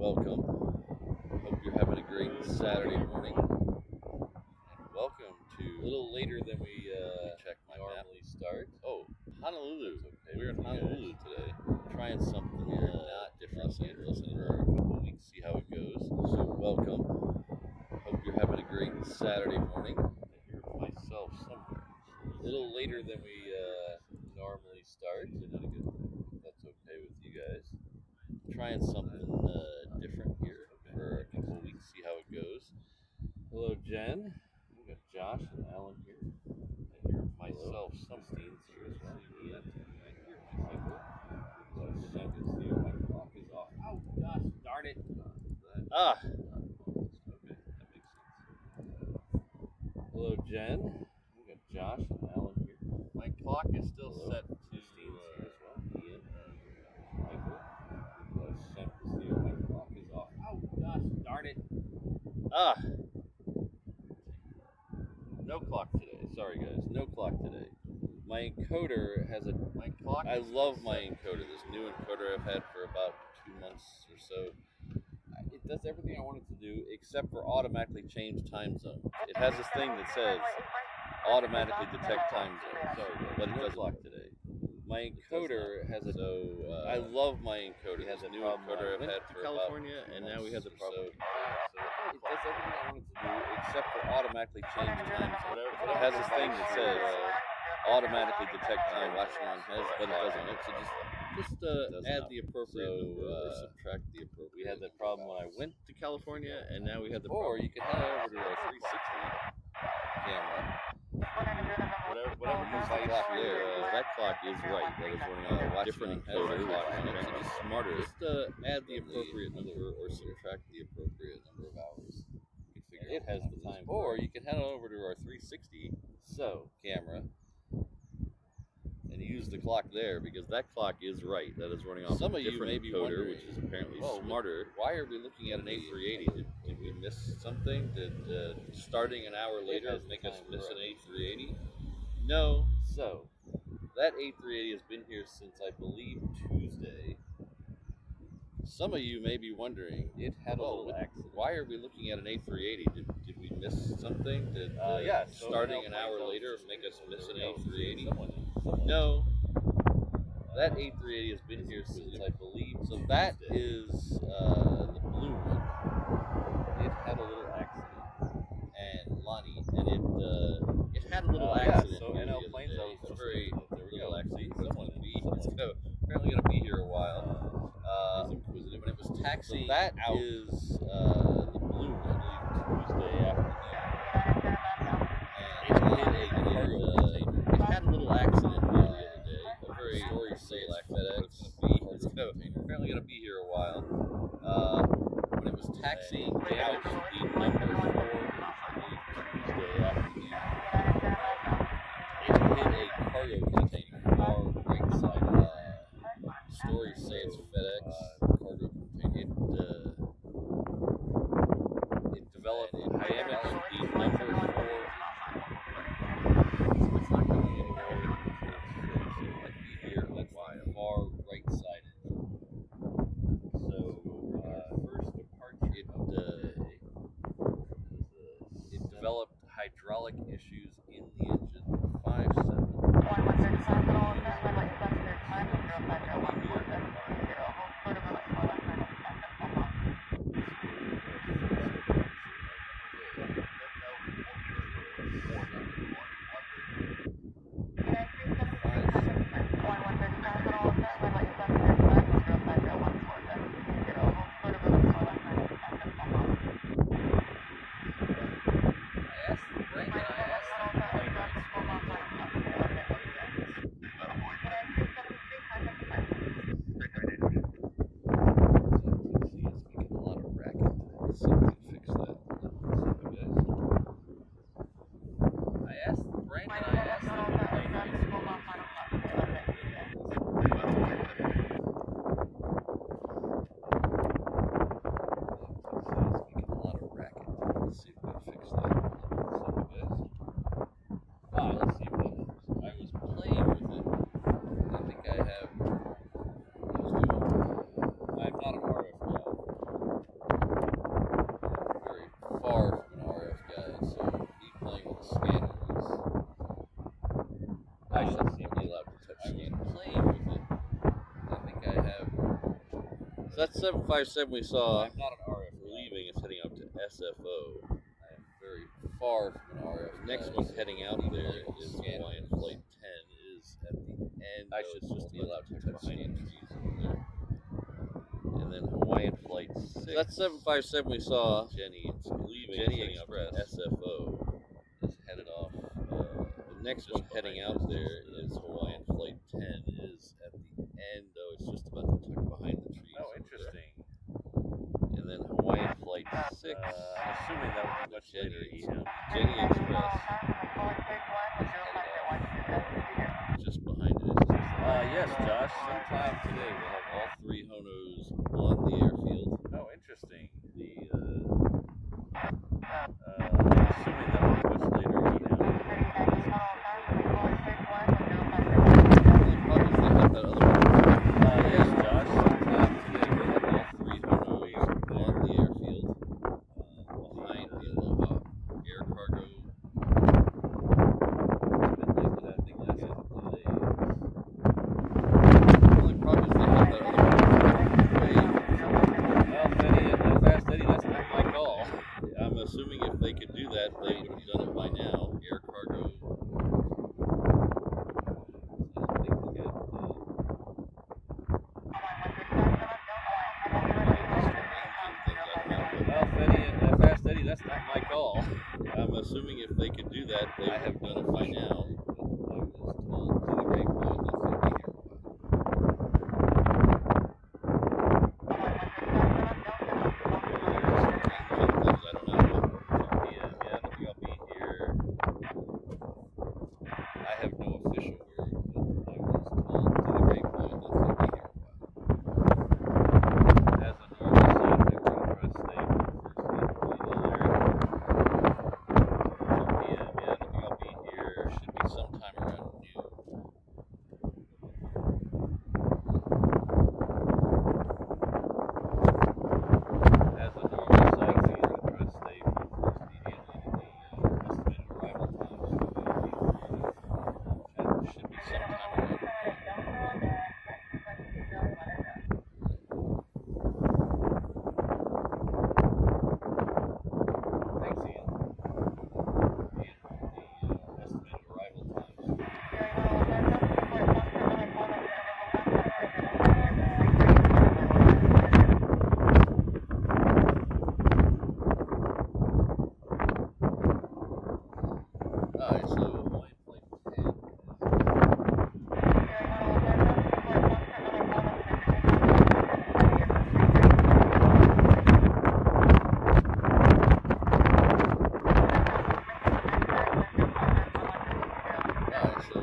welcome. Hope you're having a great Saturday morning. And welcome to a little later than we normally start. Oh, Honolulu. Okay. We're in Honolulu today. Trying something not different. Los Angeles for a couple of weeks, see how it goes. So welcome. Hope you're having a great Saturday morning. I hear myself somewhere. A little later than we normally start. Not a good thing. That's okay with you guys. Trying something different here for a couple of weeks, see how it goes. Hello, Jen. We got Josh and Alan here. I hear myself somewhere. Here as well. Ian. I hear Michael. My clock is off. Oh gosh, darn it! Okay, that makes sense. Hello, Jen. We got Josh and Alan here. My clock is still set to here as well. Ian. Michael. My clock is off. Oh gosh, darn it! No clock today. Sorry guys, no clock today. My encoder has my clock. I love my encoder. This new encoder I've had for about 2 months or so. It does everything I want it to do except for automatically change time zone. It has this thing that says automatically detect time zone. Sorry guys, but it doesn't clock today. My encoder has I love my encoder. It has a new encoder I've had for California, and now we have the problem. It does everything I want it to do except for automatically change time zone. It has this thing that says automatically detect time watching on heads, but it doesn't. So just add the appropriate number or subtract the appropriate. We had that problem when I went to California, and now we have the problem. Or you can head over to our 360 camera. Whatever device there, that clock is right. That is running on a different encoder clock on it. So just smarter. Just add the appropriate number or subtract the appropriate number of hours. You can figure it has the time. Or you can head over to our 360 camera and use the clock there because that clock is right. That is running off some of you may be wondering, which is apparently smarter. Why are we looking at an A380? Did we miss something? Did starting an hour later make us miss an A380? No. So that A380 has been here since I believe Tuesday. Some of you may be wondering, it had a little accident. Why are we looking at an A380? Did we miss something? Did starting an hour later make us miss an A380? No. That A380 has been here since I believe. So that is the blue one. It had a little accident, and Lonnie, and it had a little accident. So HNL planes are very real accident. It's apparently going to be here a while. Inquisitive, and it was taxiing. So that out is the blue one. I believe Tuesday afternoon, and it hit a cargo container. It had a little accident here the other day. A very story sale FedEx. It's apparently going to be here a while. When it was taxiing down speed number 4, Tuesday afternoon, it hit a cargo container far right side. Stories say it's FedEx cargo container. It developed damage speed number 4. So it's not going anywhere. So it might be here a while. Far right sided. So first departure it developed hydraulic issues in the engine. 5-7. So that's 757 we saw. I'm not an RF. We're leaving. It's heading up to SFO. I am very far from an RF. Next one heading out there is Hawaiian Flight 10. Is at the end. I should just be allowed to touch behind trees over there. And then Hawaiian Flight 6. So that's 757 we saw. Jenny, it's leaving. Jenny Express SFO is headed off. The next one heading out there is Hawaiian Flight 10. Is at the end. Oh, it's just about to tuck behind the trees. Oh, interesting. And then Hawaiian Flight 6. I'm assuming that would be much later. Jenny Express. Just behind it. Yes, Josh. Sometime today we'll have all three Honos on the airfield. Oh, interesting. I'm assuming that would be much later. Yes, Josh. Sometime today we'll have all three Honos on the airfield. Behind the Aloha air cargo. It's been like that thing last couple of days. The only problem is they have that other Well, Eddie, Fast Eddie, that's not my call. I'm assuming if they could do that, they would have done it by now. Air cargo. I don't think they got Well, Eddie, Fast Eddie, that's not my call. I'm assuming if they could do that, they would have done it by now. I was told to the grapevine that's going to be here. I don't know. 2 p.m. Yeah, I don't think I'll be here. I have no official word, but I was told to the grapevine that's going to be here. As a normal side, they were going to try to stay for the first week. 2 p.m. Yeah, I don't think I'll be here. Should be sometime around noon. As a normal site, we were going to try to stay for the first estimated arrival time. And it should be sometime around noon. Thanks, Ian. The estimated arrival time. Alright, so Hawaiian Flight 10 Alright, so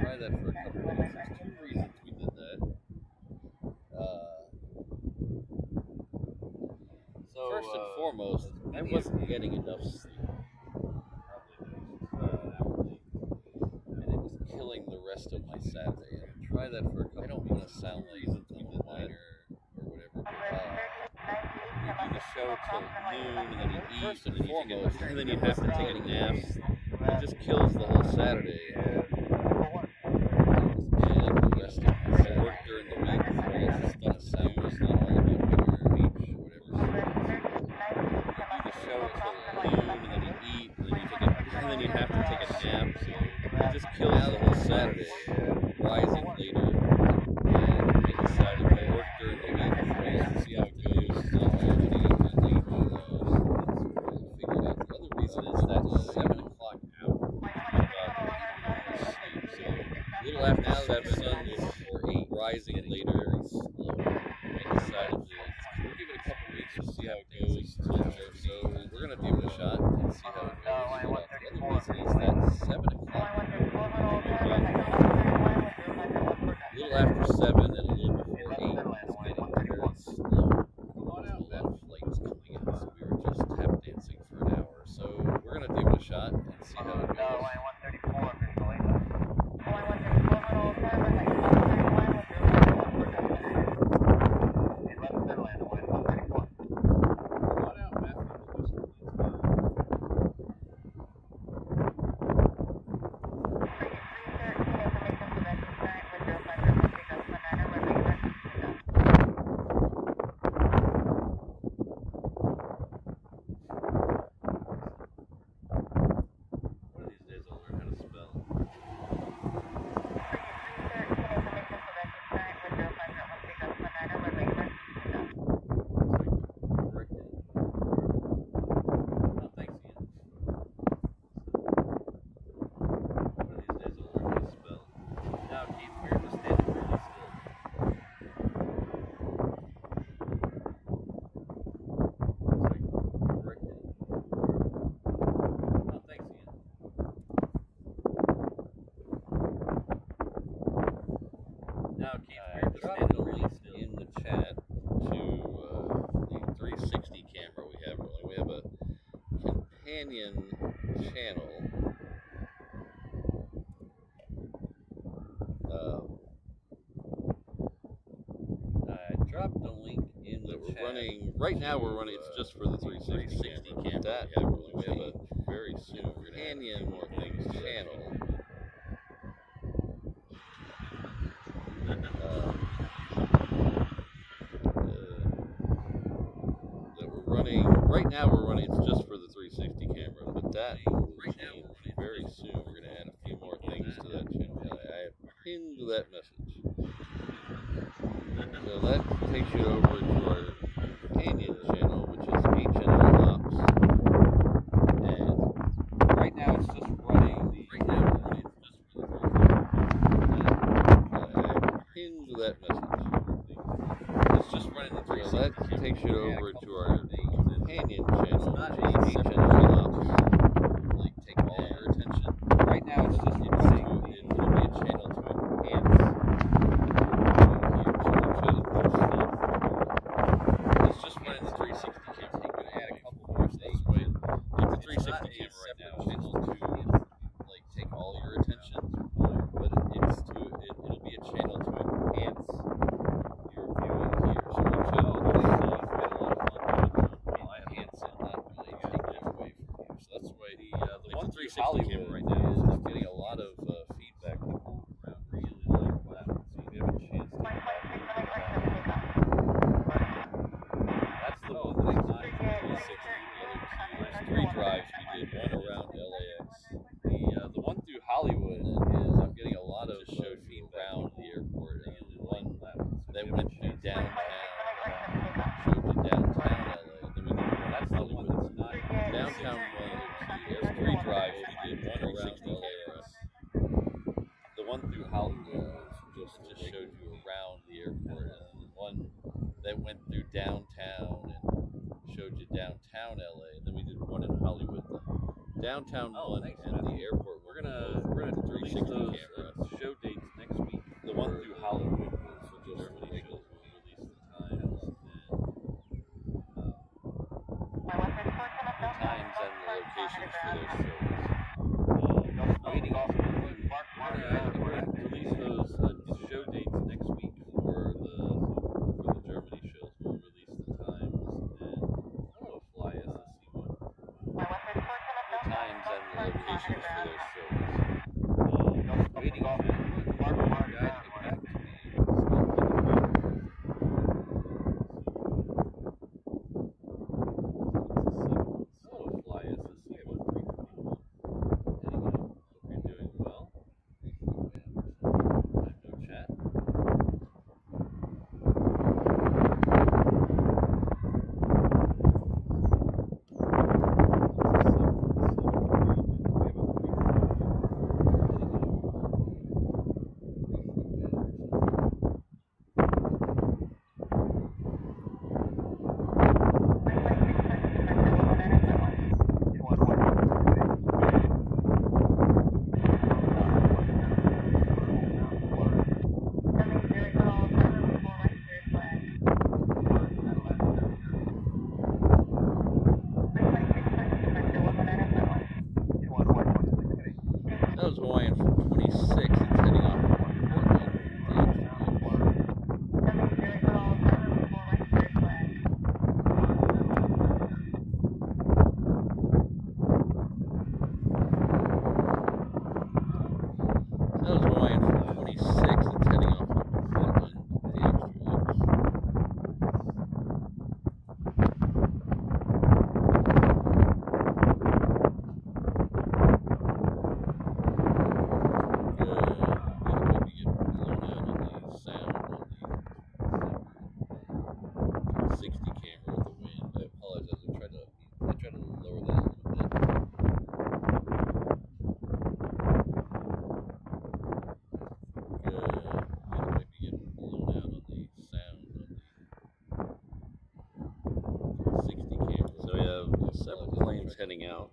try that for a couple of weeks. There's two reasons we did that. First and foremost, I wasn't getting enough sleep. And it was killing the rest of my Saturday. Try that for a couple. I don't want to sound like till noon, and then you eat, and then you have to take a nap. It just kills the whole Saturday. And the rest of the work during the week, all this stuff is not all about your beach or whatever. You do the show till noon, and then you eat, and then you have to take a nap. So it just kills the whole Saturday. Rising later, and we decided to work during the week, see how it goes in Germany, and then figure out. The other reason is that 7 o'clock hour. Sleep. So a little after 7, sun is before 8, rising later, very slow. We decided we'll give it a couple weeks to see how it goes. So we're gonna give it a shot and see how it goes. The other reason is that 7 o'clock. A little after 7 and a little before 8 is getting very slow. That flight is coming in, so we were just tap dancing for an hour. So we're gonna give it a shot and see how it goes. Dropped a link in the chat to the 360 camera we have rolling. We have a companion channel. I dropped a link in the chat. Running right now. We're running. It's just for the 360 camera that we have rolling. We have a very soon companion more things channel. Right now we're running, it's just for the 360 camera, but that will change very soon. We're going to add a few more things to that channel. I pinned that message. So that takes you over to our companion channel, which is HNL Ops. And right now it's just running the, right now we're running, it's just for the 360 camera. I pinned that message. It's just running the 360 camera. So that takes you over to our companion channel, HNL Ops. Like, take all your attention. Right now, it's just it'll be a channel to enhance. It's just running the 360 camera. I'm going to add a couple more things. Like the 360 camera right now, channel to like take all your attention, but it'll be a channel to enhance your viewing here. So we should all do stuff. The 360 camera right now is getting a lot of feedback. People around really like that. So you have a chance to that's the one that's not 360. The other 3 drives we did, one around LAX. The one through Hollywood is I'm getting a lot of show feed around the airport, and the one that went through downtown, showed you downtown LA. Then we did one that's the one that's not downtown one. There's 3 drives we did, one around LAX. The one through Hollywood just showed you around the airport, and the one that went through downtown and showed you downtown LA. And then we did one in Hollywood. The downtown one and the airport. We're gonna do 360 camera show dates next week. The one through Hollywood was just Germany shows. We'll release the times and the times and the locations for those shows. We're going to release those show dates next week for the Germany shows. We'll release the times and heading out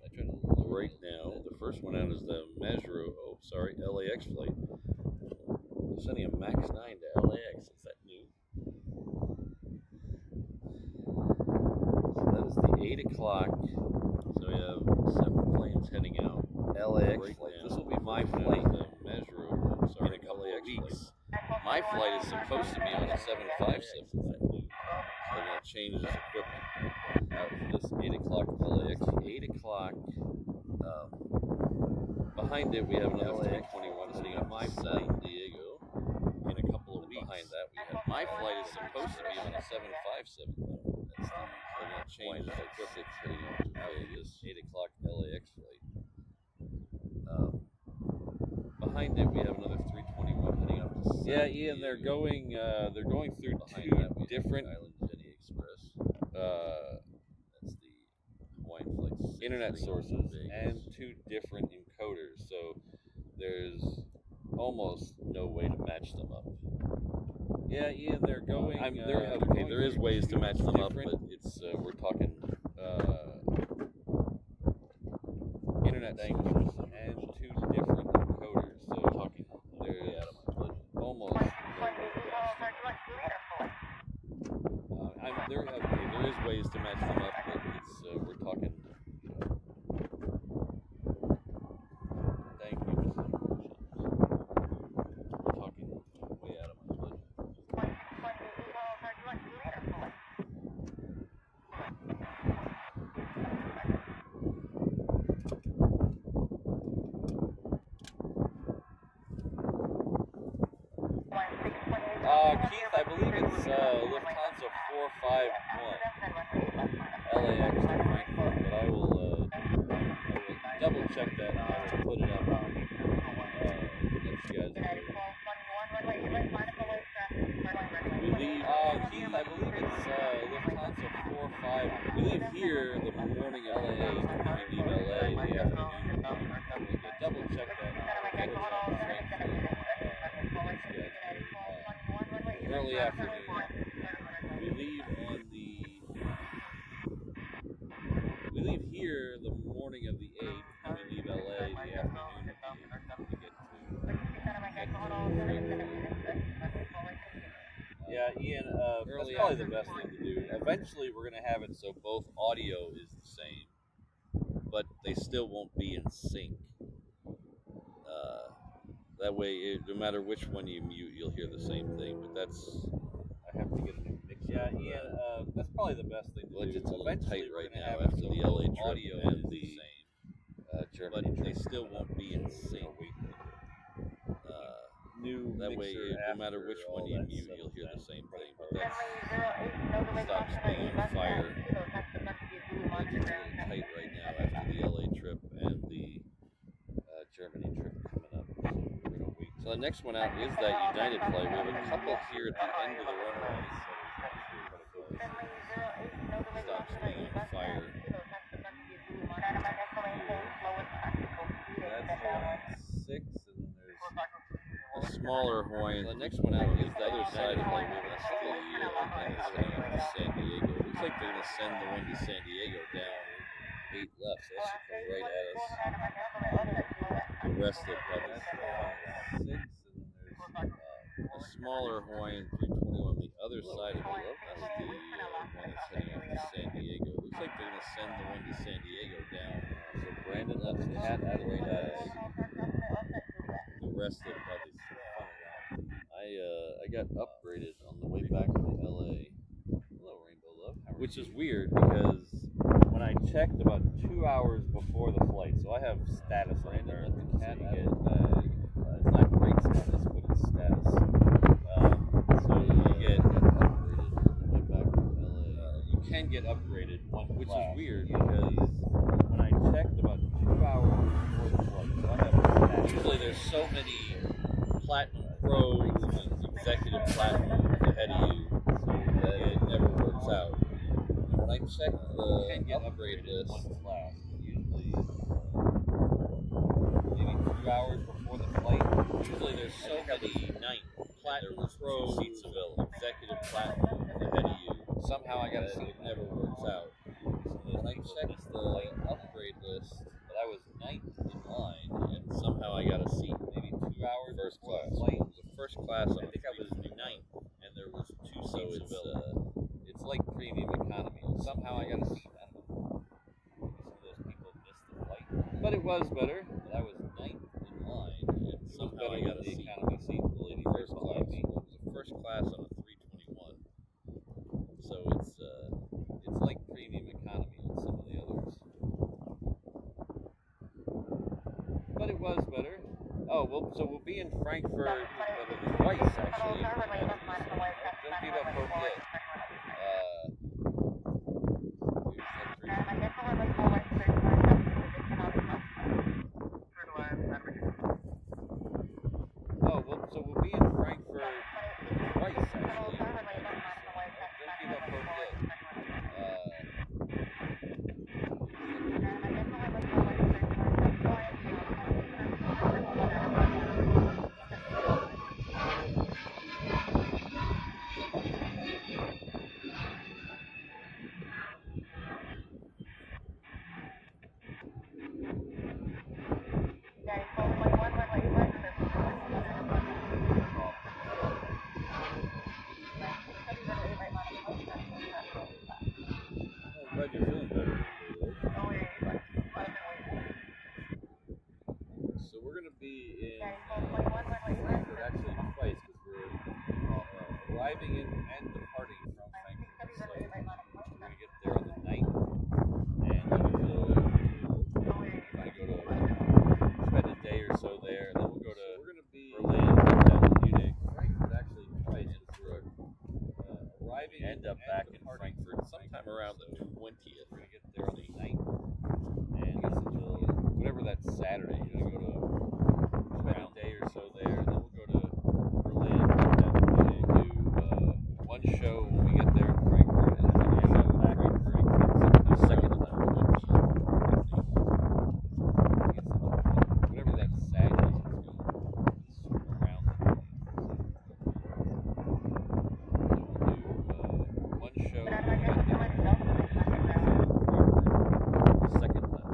right now. The first one out is the LAX flight. We're sending a MAX 9 to LAX. Is that new? So that is the 8 o'clock. So we have 7 planes heading out. LAX right flight. Now. This will be my flight. In a couple of weeks. My flight is supposed to be on a 757. Is that new? So they're going to change this equipment out for this 8 o'clock LAX. 8 o'clock. Behind it, we have another 321 sitting up my San Diego. In a couple of weeks. Behind that, we have my flight is supposed to be on a 757. Though. That's the they're going to change this equipment heading out to this 8 o'clock LAX flight. Behind it, we have another 321 heading up to San Diego. Ian, they're going through two different Island Jenny Express. That's the Hawaiian flight. Internet sources and two different encoders. So there's almost no way to match them up. Yeah, Ian, they're going. There is ways to match them up, but it's we're talking internet sources and two different encoders. So we're talking there's almost no way to there is ways to match them up, but it's we're talking. Thank you. We're talking way out of my budget. Keith, I believe it's Lufthansa 451 LAX to Frankfurt, but I will double check that and I will put it up. Let you guys know. We leave, Keith, I believe it's Lufthansa 451. We leave here the morning of LA, and we leave LA the afternoon. We'll double check that and I will put it on Frankfurt. Early afternoon. We leave here the morning of the 8th, and we leave LA the afternoon to get to Yeah, Ian, that's probably the best thing to do. Eventually we're going to have it so both audio is the same, but they still won't be in sync. That way, no matter which one you mute, you'll hear the same thing. But I have to get a new mixer. Yeah, Ian, that's probably the best thing to do. Budget's a little tight right now after the LA trip audio and the Germany trip. But they still won't be in sync. That way, no matter which one you mute, you'll hear the same thing. But stops being on fire. Budget's a little tight right now after the LA trip and the Germany trip coming up. So the next one out is that United flight. We have a couple here at the end of the runway. Stops being on fire. That's 6, and then there's a smaller Hawaiian. So the next one out is the other side of the flight. That's the San Diego. Looks like they're going to send the one to San Diego down 8 left. So that should come right at us. The rest of probably 6, and then there's a smaller Hawaiian 321 on the other side of the road. That's the one that's heading up to San Diego. Looks like they're going to send the one to San Diego down. So Brandon left his hat at right at us. The rest of probably 6. I got upgraded on the way back from LA. Hello, Rainbow Love. Which is weird because when I checked about 2 hours before the flight, so I have status on there. The cat get it's not great status, but it's status. So you get upgraded on the way back from LA. You can get upgraded, which is weird because when I checked about 2 hours before the flight, so I have status. Usually there's so many Platinum Pros and Executive Platinums ahead of you, so that it never works out. When I check the upgrade list, usually maybe 2 hours before the flight, usually there's so many Platinum Pro seats available, Executive Platinum ahead of you. Somehow I got to see it never works out. when I checked the upgrade list, but I was 9th in line, and somehow I got a seat. Maybe 2 hours first class. Flight. It was a first class. I think I was 9th, and there was 2 seats available. It's like premium economy. Somehow I got a seat. I don't know. Maybe some of those people missed the flight, but it was better. But I was 9th in line, and somehow I got a seat. Economy seat. The lady first class. It was a first class on a 321. So it's like premium economy in some of the others. But it was better. Oh, well, so we'll be in Frankfurt twice, actually. Don't give up hope yet. Oh, well, so we'll be in Frankfurt twice, actually. Don't give up hope yet. I'm glad you're feeling better. So we're going to be in Frankfurt actually twice because we're arriving in and departing from Frankfurt. So we're going to get there on the 9th, and then we'll kind of go to spend a day or so there, and then we'll go to Berlin, Munich, Frankfurt actually twice because we're arriving and end up back in Frankfurt sometime around the 20th. We're going to get there on the 9th, and until whatever that Saturday, you're going to go to spend a day or so there, and then we'll go to Berlin and do one show when we get there in Frankfurt, and then end up back in Frankfurt sometime second time. Whatever that Saturday is going to around the 20th. So we'll do one show when we get there in Frankfurt the second time.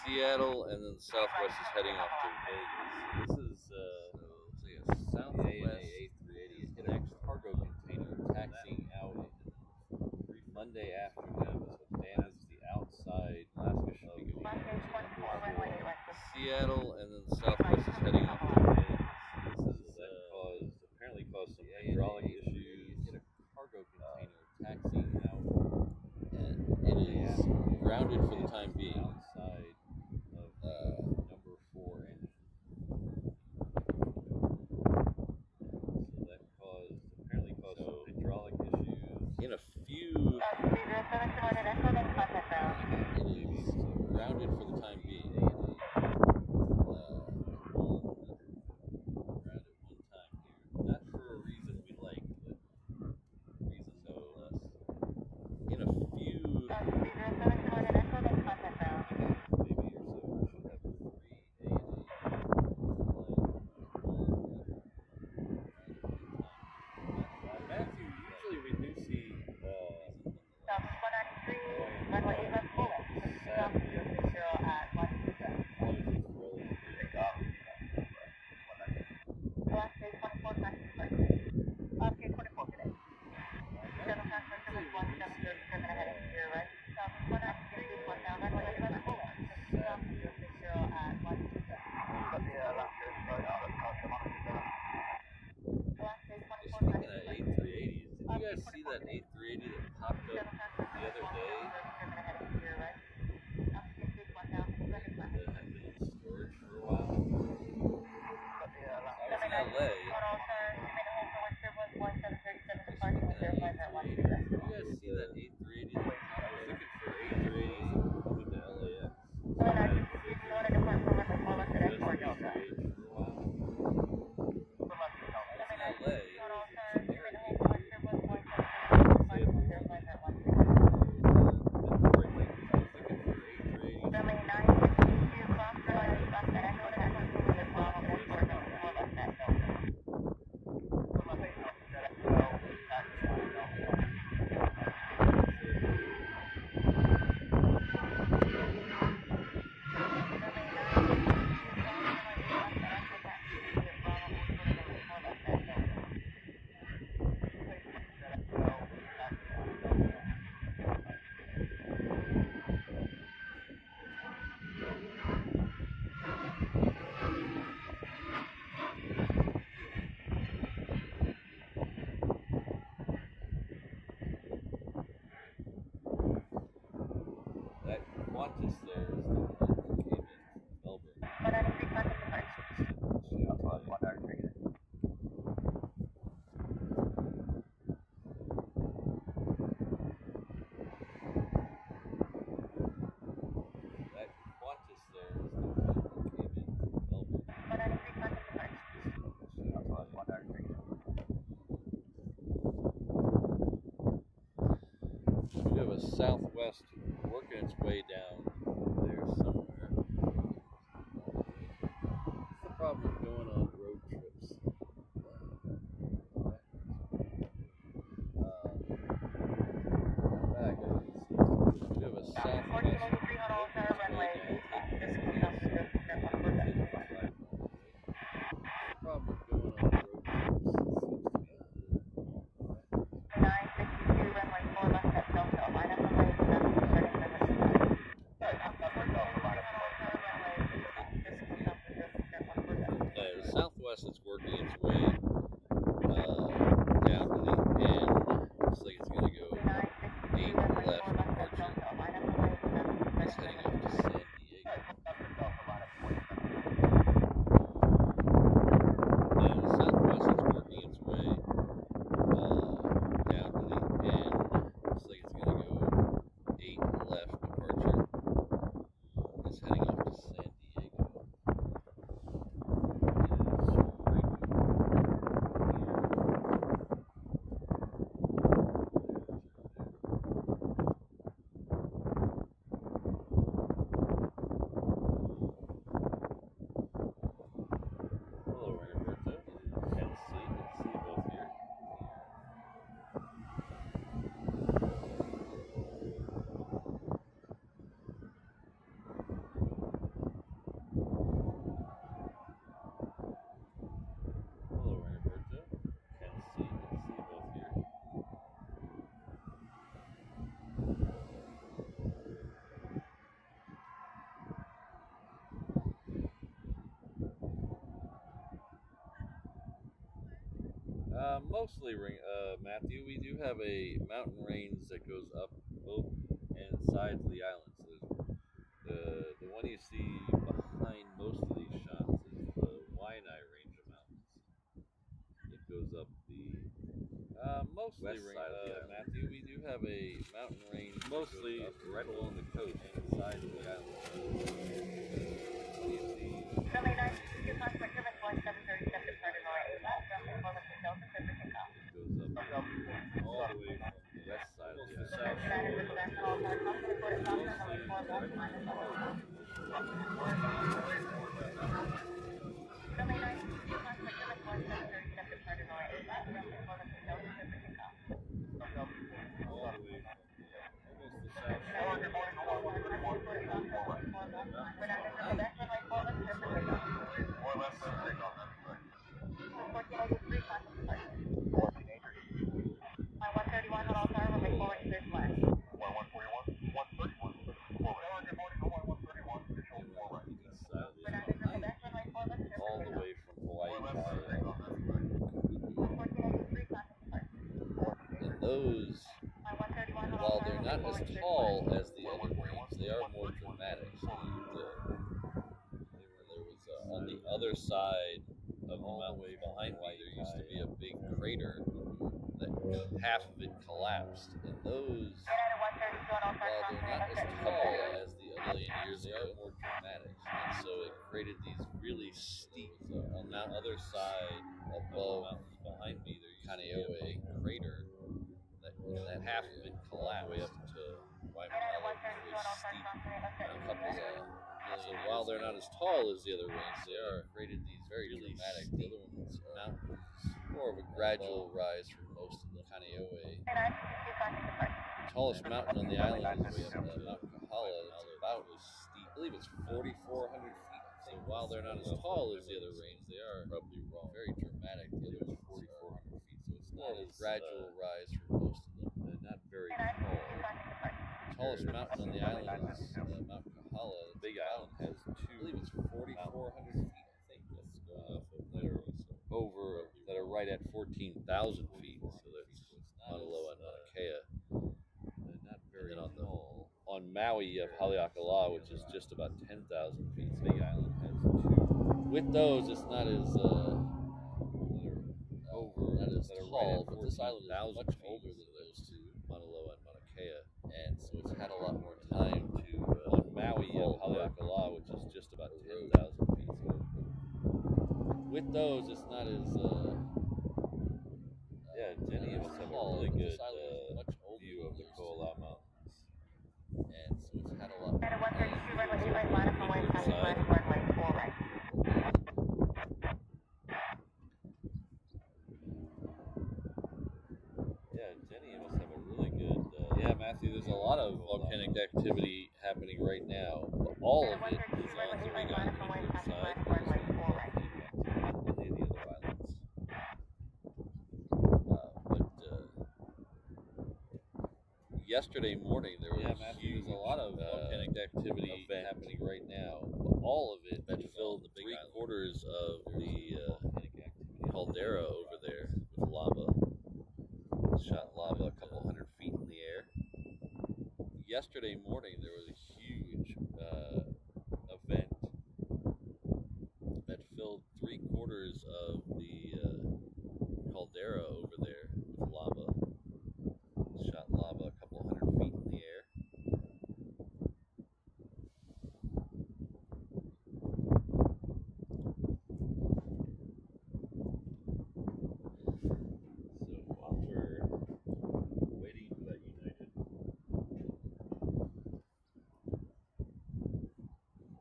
Seattle, and then Southwest is heading off to Vegas. This is Southwest A380. It hit a cargo container taxiing out Monday afternoon, so damaged the outside Alaska should be going to Seattle, and then Southwest is heading off to Vegas. Apparently caused some hydraulic issues. Hit a cargo container taxiing out, and it is grounded for the time being. Outside of number 4 engine. So that apparently caused some hydraulic issues. In a few, it is grounded for the time being. Not for a reason we like, but reason nonetheless. In a few, Maybe or so, we should have 3 Matthew, usually we do see Speaking of A380s, did you guys see that A380 that popped up the other day? That had been in storage for a while. I was in LA. Did you guys see that A380 that popped? I was looking for A380s coming to LAX. So I had to figure just A380 for a while. I was in LA. That Qantas there is the one that came in from Melbourne. That Qantas there is the one that came in from Melbourne. We have a Southwest working its way down there somewhere. What's the problem with going on road trips? Back, we have a Southwest working its way down. Problem with going on road trips. Southwest is working its way down to the end. Looks like it's going to go 8 left departure. It's heading off to San Diego. Southwest is working its way down to the end. Looks like it's going to go 8 left departure. It's heading off to San Diego. It is right. Mostly, Matthew. We do have a mountain range that goes up both and sides of the island. So the one you see behind most of these shots is the Waianae range of mountains. It goes up the mostly west side of the island. Matthew. We do have a mountain range mostly right along the coast and sides of the island. All the way from the west side of the south shore, all the way from Hawaii to And those, while they're not as tall as the other range, they are more dramatic. So there was on the other side of the mountain behind me, there used to be a big crater that half of it collapsed. And those, while they're not as tall as the other years, they are more dramatic. And so it created these really steep, on the other side above behind me, there used to be a crater that half of it collapsed way up to Waianae, really steep, a couple of so while they're not as tall as the other range, they are created these very really dramatic. The other ones are mountains, more of a gradual rise for most of them. Kaneohe. The tallest mountain on the island is way up Mount Kahala. It's about as steep. I believe it's 4,400 feet. So while they're not as tall as the other range, they are probably wrong. Very dramatic. The other ones 4,400 feet. So it's not a gradual rise for most of them. They're not very tall. The tallest mountain on the island is Mount Kahala. The big island has two. I believe it's 4,400 feet. I think that's going off of there. Over that are right at 14,000 feet. So that's Honolulu and Mauna Kea. They're not very tall. On Maui, you have Haleakala, which is just about 10,000 feet. The big island has two. With those, it's not as not as tall, but this island is much older than those two, Honolulu and Mauna Kea, and so it's had a lot more time to. On Maui, you have Haleakala, which is just about 10,000 feet. So with those, it's not as Jenny must have a really good view of the Koala Mountains, and so it's had a lot more time Jenny must have a really good. Matthew, there's a lot of volcanic activity happening right now. But all of it is on the Big Island side. Any of the other islands. Yesterday morning there was there's a lot of volcanic activity happening right now. But all of it that filled the three-quarters of the caldera over there with lava. Shot lava a couple hundred feet in the air. Yesterday morning there was a huge event that filled three-quarters of the caldera over there with lava. Shot lava a couple hundred feet in the air. So while we're waiting for that United.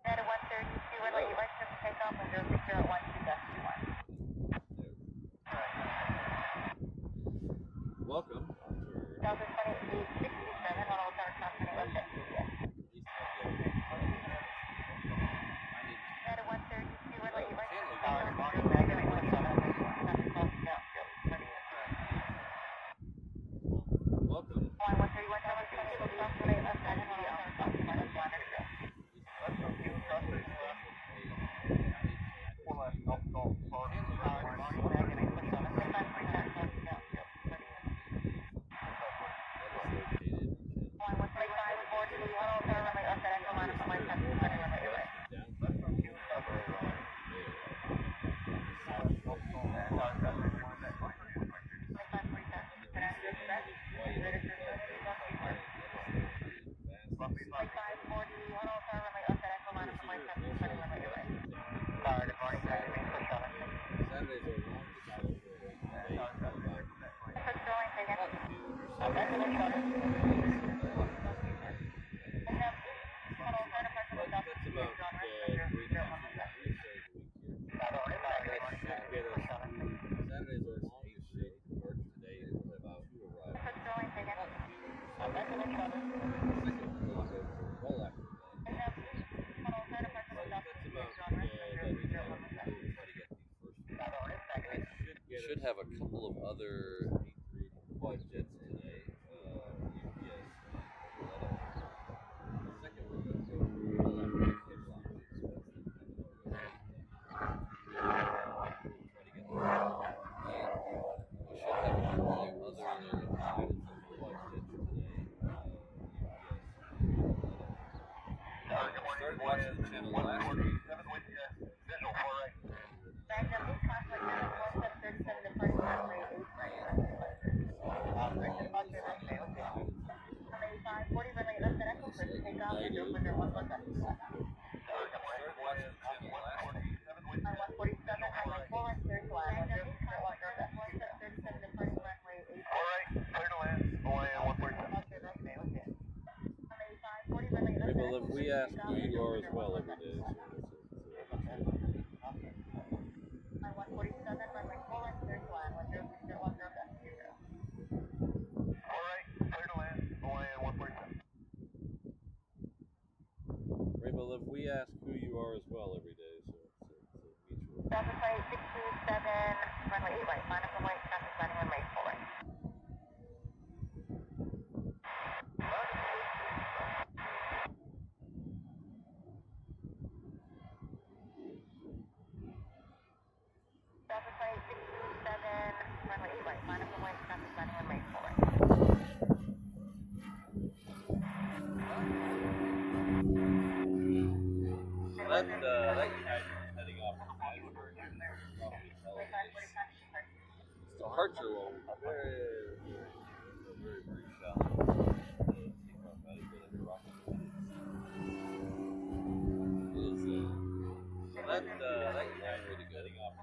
At 132, we'd like you to take off and go 012.1. have a couple of other quad jets today. Started watching the channel last week. Rainbow, we ask who you are as well every day. Rainbow, we ask who you are as well every day. So mutual. Traffic light 67, runway 8 right, line up the white, traffic running runway 4 right. Traffic light 67, runway 8 right, line up the white, traffic running runway 4 right. That kite is heading off. Departure will very shallow. That heading off.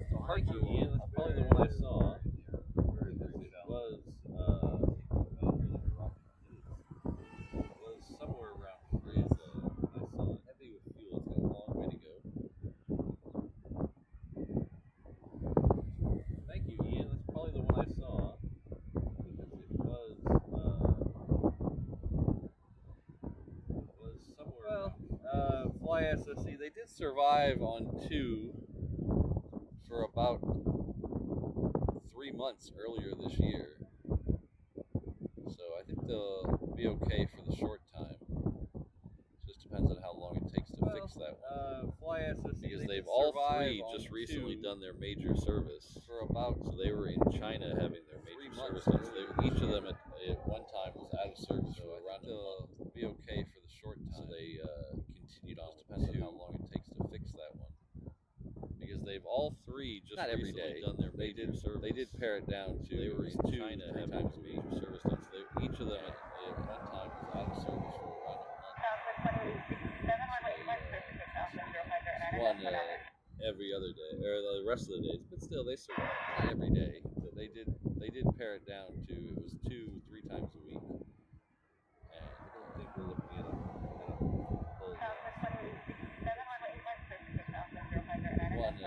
Departure will, that's probably the one I saw. Was somewhere around Frieza. I saw it heavy with fuel. It's got a long way to go. Thank you, Ian. That's probably the one I saw because it was somewhere. Well, Fly SSC. They did survive on 2 for about 3 months earlier this year. So I think they'll be okay for the short time. Just depends on how long it takes to fix that one. Fly SSC, because they've all 3 just recently done their major service for about. So they were in China having their major service done. So each of them at one time was out of service for around a month. They'll be okay for the short time. So they continued on. Just depends on how long it takes to fix that one. Because they've all 3 just not every day done their major service. They did pare it down to they were in China having their major service done. So each of them at one time was out of service for around a month. One every other day, or the rest of the days, but still they survived. Not every day, but they did pare it down to it was 2-3 times a week. And I don't think we're looking at a whole one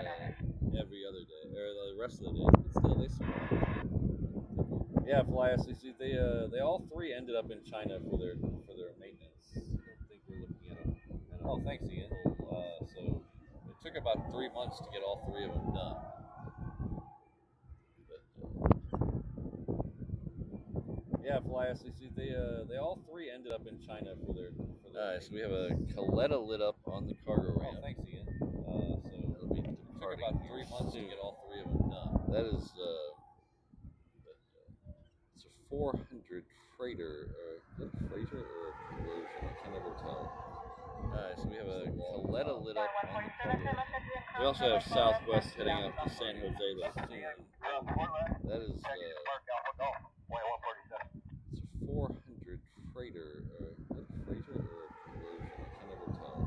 every other day, or the rest of the days, but still they survived. Yeah, Fly SCC, they all 3 ended up in China for their maintenance. I don't think we're looking at a oh, thanks, Ian. So it took about 3 months to get all 3 of them done. But, yeah, Fly SCC, they all 3 ended up in China for their alright, so we have a Coletta lit up on the cargo ramp. Oh, thanks, Ian. So it'll be departing about 3 months to get all 3 of them done. That is it's a 400 freighter. Is it a freighter or a conversion? I can never tell. Alright, so we have a Coletta lit up on the cargo. We also have Southwest heading up to San Jose soon. That is it's a 400 freighter. Is it a freighter or a conversion? I can never tell.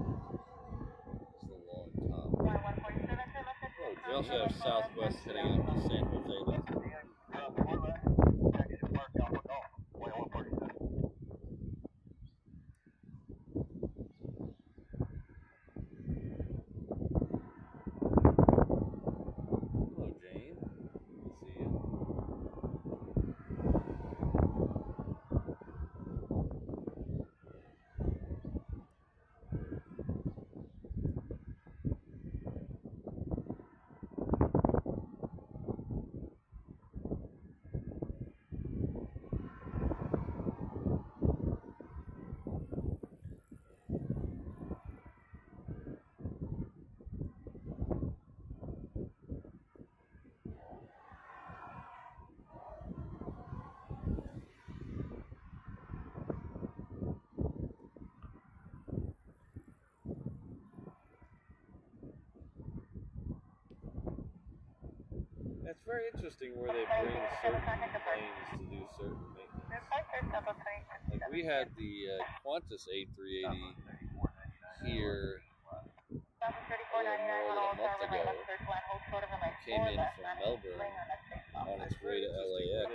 It's the long top. We also have Southwest heading up to San Jose. Hello, Jane. Good to see you. It's very interesting where they bring certain planes to do certain maintenance. Like we had the Qantas A380 here a little more than a month ago. It came in from Melbourne on its way to LAX.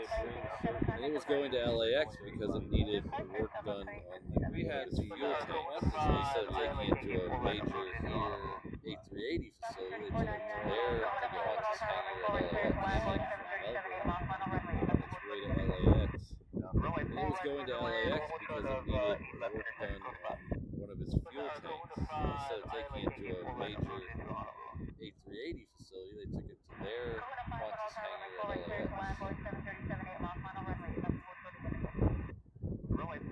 And it was going to LAX because it needed work done on We had its the fuel tanks. So instead of taking it to a major here A380 facility, they took it to their Qantas hangar at LAX. Came in from Melbourne on its way to LAX. And it was going to LAX because it needed work done on one of its fuel tanks. Instead of taking it to a major A380 facility, they took it to their Qantas hangar at LAX.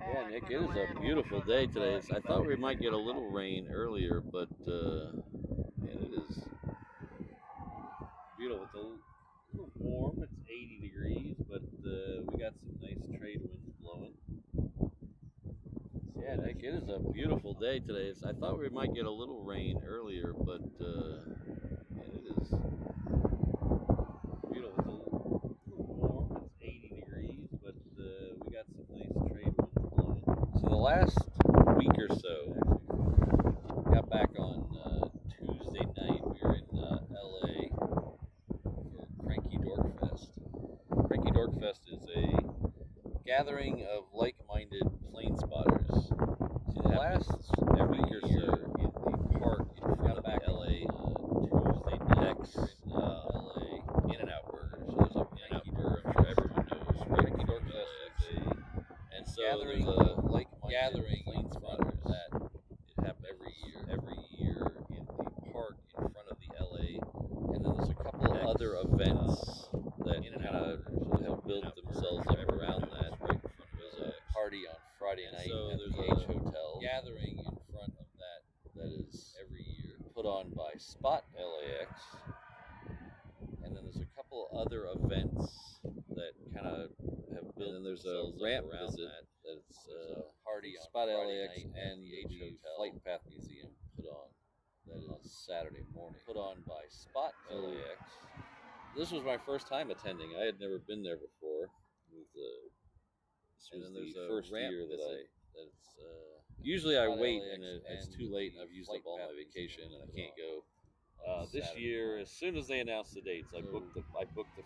Yeah, Nick, it is a beautiful day today. I thought we might get a little rain earlier, but man, it is beautiful. It's a little warm. It's 80 degrees, but we got some nice trade winds blowing. Yeah, Nick, it is a beautiful day today. I thought we might get a little rain earlier, but man, it is beautiful. It's a little warm. It's 80 degrees, but we got some nice trade winds blowing. So the last week or so, got back on Tuesday night. We were in LA for Cranky Dork Fest. Cranky Dork Fest is a gathering of like-minded plane spotters. See, the last week or so in the park in front of LA Tuesday night in LA In-N-Out Burger. So there's a In-N-Out Burger, I'm sure everyone knows. Cranky Dork Fest is a and so there's a like-minded gathering plane spotters that it happens every year in the park in front of the LA. And then there's a couple of other events that kind of have built themselves up around that. There's a party on Friday night at the H Hotel. Gathering in front of that is every year put on by Spot LAX. And then there's a couple other events that kind of have built. And then there's a ramp visit that's a party on Spot LAX and the H Hotel Flight Path Museum put on. That is on Saturday morning. Put on by Spot LAX. This was my first time attending. I had never been there before. This was the first year that usually I wait and it's too late and I've used up all my vacation and I can't go. This year, as soon as they announced the dates, I booked the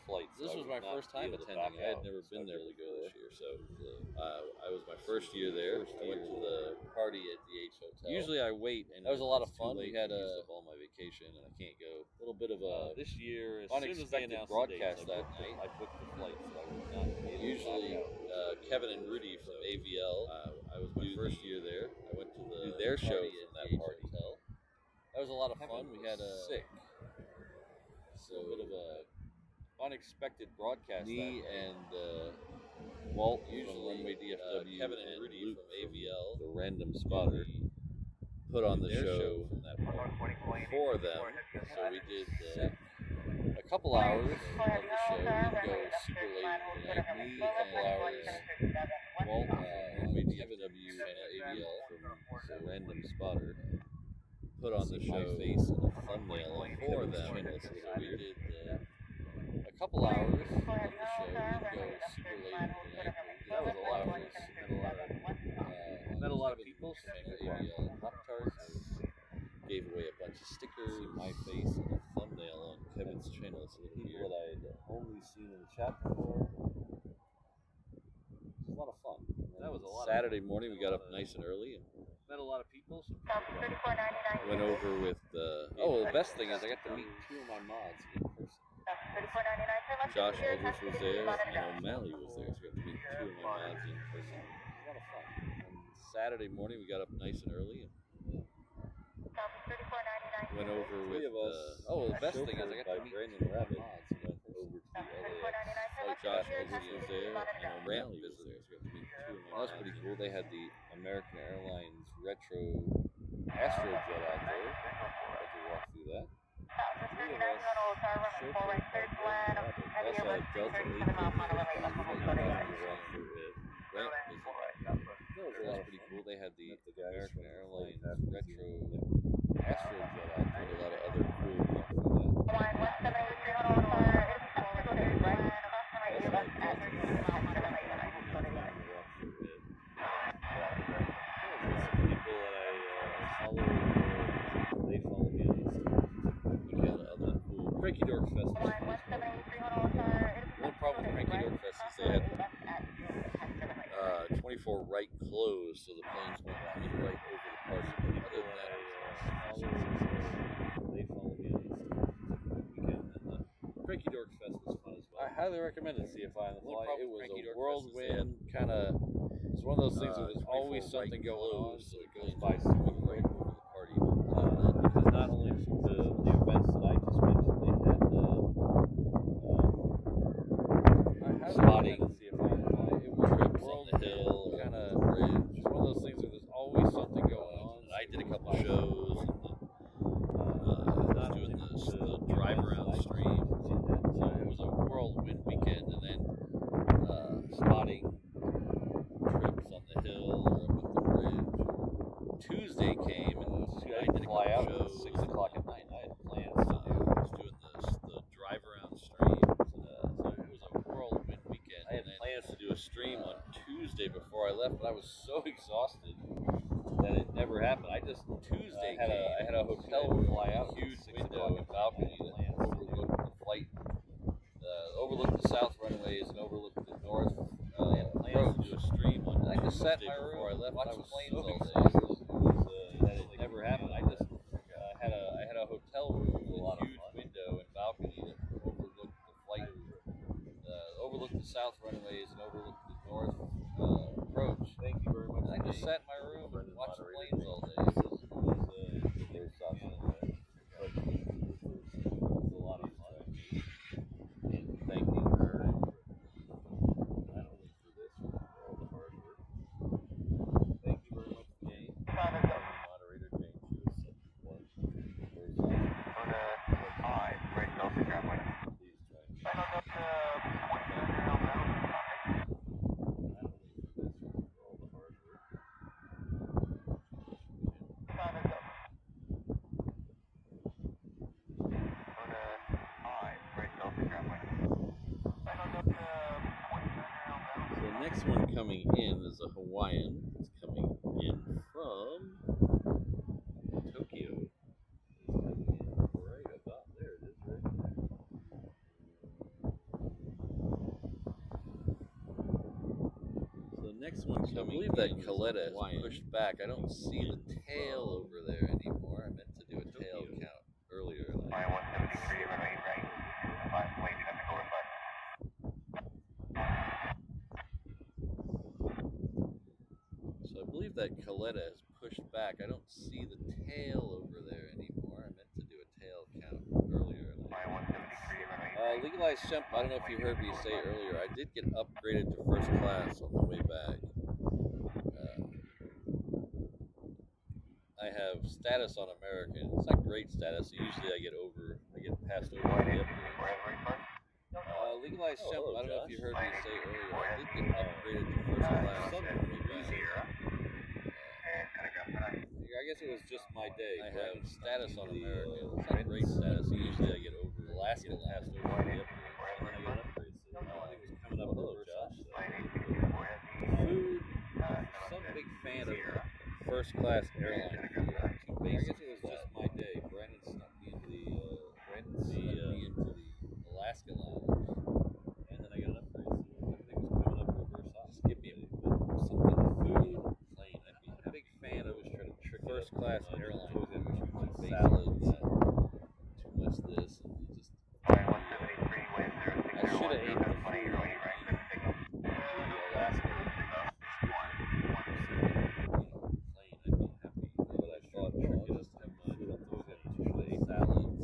flights. This was my first time attending. I had never been there before this year, so I was my first year there. I went to the party at the H Hotel. Usually I wait, and that was a lot of fun. We had all my vacation, and I can't go. A little bit of a This year, as unexpected broadcast that night. I booked the flights, so I was not able Usually, Kevin and Rudy from AVL. I was my first year there. I went to their show from that party. That was a lot of fun. We had a bit of a unexpected broadcast. Me and Walt, usually Runway DFW, Kevin and Rudy Luke from AVL, the random spotter, put on the show from that party for them. So we did a couple hours of the show. We didn't go super late into the night. Me, a couple hours. Walt from Runway DFW and AVL from the random spotter put on the show. My face and a thumbnail for them. So we did a couple hours of the show. We didn't go super late into the night. That was a lot of fun. Met a lot of people. AVL Pop-Tarts. Gave away a bunch of stickers. See my face and a thumbnail on Kevin's channel. It's a little people that I'd only seen in the chat before. It was a lot of fun. That was a lot. Saturday morning, we got up nice and early and met a lot of people. Went over with the best thing is I got to meet two of my mods in person. Josh Eldridge was there and O'Malley was there, so I got to meet two of my mods in person. It was a lot of fun. And Saturday morning we got up nice and early and went over with the best thing is I got to meet Brandon Rabbit over to the LAX. Josh Eldridge was there and O'Malley was there, so I got to meet two of my mods. That was pretty cool. They had the American Airlines retro Astrojet out there. Got to walk through that. Three of us chauffeured by Brandon Rabbit. I also had a Delta 8 walk through it. Grant was that was pretty cool. They had the American Airlines retro Astrojet out there. A lot of other cool walk through that. Cranky Dork Fest was fun as well. 178 Honolulu. One problem with Cranky Dork Fest is they had 24 right closed, so the planes went coming right over the party. Other than that, They follow me on Instagram. Weekend, and the Cranky Dork Fest was fun as well. I highly recommend it. CFI on the One fly. It problem was with Cranky a Dork whirlwind kind of. It's one of those things where there's always something going on, so it goes by swimming right over the party. Because not only the events that I just mentioned, they had spotting. CFI on the fly. It was trips on the hill, kind of bridge. It's one of those things where there's always something going on. And I did a couple shows, and I was doing the drive around stream. So it was a whirlwind weekend, and then spotting trips on the hill or up at the bridge. Tuesday came, and I did a fly out couple at shows. 6 o'clock at night. I had plans to I was doing the drive around stream. So it was a whirlwind weekend. I had plans to do a stream on Tuesday before I left, but I was so exhausted that it never happened. I just Tuesday I had a hotel room, fly out, huge window and balcony that overlooked the flight, overlooked the south runways and overlooked the north approach. To do a stream on. And I just sat in my room before I left, watching planes all day. That it never happened. I just I had a hotel room with a huge window and balcony that overlooked the flight, overlooked the south runways and overlooked the north approach. Thank you very much. And I just sat in my room and watched planes all day. It was a lot of fun. And thanking her not only for this, but for all the hard work. Thank you very much, Jane. Moderator Jane, she was such a one. Very soft. 5, right, Delta traveling. Please try. Final Delta, point Not only for this, but for all the hard work. Final Delta. 5, right, Delta traveling. Final Delta, point So the next one coming in is a Hawaiian. It's coming in from Tokyo. Right about there, it is right there. So the next one coming in, I believe that Coletta is pushed back. I don't see the tail over there anymore. I meant to do a tail count earlier. My 173, runway right. 5, wait, traffic over 5. So I believe that Coletta is pushed back. I don't see the tail over there anymore. I meant to do a tail count earlier. My 173, runway Legalized Shemp, I don't know if you heard me say earlier, I did get upgraded to first class on the way back. I have status on American. It's not great status. Usually I get passed over the upgrade. Legalized Shemp, I don't know if you heard me say earlier, I did get upgraded to first class on the way back. I guess it was just my day. I have status on American. It's not great status. Usually I get over Alaska passed over the upgrade. And then I got an upgrade. So I think it was coming up. Hello, Josh. Food. Some big fan of first class airline food. I guess it was just my day. Brandon snuck me into the Alaska lounge. And then I got an upgrade. So everything was coming up reverse hot. Just give me something food. Plane. I'm a big fan of first class airline food. Salads. Too much this and just. I should have ate the food. Alaska. Plane. I'd be happy. But I thought, oh, I'll just have my food on those salads.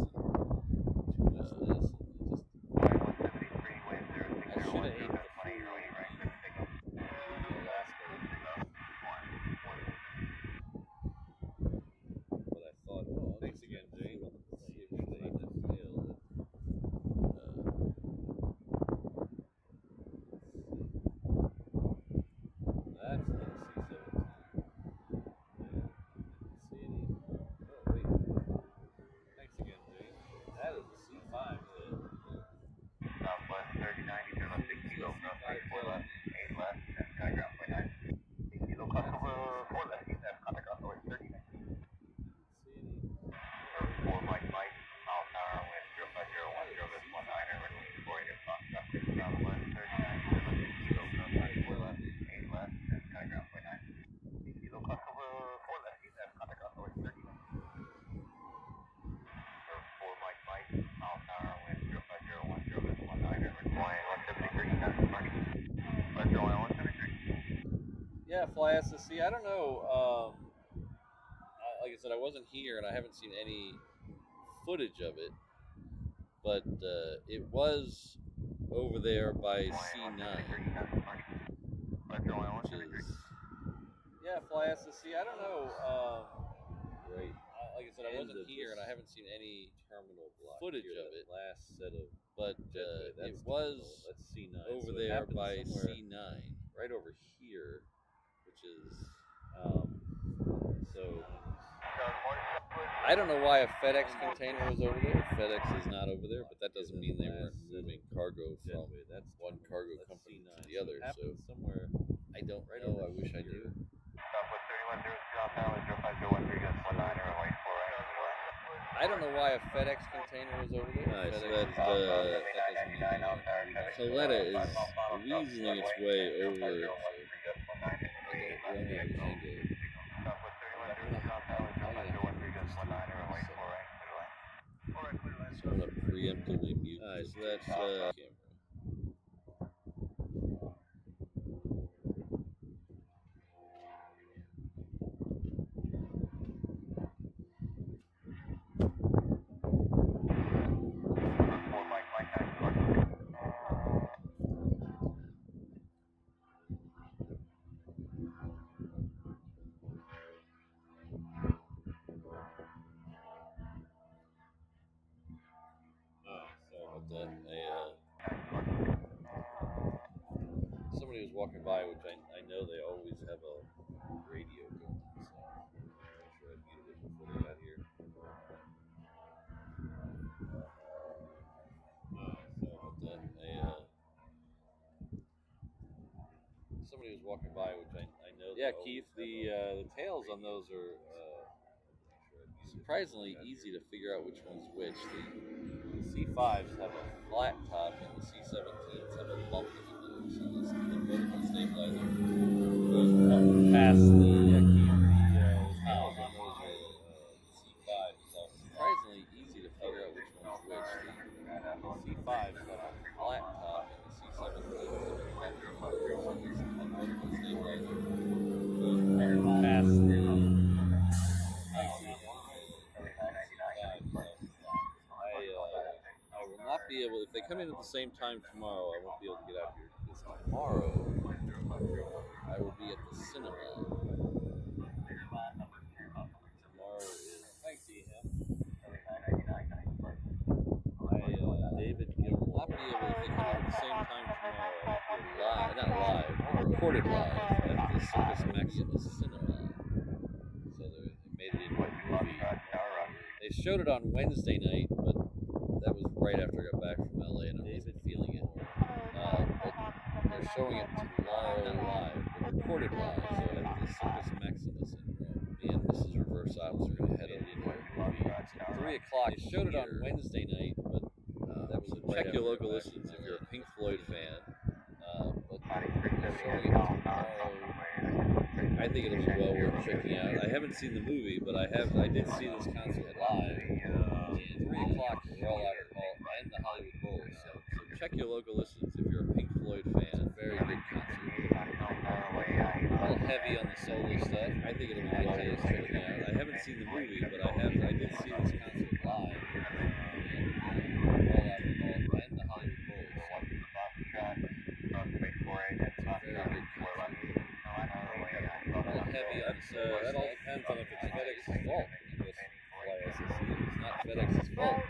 Too much this and just. I should have ate the food. Alaska. But I thought, oh, Thanks again, Jane. Yeah, FlySSC. I don't know. Like I said, I wasn't here and I haven't seen any footage of it, but it was over there by C9, which is yeah, FlySSC. I don't know. Right. Like I said, I wasn't here and I haven't seen any terminal block footage of it. Last set of, but it was that's C9 over so there by C9, right over here, which is so. I don't know why a FedEx container was over there. FedEx is not over there, but that doesn't mean they weren't moving cargo from one cargo company to the other. So somewhere, I don't know. I wish I knew. I don't know why a FedEx container was over there. Nice. So that doesn't mean that. Coletta is weaseling its way over. So I'm going to preemptively mute. Alright, so that's camera. Somebody was walking by, which I know they always have a radio going, so I'm sure I muted it before they got here. Somebody was walking by, which I know. Yeah, Keith, the tails on those are surprisingly easy to figure out which one's which. The C5s have a flat top, and the C17s have a bump in the middle. So the vertical stabilizer goes past the tails on those are C5s. So surprisingly easy to figure out which one's which. The C5s have a flat top, and the C17s have a bump in the middle. So the vertical stabilizer goes past the be able, if they come in at the same time tomorrow, I won't be able to get out here because tomorrow I will be at the cinema. Tomorrow is David will not be able, if they come in at the same time tomorrow, I won't be live, not live, recorded live at the Circus Maximus Cinema. So they made it into a movie. They showed it on Wednesday night, but that was right after I got back from LA and I wasn't feeling it. But they're showing it tomorrow live, but recorded live, so at the Circus Maximus in Rome. Me and Mrs. Reverse Ops are going to head into a movie. It's at 3 o'clock. They showed it on Wednesday night, but that was right. Check your local listings if you're a Pink Floyd fan. But they're showing it tomorrow. I think it'll be well worth checking out. I haven't seen the movie, but I did see this concert live. 3 o'clock Royal Albert Hall and the Hollywood Bowl. So check your local listings if you're a Pink Floyd fan. Very good concert. A little heavy on the solo stuff. I think it'll be well worth checking out. I haven't seen the movie, but I did see this concert live. Royal Albert Hall and the Hollywood Bowl. So very good concert. Heavy on so that all depends on if it's FedEx's fault. It's not FedEx's fault.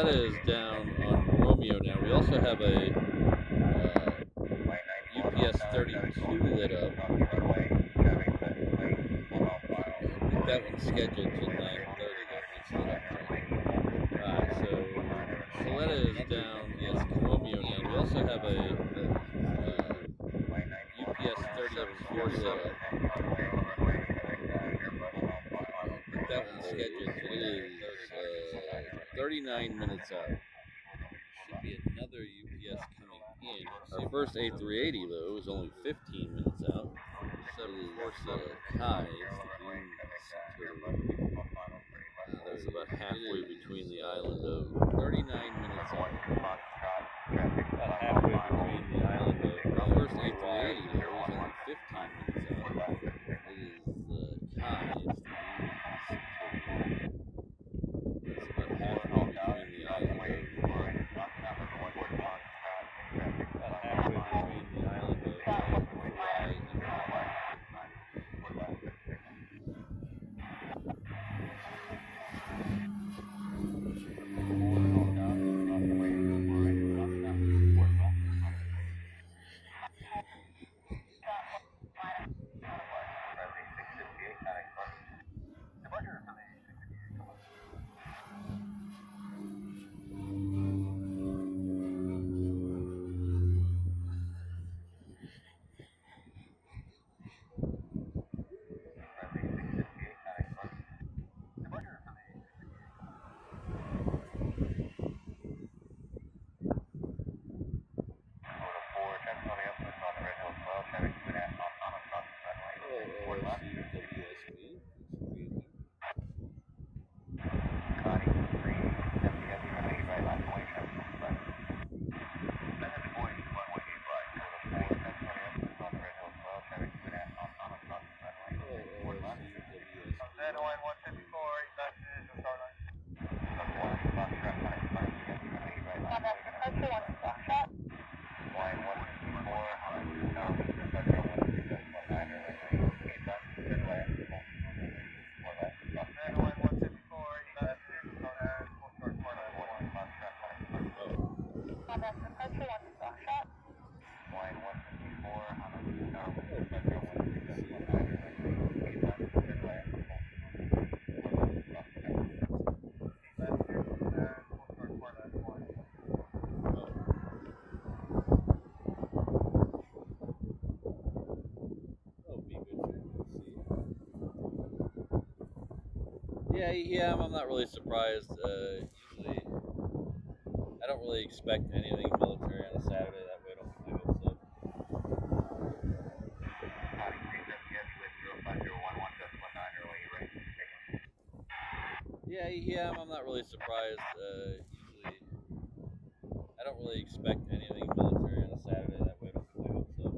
Is down on Romeo now. We also have a UPS 32 lit up. That one's scheduled till 9:30. So Coletta That one's scheduled. It is 39 minutes out. Should be another UPS coming in. Our first A380 though is only 15 minutes out. So it is Kai. There's about halfway between the island of 39 minutes out. About halfway between the island of Our first A380 though is only 15 minutes out. It is Kai. It's about halfway between the island of Yeah, I'm not really surprised. Usually, I don't really expect anything military on a Saturday. That way, I don't get my hopes up. Yeah, I'm not really surprised. Usually, I don't really expect anything military on a Saturday. That way, I don't get my hopes up.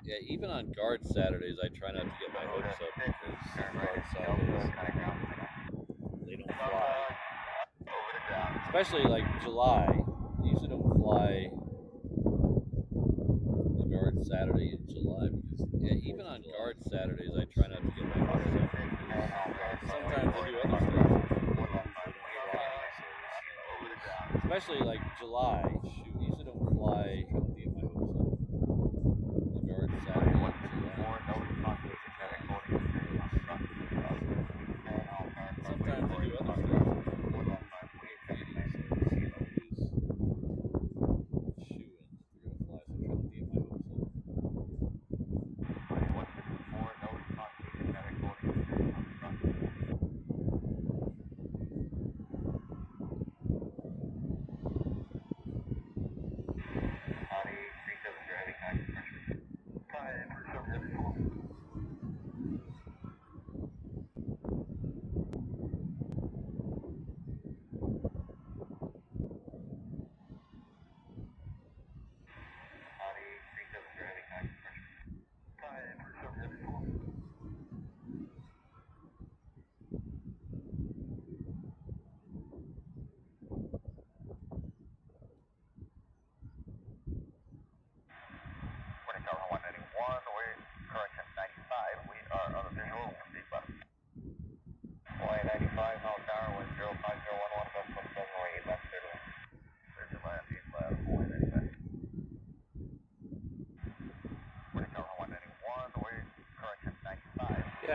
Yeah, even on guard Saturdays, I try not to get my hopes up because guard Saturdays, they don't fly. Especially like July, they usually don't fly the guard Saturday in July because even on guard Saturdays, I try not to get my hopes up because sometimes they do other stuff. Especially like July, they usually don't fly.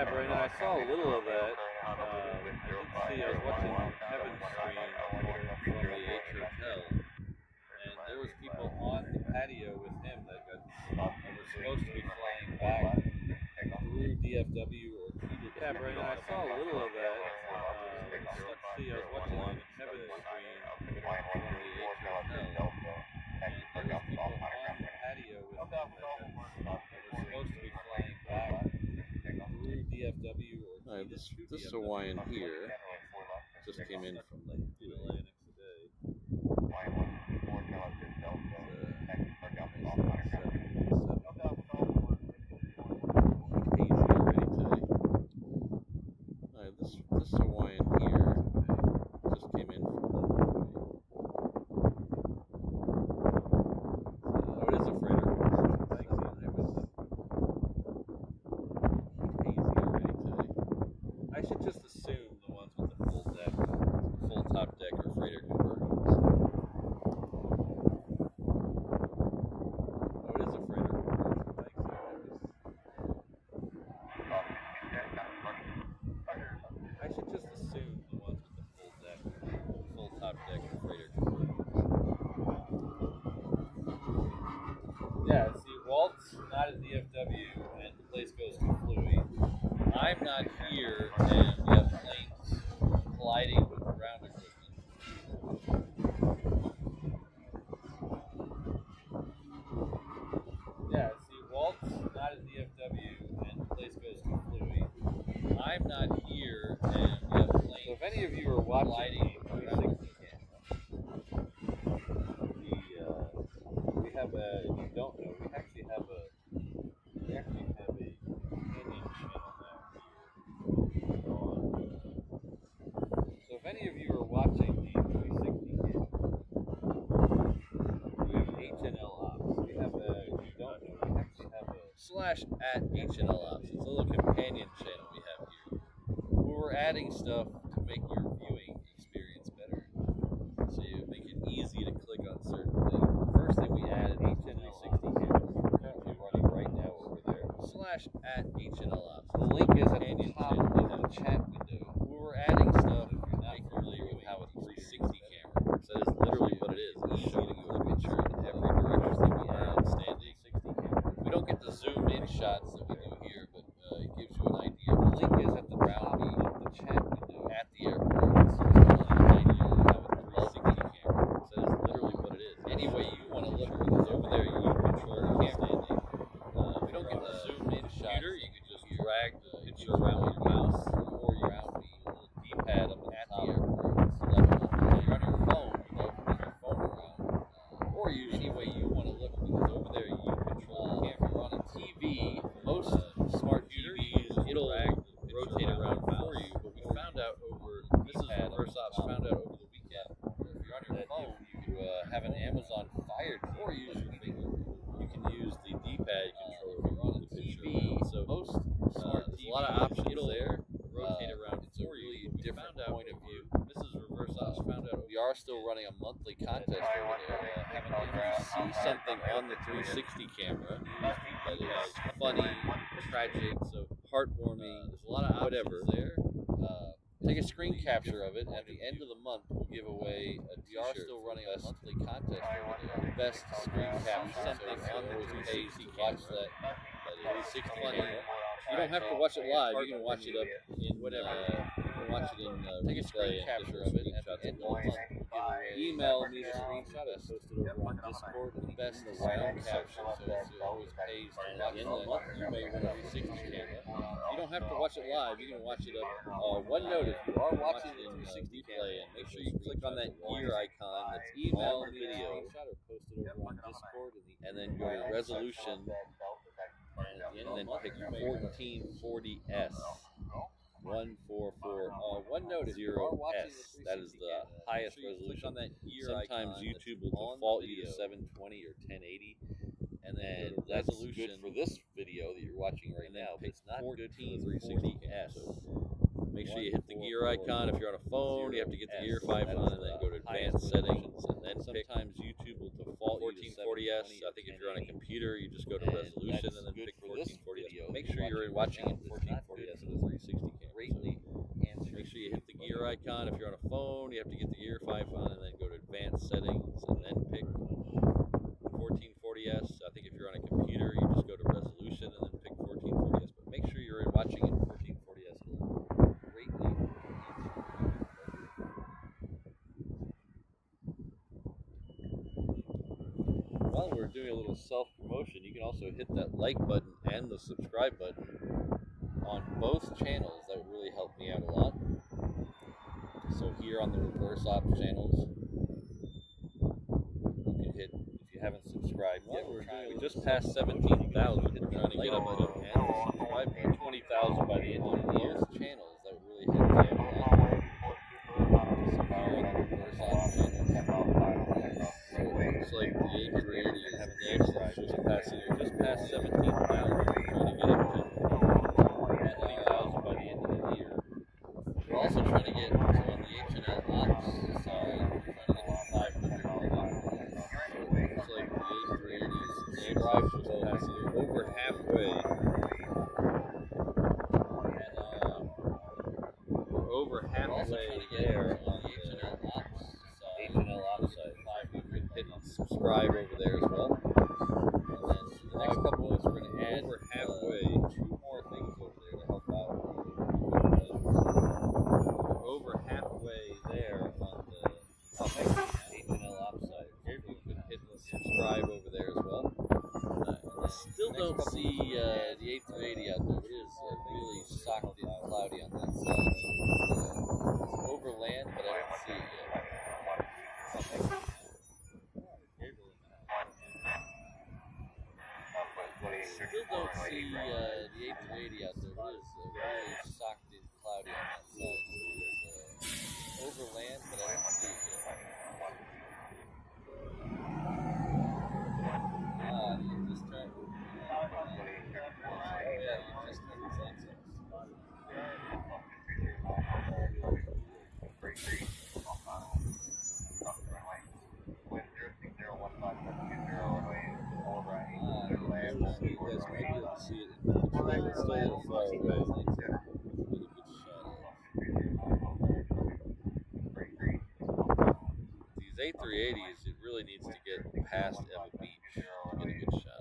Yeah, Brandon, I saw a little of that. I did see, I was watching Kevin's stream from the HNL, and there was people on the patio with him that were supposed to be flying back through DFW or Keeted. Yeah, Brandon, I saw a little of that. I did see, I was watching Kevin's stream from the HNL, and there was people on the patio with him that were supposed to be flying back through DFW or Keeted. This Hawaiian here just came in from the Atlantic today. This Hawaiian here just came in from the oh, it is a freighter. I should just assume the ones with the full deck, full top deck or freighter conversions. Oh, it is a freighter conversion. I should just assume the ones with the full deck, full top deck or freighter conversions. Yeah, see, Walt's not at DFW and the place goes to Fluey. I'm not here and we have planes colliding with ground equipment. Yeah, see, Walt's not at DFW and the place goes to Fluey. I'm not here and we have planes. So if any of you are watching the 360 camera, we have a, if you don't know, we actually have a companion channel now here. So if any of you are watching the 360 camera, we have HNL Ops. We have a, if you don't know, we actually have a /at HNL Ops. It's a little companion channel we have here, where we're adding stuff to make your viewing experience better. So you make it easy to click on certain things. The first thing we added HNL 360 cameras. We're currently running right now over there. /at HNL Ops. The link is at the top of the chat window. Where we're adding stuff if you're not familiar with how a 360 camera works. That is literally what it is. It's showing you a picture in every direction we have standing. We don't get the zoom in shots that we do here, but it gives you an idea. The link is at the top of the chat window at the airport. So it's an idea of how a 360 camera works. That is literally what it is. Any way you want to look, because over there you control the camera standing. We don't get the zoom in shot. You can just drag the picture around with your mouse or your D-pad up at the airport. If you're on your phone, you know, move your phone around. Or use any way you want to look, because over there you control the camera. If you're on a TV, most smart TVs, it'll rotate around for you. But we found out this is the first ops found out over the weekend. If you're on your phone, you have an Amazon Fire TV, or use your finger. You can use the D-pad control if you're on a TV. So most smart TVs, a lot of options there. Rotate around. It's a really different point of view. This is reverse ops. Found out we are still running a monthly contest over there. If you see something on the 360 camera that is funny, tragic, so heartwarming, there's a lot of options there. Take a screen capture of it. At the end of the month, we'll give away a t-shirt. We are still running a monthly contest over there. Best screen capture, something on the 360 camera that is 360 camera. You don't have to watch it live. You can watch it up in whatever. You can watch it in take a screen capture of it. At the end of the month, email me the screenshot. I posted over on Discord. The best sound capture, so it always pays to watch it. In the month, you may win a 360 camera. You don't have to watch it live. You can watch it up. One note: if you are watching it in 360 play, and make sure you click on that gear icon that's email and video. Posted over on Discord, and then go to resolution. And then pick 1440S. 144. One note: 0S. That is the highest resolution. On that gear Sometimes YouTube will default you to 720 or 1080. And then that's good for this video that you're watching right now, but it's not good for the 360S. Make sure you hit the gear icon. If you're on a phone, you have to get the gear icon and then go to advanced settings. And then sometimes YouTube will default you to 1440S. I think if you're on a computer, you just go to resolution and then pick 1440S. Make sure you're watching it in 1440S. icon. If you're on a phone, you have to get the ear icon and then go to advanced settings and then pick 1440s. I think if you're on a computer, you just go to resolution and then pick 1440s. But make sure you're watching in 1440s. It'll greatly While we're doing a little self-promotion, you can also hit that like button and the subscribe button on both channels. That would really help me out a lot. So here on the reverse ops channels, you can hit, if you haven't subscribed yet, we just passed 17,000. Hit the like button and the subscribe button. 20,000 by the end of the year. Both channels, that would really help me out a lot. So here on the reverse ops channels, looks like the A380 is next. Just past 17,000. Trying to get up to 20,000 by the end of the year. We're also trying to get on the HNL Ops side. We're trying to get to 500 million. Looks like the A380 is next. Just passing over halfway. And we're over halfway there on the HNL Ops side. HNL Ops side. 500. Hit subscribe over there as well. And then the next couple of us, we're going to add over halfway 2 more things over there to help out. We're over halfway there on the HNL Ops side. You can hit subscribe over there as well. Still don't see the A380 out there. It is really socked in cloudy on that side. So it's over land, but I don't see it yet. Still don't see the A380 out there. It is really socked in cloudy on that side. So it's over land, but I don't see it yet. You just turned. Yeah, you just turned the sunset. You guys might be able to see it in the control. It's still a little far away. Get a good shot of these A380s. It really needs to get past Eva Beach to get a good shot.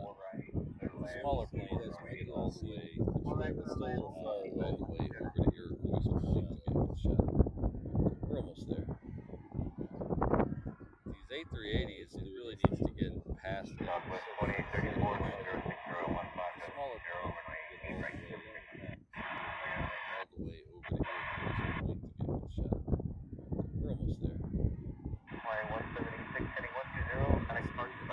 Smaller plane, guys might get all the way. It's still a little far away. All the way over to Iroquois to get a good shot. We're almost there. These A380s, it really needs to get past Eva Beach. Smaller plane, all the way over to Iroquois to get a good shot. We're almost there. Flying 176, heading 120, connect park to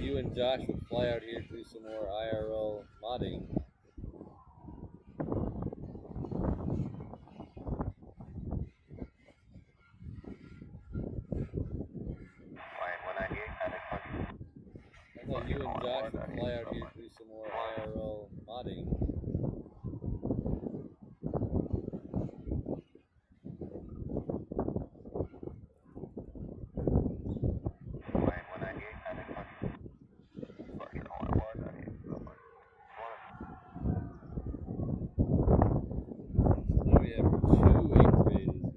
you and Josh would fly out here to do some more IRL modding. I thought you and Josh would fly out here to do some more IRL modding. Now we have 2 838s.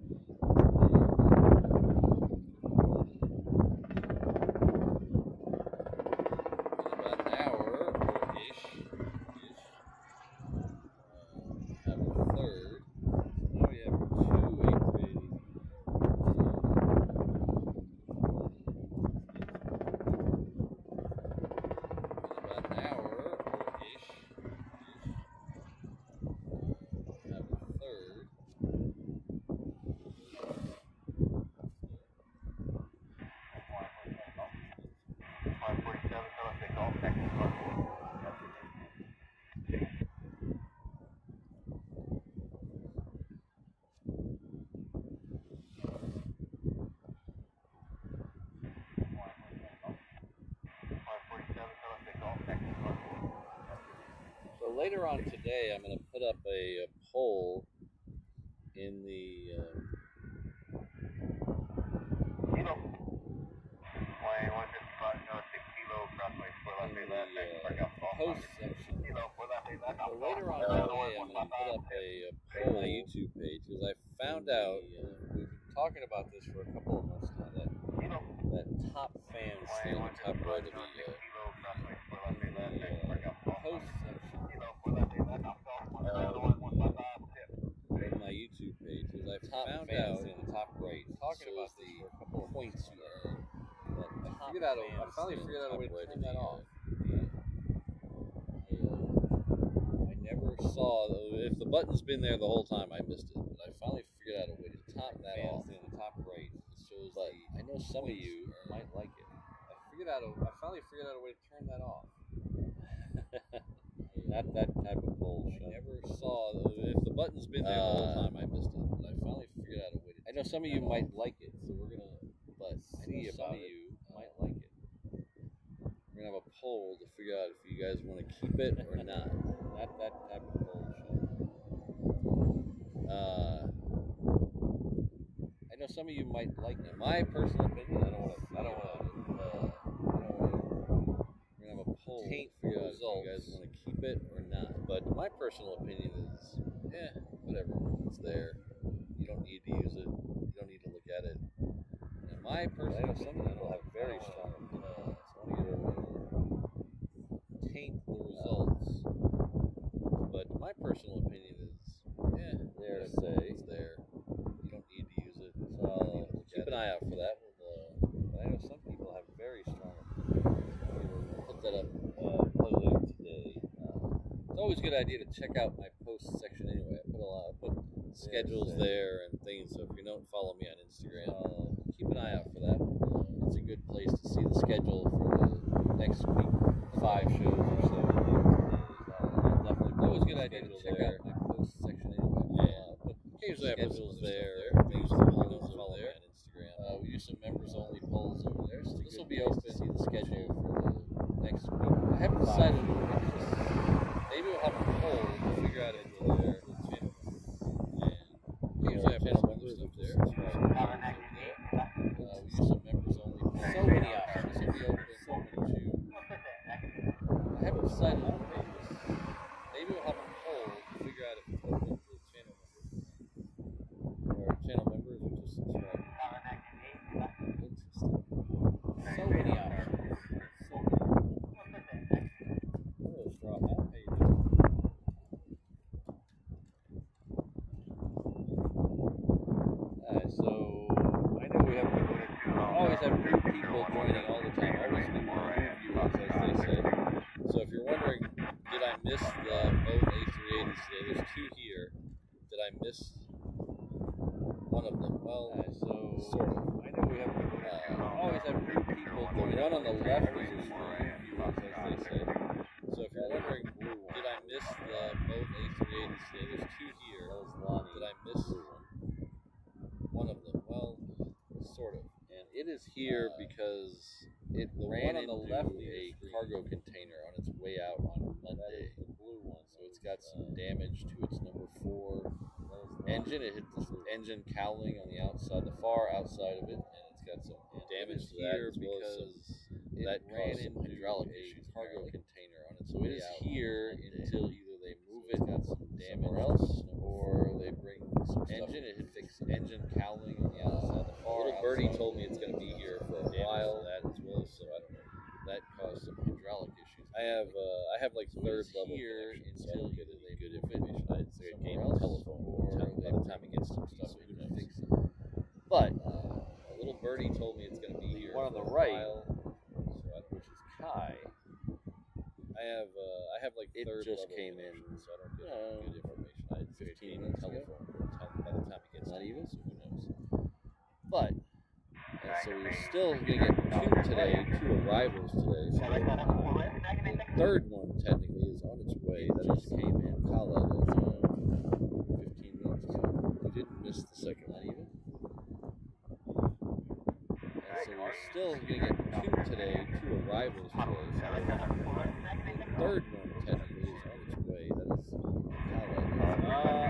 About an hour-ish. Have a third. Now we have 2 838s. About an hour-ish. Have a third. So later on today, I'm going to put up a poll in the post section. So later on today, I'm going to put up a poll on my YouTube page because I found out we've been talking about this for a couple of months now that top fans stay on the top right of the post section. On my YouTube page because I found out in the top right talking about this for a couple of points here. I finally figured out a way to turn that off. I never saw, if the button's been there the whole time, I missed it. But I finally figured out a way to turn that off. In the top right, it shows. But I know some of you might like it. I finally figured out a way to turn that off. Not that type of bullshit. I never saw, if the button's been there the whole time, I missed it. But I finally figured out a way to. I know some of you might like it, so we're gonna. But see about some of you might like it. We're gonna have a poll to figure out if you guys want to keep it or not. Not that type of bullshit. I know some of you might like it. My personal opinion, I don't want to. We're gonna have a poll to figure out if you guys want to keep it or not. But my personal opinion is, whatever. It's there. You don't need to use it. You don't need to look at it. And my personal opinion, some people have very strong opinions. So I want to taint the results. But my personal opinion is, there. It's there. You don't need to use it. So keep an eye out for that. But I know some people have very strong opinions. We'll put that up later today. It's always a good idea to check out my post section anyway. I put schedules there and things. So if you don't follow me on Instagram, keep an eye out for that. It's a good place to see the schedule for the next week, 5 shows or so. Definitely, always a good idea to check out my post section anyway. But occasionally I put schedules there. Things that you don't follow me on Instagram. We use some members only polls over there. So this will be open to see the schedule for the next week. I haven't decided. Maybe we'll have a poll to figure out if we're there. And usually I have channel members up there. We use some members only. So many options. This will be open to. I haven't decided. Maybe we'll have a poll to figure out if it's open to channel members. Or channel members or just subscribers. Interesting. So many options. Hello, Straw Hat. How you doing? So I know we always have new people joining all the time. Always new viewers, as they say. So if you're wondering, did I miss both A380s today? There's 2 here. Did I miss one of them? Well, sort of. I know we always have new people joining. One on the left is a stream. is here because it ran into a cargo container on its way out on Monday. The blue one. So it's got some damage to its number 4 engine. It hit the engine cowling on the outside, the far outside of it, and it's got some damage to that as well as that ran into hydraulic issues, cargo container on its way out. So it is here until either they move it, got some damage else, or they bring some engine. It hit fix engine cowling on the outside, the far. Little birdie told me it's going to be here for a while. That as well, so I don't know. That caused some hydraulic issues. I have like third level here until you get a good information. I'd say a game of telephone, or by the time it gets some stuff, so who knows. But a little birdie told me it's going to be here. One on the right, which is Kai. I have like it third just level came in. so I don't get good information. I'd say a game of telephone by the time it gets not even, so who knows. But so we're still going to get 2 today, 2 arrivals today. So the third one technically is on its way. That just came in. Kala, 15 minutes ago. You didn't miss the second one even. And so we're still going to get 2 today, 2 arrivals today. So the third one technically is on its way. That is Kala.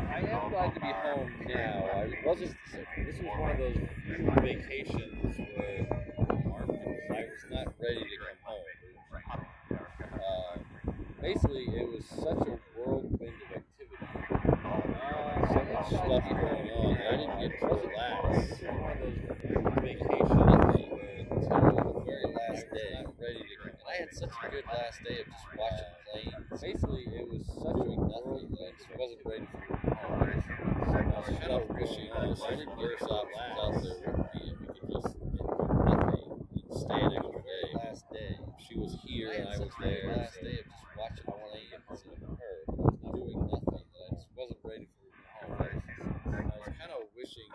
I am glad to be home now. I wasn't. This was one of those few vacations where I was not ready to come home. Basically, it was such a whirlwind of activity. So much stuff going on that I didn't get to relax. This was one of those few vacations until the very last day. I was not ready to come. And I had such a good last day of just watching planes. Basically, it was such a nothing that I just wasn't ready for home. I was kind of wishing the second Airfield Ops was out there with me and we could just do nothing and stay an extra day. Last day, she was here and I was there. Last day of just watching planes and her, but I was not doing nothing. That I just wasn't ready for home. I was kind of wishing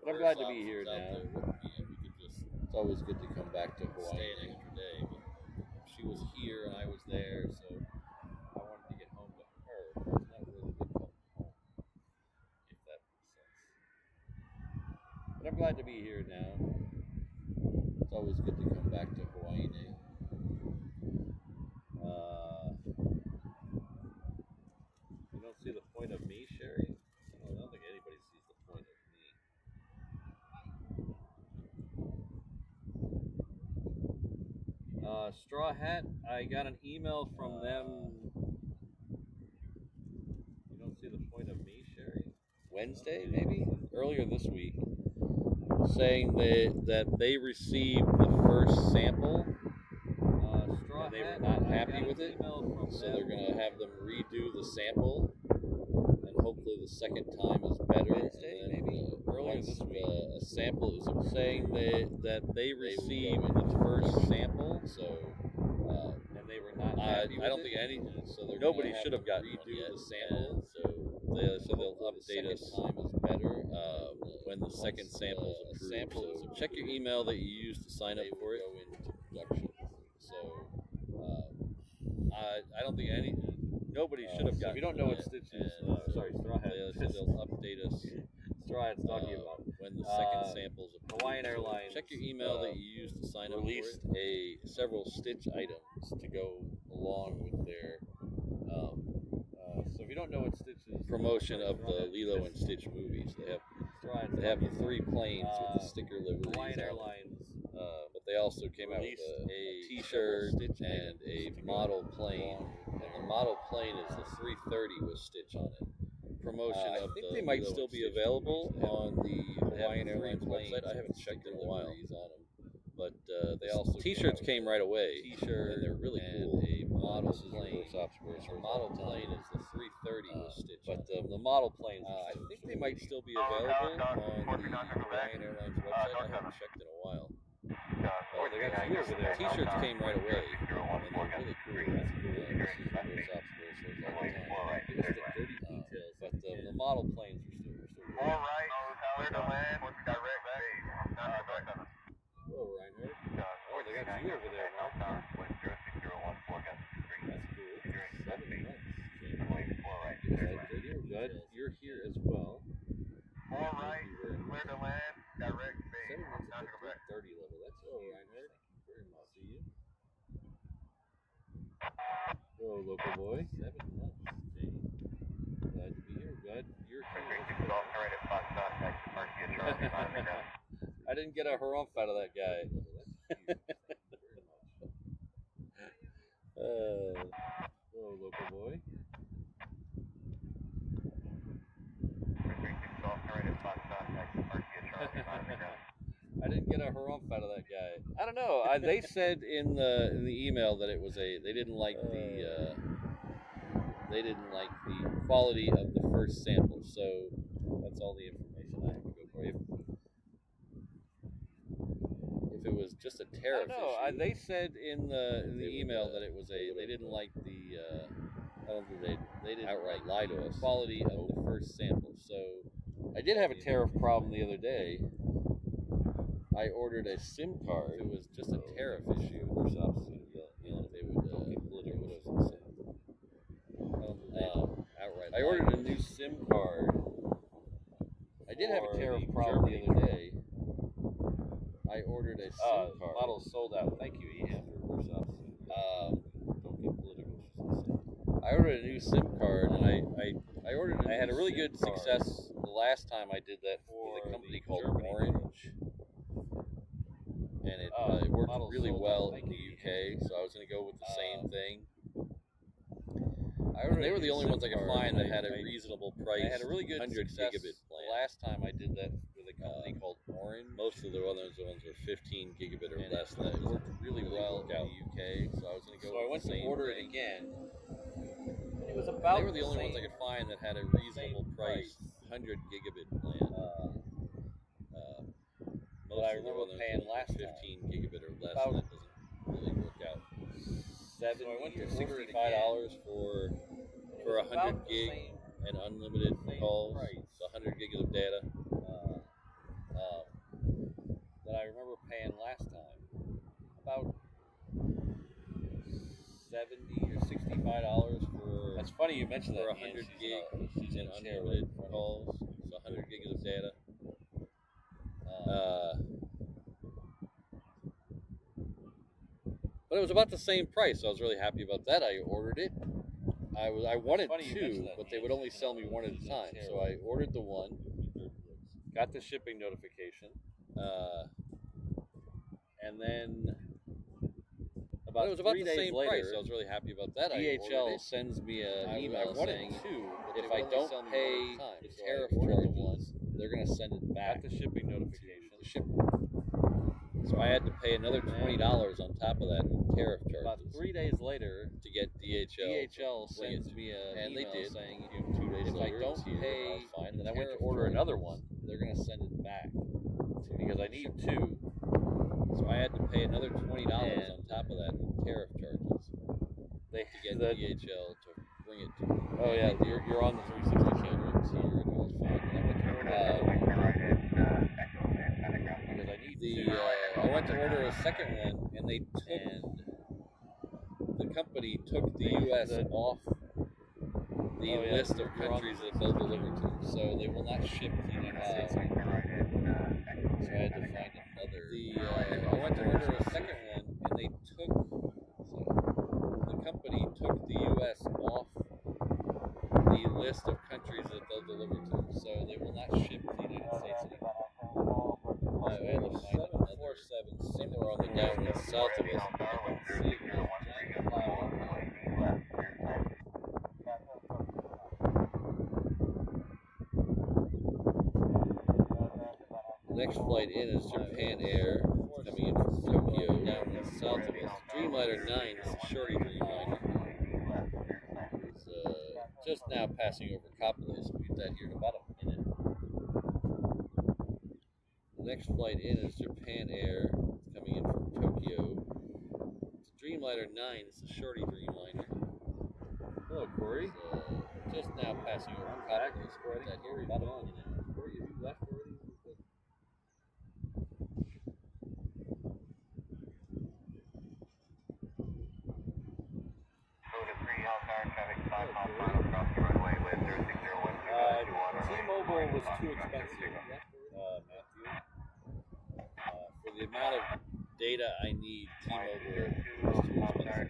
But I'm glad to be here now. There with me and we could just. It's always good to come back to Hawaii. Stay an extra day, but she was here and I was there, so I wanted to get home to her. But it's not really good to come home, if that makes sense. But I'm glad to be here now. It's always good to come back to Hawaii. You don't see the point of me sharing? I don't think anybody sees the point of me. Straw Hat, I got an email from them. You don't see the point of me sharing? Wednesday, maybe? Earlier this week. Saying that they received the first sample. Straw and they Hat, were not happy with it. So they're going to have them redo the sample. And hopefully the second time is better. Wednesday, maybe? Earlier this week. A sample is saying that they received the first sample. So. And they were not happy with I don't it? think any. So Nobody should have gotten redo one yet. the sample. So they'll update us. Time is better when the second sample is approved. So check your email that you used to sign up for it. Go into production. So I don't think any. Nobody should have gotten. If you don't know what Stitch is, sorry, Straw Hat. They'll update us. Straw Hat's talking about when the second samples approved. Hawaiian Airlines. Check your email that you used to sign up for it. Several Stitch items to go along with their. So if you don't know what Stitch is, promotion of the Lilo and Stitch movies. They have the 3 planes with the sticker liveries. Hawaiian Airlines. But they also came out with a T-shirt and a model plane. And the model plane is the 330 with Stitch on it. Promotion of I think they might still be available on the Hawaiian Airlines website. I haven't checked in a while. On them. But they also T-shirts came right away. T-shirt, and they're really cool. A model plane. The model plane is the 330 with Stitch. But the model planes, I think they might still be available on the Hawaiian Airlines website. I haven't checked in a while. They got 2 over there. T-shirts came right away, and they're really cool. This is Windows Ops shows all the time. Give us the dirty details. But the model planes are still really cool. All right, clear to land. What's the direct base? Hello, Reinhardt. Oh, they got 2 over there, man. That's cool. 7 months. Good. You're here as well. All right, clear to land. Direct base. 7 months at the 30 level. That's Hello, local boy. 7 months, Jay. Glad to be here. Glad you're here. I didn't get a harumph out of that guy. Hello, local boy. I didn't get a harumph out of that guy. I don't know. They said in the email that it was they didn't like the quality of the first sample. So that's all the information I have to go for. If it was just a tariff issue, they said in the email that it was they didn't like the I don't think they didn't outright lie to us. Quality of the first sample. So I did have a tariff problem the other day. I ordered a SIM card. If it was just a tariff issue, they would outright. I ordered a new SIM card. I did have a tariff problem the other day. I ordered a SIM card. Model sold out. Thank you, Ian. Don't get political. I ordered a new SIM card, and I had a really good success the last time I did that for the company called Orange, and it worked really well in the UK. So I was going to go with the same thing. They were the only ones I could find that had a reasonable price. I had a really good 100 gigabit plan. The last time I did that with a company called Orange, most of the ones were 15 gigabit or less. That it worked really well in the UK, so I was going to go. So I went to order it again. It was about. They were the only ones I could find that had a reasonable price 100 gigabit plan. Most I remember paying last 15 gigabit or less. That doesn't really work out. So I went to $65 for 100 gig and unlimited calls, so 100 gigs of data. That I remember paying last time about $70 or $65 for. That's funny you mentioned that. For 100 gig and unlimited calls, so 100 gigs of data. But it was about the same price, so I was really happy about that. I ordered it. I wanted two, but they would only sell me one at a time. So I ordered the one, got the shipping notification, and then it was about the same price. So I was really happy about that. DHL sends me an email saying if I don't pay the tariff charges, they're going to send it back. Got the shipping notification. The shipper. So I had to pay another $20 on top of that tariff charges. About 3 days later to get DHL. DHL sends me an email saying 2 days if later, I don't pay, fine. Then I went to order another one. They're going to send it back because I need two. So I had to pay another $20 on top of that tariff charges. To get DHL to bring it to me. Oh yeah, you're on the 360 channel. It's here, and it was fine. And I went to order. I went to order a second one, and the company took the U.S. off the list of countries that they'll deliver to, so they will not ship to the United States anymore. So I had to find another. I went to order a second one, and the company took the U.S. off the list of countries that they'll deliver to, so they will not ship to the United States anymore. I had to find another 747 somewhere on the downwind south of us. The next flight in is Japan Air, coming in from Tokyo, downwind south of us. Dreamliner 9 is a shorty Dreamliner. It's just now passing over Kapolei, so we'll get that here in about a minute. The next flight in is Japan Air, coming in from Tokyo. It's a Dreamliner 9, it's a shorty Dreamliner. Hello, Corey. It's just now passing over Kapolei, so we'll get that here in about a minute. Corey, have you left already? T-Mobile was too expensive, Matthew. For the amount of data I need, T-Mobile was too expensive.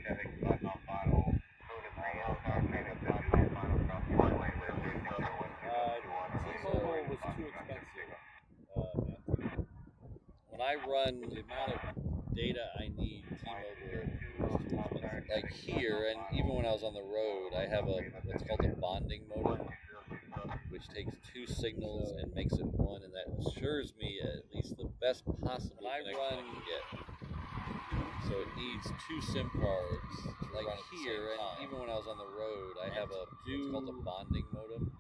I run the amount of data I need, T-Mobile is too expensive. Like here, and even when I was on the road, I have what's called a bonding modem, which takes two signals and makes it one, and that assures me at least the best possible connection I can get. So it needs two SIM cards to run at here, and even when I was on the road, I have what's called a bonding modem,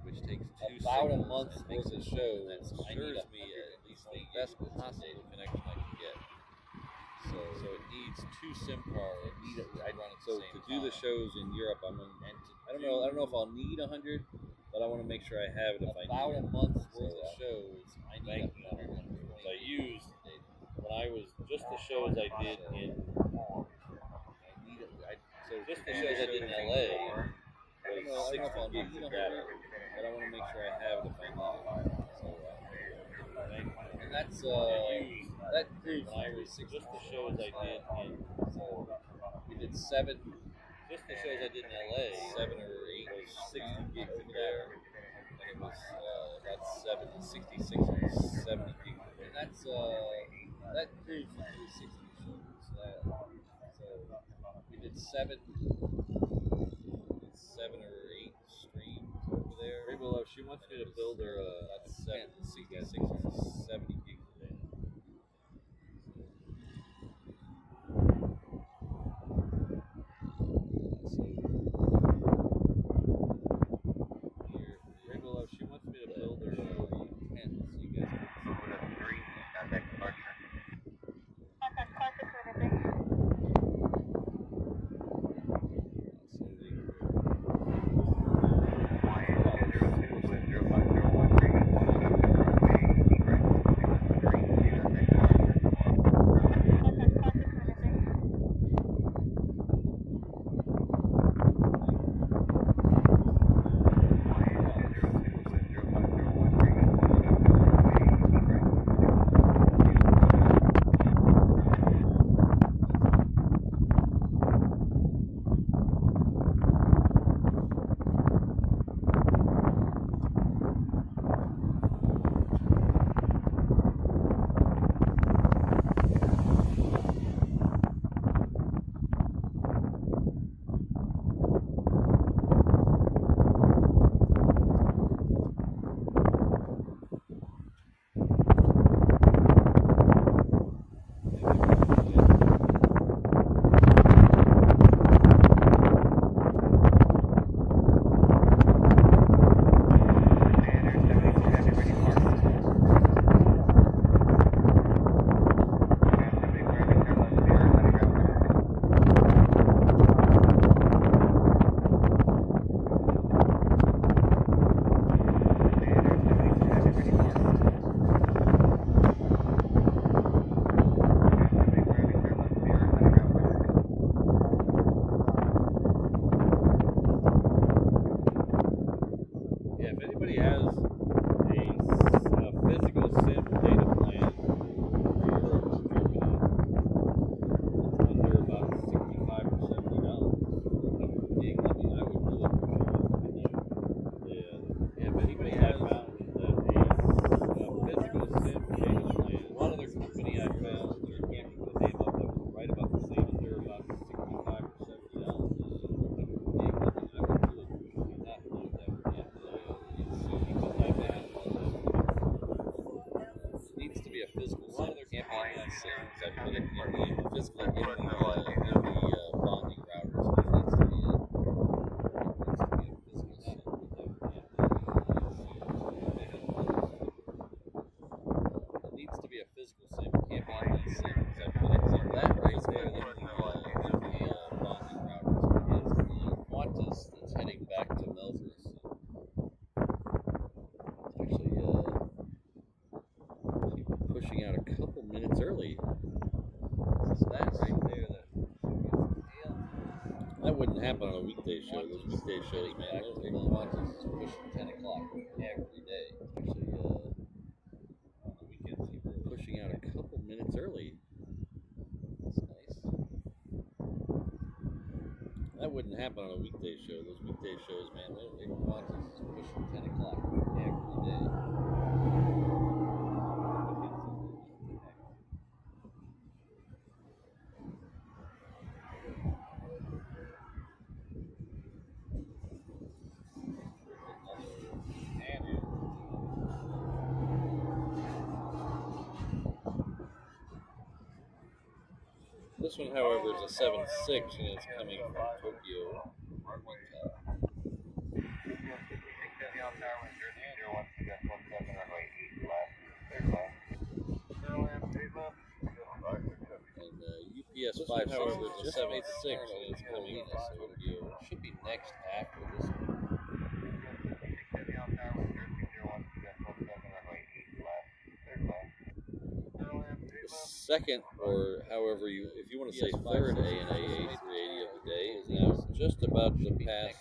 which takes two signals a month and makes it show that assures me at least the best possible connection I can get. So it needs two SIM cards. So to do the shows in Europe, I don't know if I'll need 100, but I want to make sure I have it if I need about it. a month's worth of shows. I need 100. I used when I was just the shows I did in just the shows I did in LA. I don't know if I'll need 100, but I want to make sure I have it if I need it. So, and that's that cruise when I was just the shows I did in. So we did 7. Just the shows I did in LA. 7 or 8 was 60 gigs over there, and it was about 66 or 70 gigs. And that's that cruise was 60 shows. So we did 7 or 8 streams over there. Well, she wants me to build her that's 66 or 70 gigs a day. She wants me to build her tent so you guys can Happen on a weekday show. Those weekday shows, man, they want us pushing 10 o'clock every day. Actually, on the weekends, you were pushing out a couple minutes early. That's nice. That wouldn't happen on a weekday show. Those weekday shows, man, they want us pushing 10 o'clock every day. This one, however, is a 7.6 and it's coming from Tokyo. UPS 5, however, is a 7.6 and it's coming from Tokyo. It should be next after this one. The second, or however if you want to say third ANA A380 of the day, is now just about to pass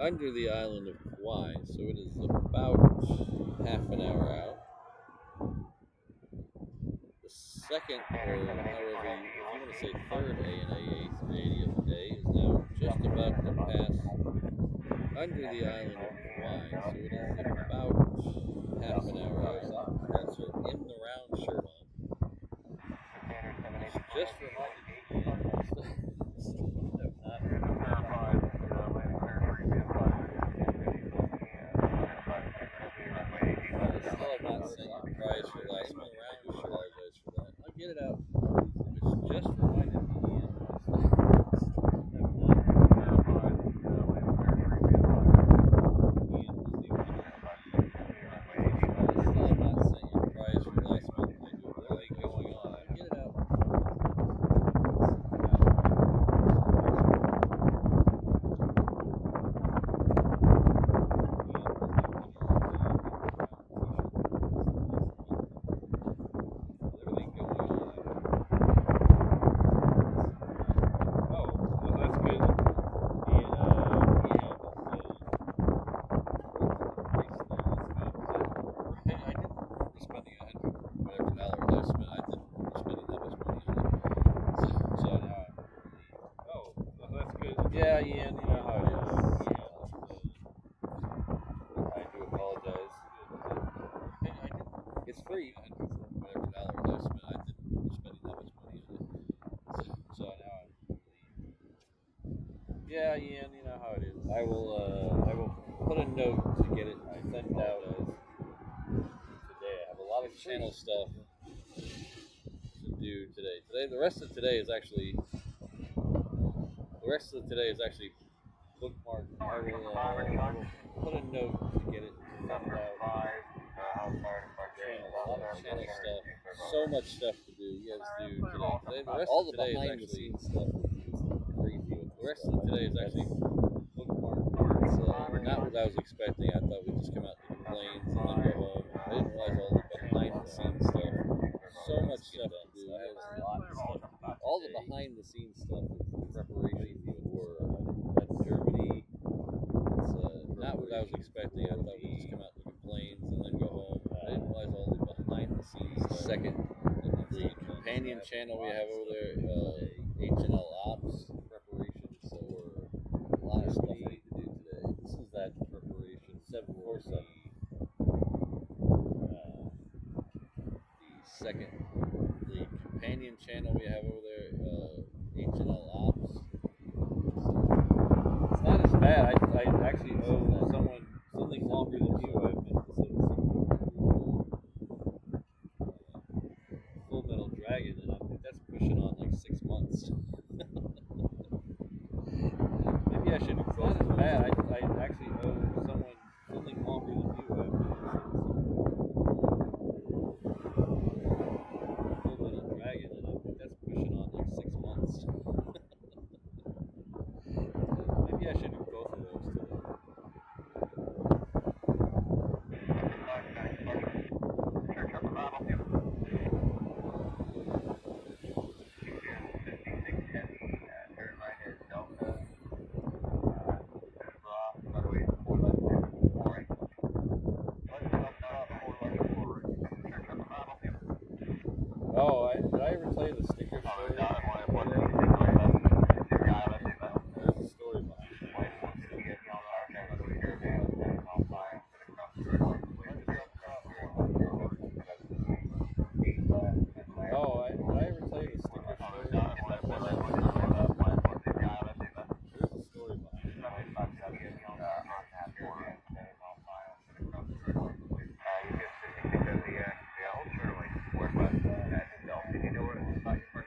under the island of Kauai, so it is about half an hour out. The second, or however if you want to say third ANA A380 of the day, is now just about to pass under the island of Kauai, so it is about half an hour out. Has her in the round shirt on. Just reminded me. Still have not sent you prize for last month. I apologize for that. I'll get it out. Which just reminded me. Yeah, Ian, you know how it is. I do apologize. It's free. Whatever dollars I spent, I didn't spend that much money on it. So now I'm. Yeah, Ian, you know how it is. I will put a note to get it sent out today. I have a lot of channel stuff to do today. The rest of today is actually bookmarked. I will put a note to get it sent out. Channel stuff. So much stuff to do. You guys do today. The rest of today is actually stuff. Crazy. The rest of today is actually bookmarked. It's not what I was expecting. I thought we'd just come out to the planes and then go home. I didn't realize all the behind the scenes stuff. So much stuff to do. I have a lot of stuff. All the behind the scenes stuff is preparation for Germany. It's not what I was expecting. I thought we'd just come out to the planes and then go home. I didn't realize all the behind the scenes stuff. Second, the companion channel we have over there, HNL Ops preparation. So a lot of stuff I need to do today. This is that preparation 747. The companion channel we have over there, HNL Ops. It's not as bad. I actually owe something longer than you. I've been Full Metal Dragon, and I think that's pushing on like 6 months. Maybe I should. It's not as bad. I actually owe something longer than you. I've been Full Metal Dragon, and I think that's pushing on like 6 months. Maybe I should do both of those today. Oh, did I ever tell you the sticker story? There's a story behind it. Oh, did I ever tell you the sticker story? There's a story behind it.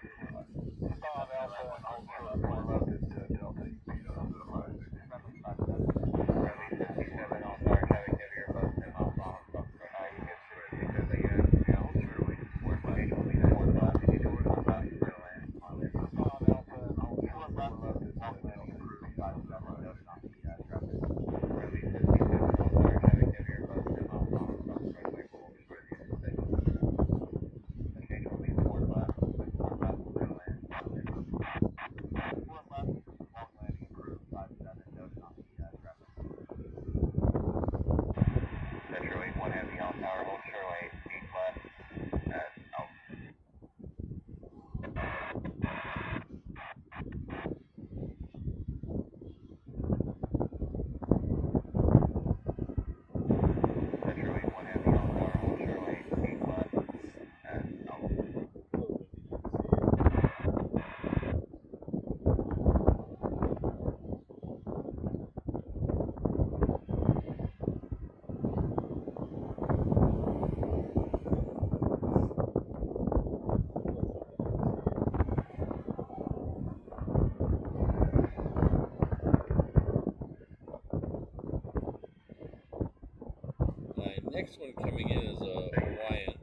one coming in is a Hawaiian.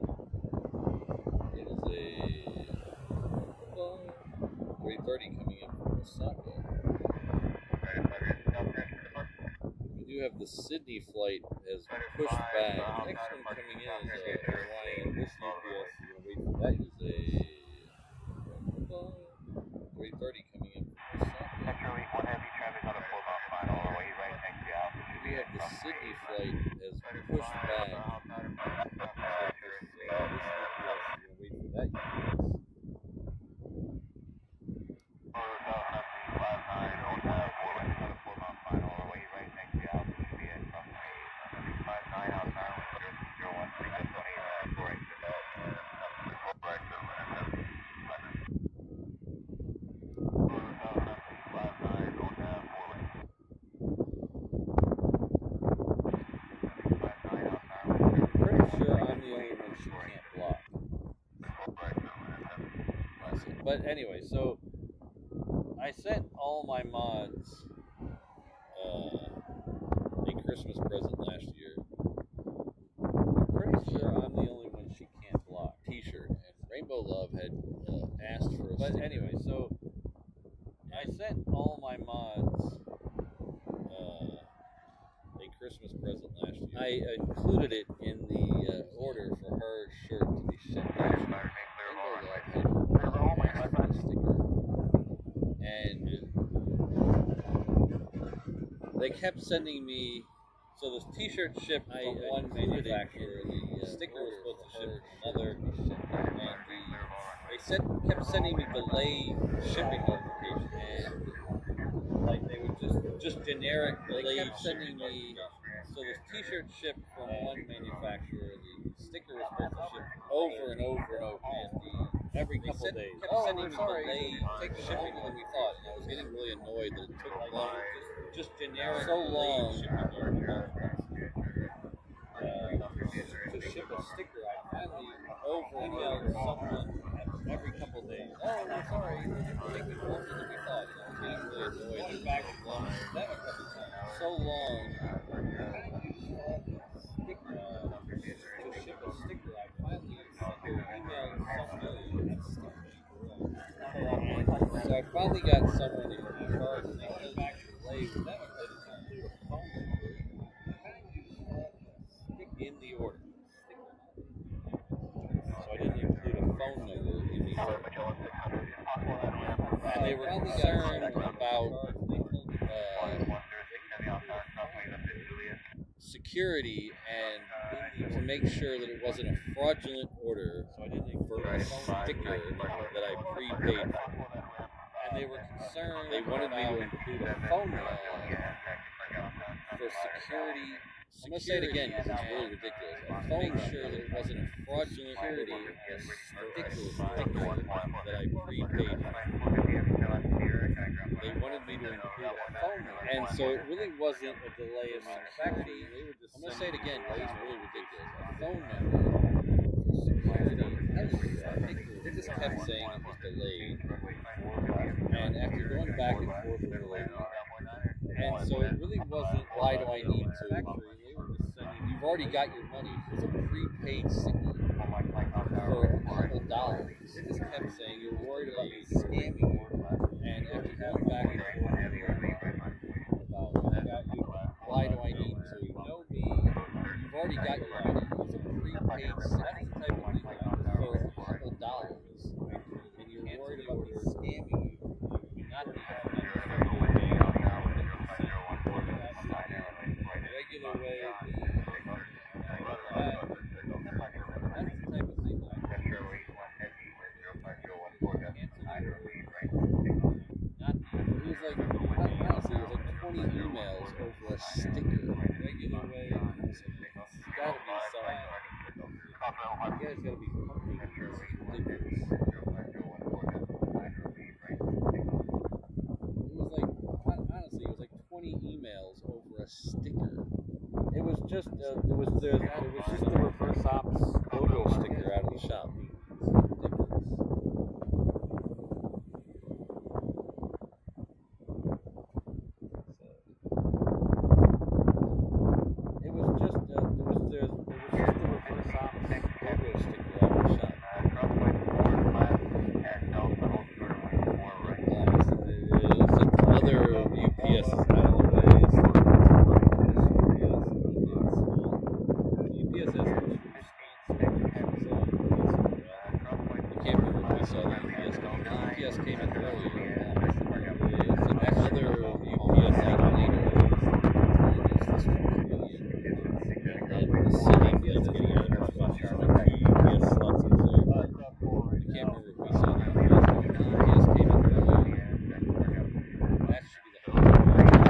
It is a 330 coming in from Osaka. We do have the Sydney flight has pushed back. The next one coming in is a Hawaiian. This UPS is going to wait for that. Is a 330 coming in from Osaka. We have the Sydney flight has pushed back. This UPS is going to wait for that UPS. But anyway, so I sent all my mods a Christmas present last year. I'm pretty sure I'm the only one she can't block. T-shirt, and Rainbow Love had asked for a sticker. But anyway, so I sent all my mods a Christmas present last year. I included it in the order for her shirt to be shipped. Rainbow Love had and they kept sending me. So this T-shirt shipped from one manufacturer. The sticker was supposed to ship from another, and kept sending me delayed shipping notifications. And like they would just generic delayed. They kept sending me. So this T-shirt shipped from one manufacturer. The sticker was supposed to ship over and over and over. Every couple of days. Kept sending me delayed shipping than we thought, and I was getting really annoyed that it took long, just generic so long to ship a sticker. I finally emailed someone every couple of days. Oh, I'm sorry, it's taking longer than we thought. And I was getting really annoyed. Went back and forth that a couple of times. So long to ship a sticker. I finally emailed someone. So I finally got someone in charge, and they came back to play with that. I didn't include a phone number in the order. So I didn't include a phone number in the order. And they were concerned about security and to make sure that it wasn't a fraudulent order for a sticker that I prepaid for. And they were concerned. They wanted me to include a phone number for security. I'm going to say it again because it's really ridiculous. To make sure that it wasn't a fraudulent order for a sticker that I prepaid for. They wanted me to include a phone number. And so it really wasn't a delay of manufacturing. They were just I'm going to say it again because it's really ridiculous. A phone number for security. They just kept saying it was delayed. And after going back and forth with the lady, and so it really wasn't, why do I need to? They were just saying, you've already got your money. It's a prepaid sticker for a couple dollars. They just kept saying, you're worried about me scamming you. And after going back and forth about, why do I need to? You know me, you've already got your money. It's a prepaid sticker for a couple dollars. And you're worried about me scamming you. Not the regular way. That's the type of thing like that. It was like, honestly, it was like 20 emails over a sticker. Regular way. It's gotta be something. You guys gotta be pumping. It's ridiculous. Honestly, it was like 20 emails over a sticker. It was just the reverse ops logo sticker out of the shop. It was just the UPS came in earlier. It's another UPS out later. And the city flight's getting out of the bus. There's two UPS slots in there. I can't remember if we saw the UPS came in earlier. That should be the whole thing. And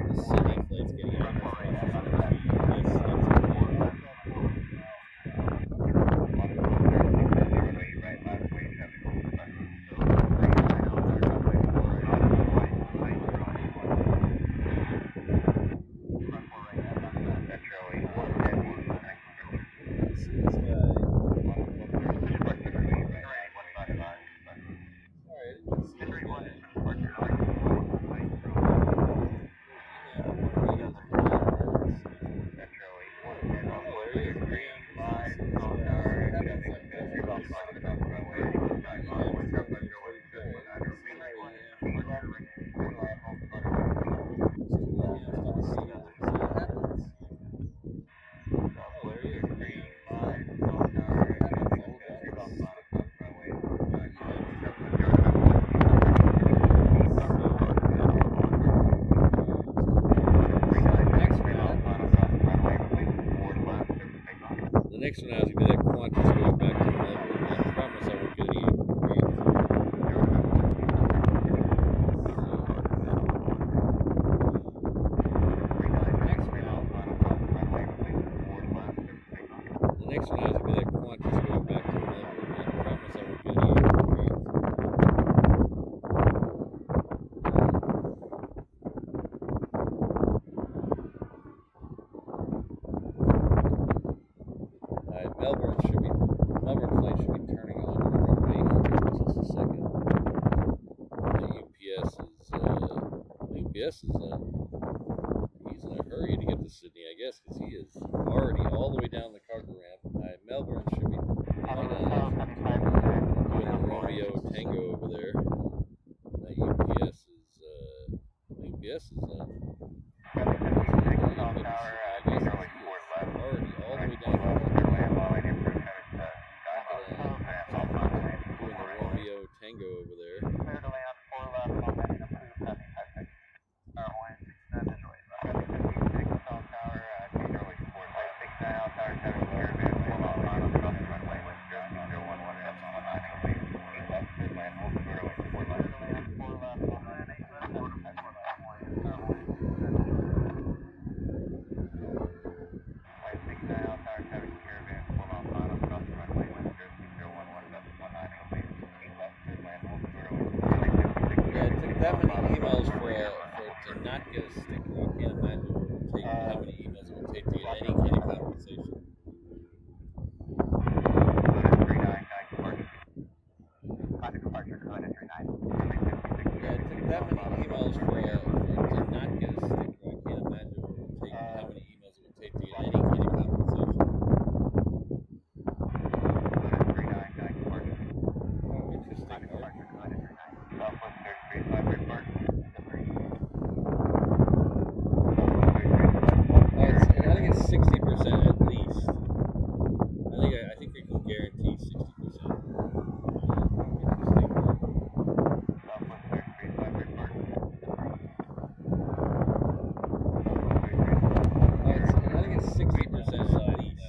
the city flight's getting out of the bus. There's two UPS slots in there. The next one has to be that Qantas going back to Melbourne. I promise I won't get any rates. The next one has to be that Qantas going back to Melbourne. I promise I won't get any rates. Melbourne flight should be turning on the runway here in just a second. The UPS is he's in a hurry to get to Sydney, I guess, because he is already all the way down the cargo ramp. Melbourne should be doing a Romeo Tango over there. That UPS is already all the way down the Tango over there. That many emails for to not get a sticker. I can't imagine what it would take, how many emails it would take to get any kind of compensation. Yeah, it took that many emails for to not get a sticker. I can't imagine what it would take, how many emails it would take to get any kind of compensation. Oh, interesting. I think it's 60% at least. I think we can guarantee 60%. I think it's 60% at least.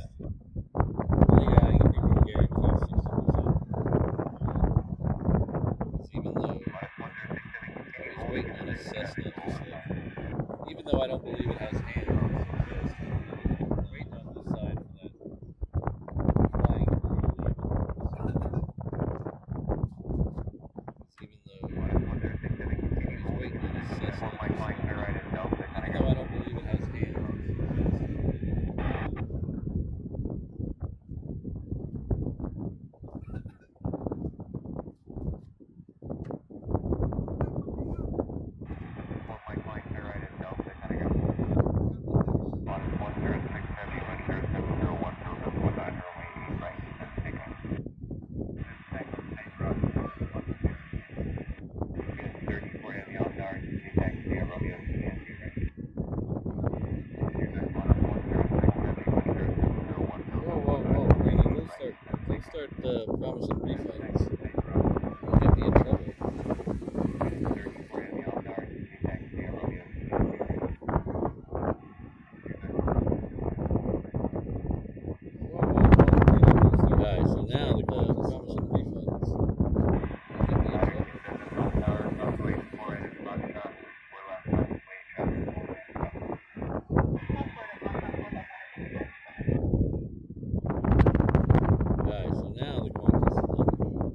I think we can guarantee 60%. Even though he's waiting on his Cessna, even though I don't believe it has hands. Waiting on this side for that flying crew to leave. Even though he's waiting on his Cessna, even though I don't believe it has hands. promising refunds. Don't get me in trouble. Guys, so now the promising refunds. Don't get me in trouble. Guys, so now the Qantas is on the move.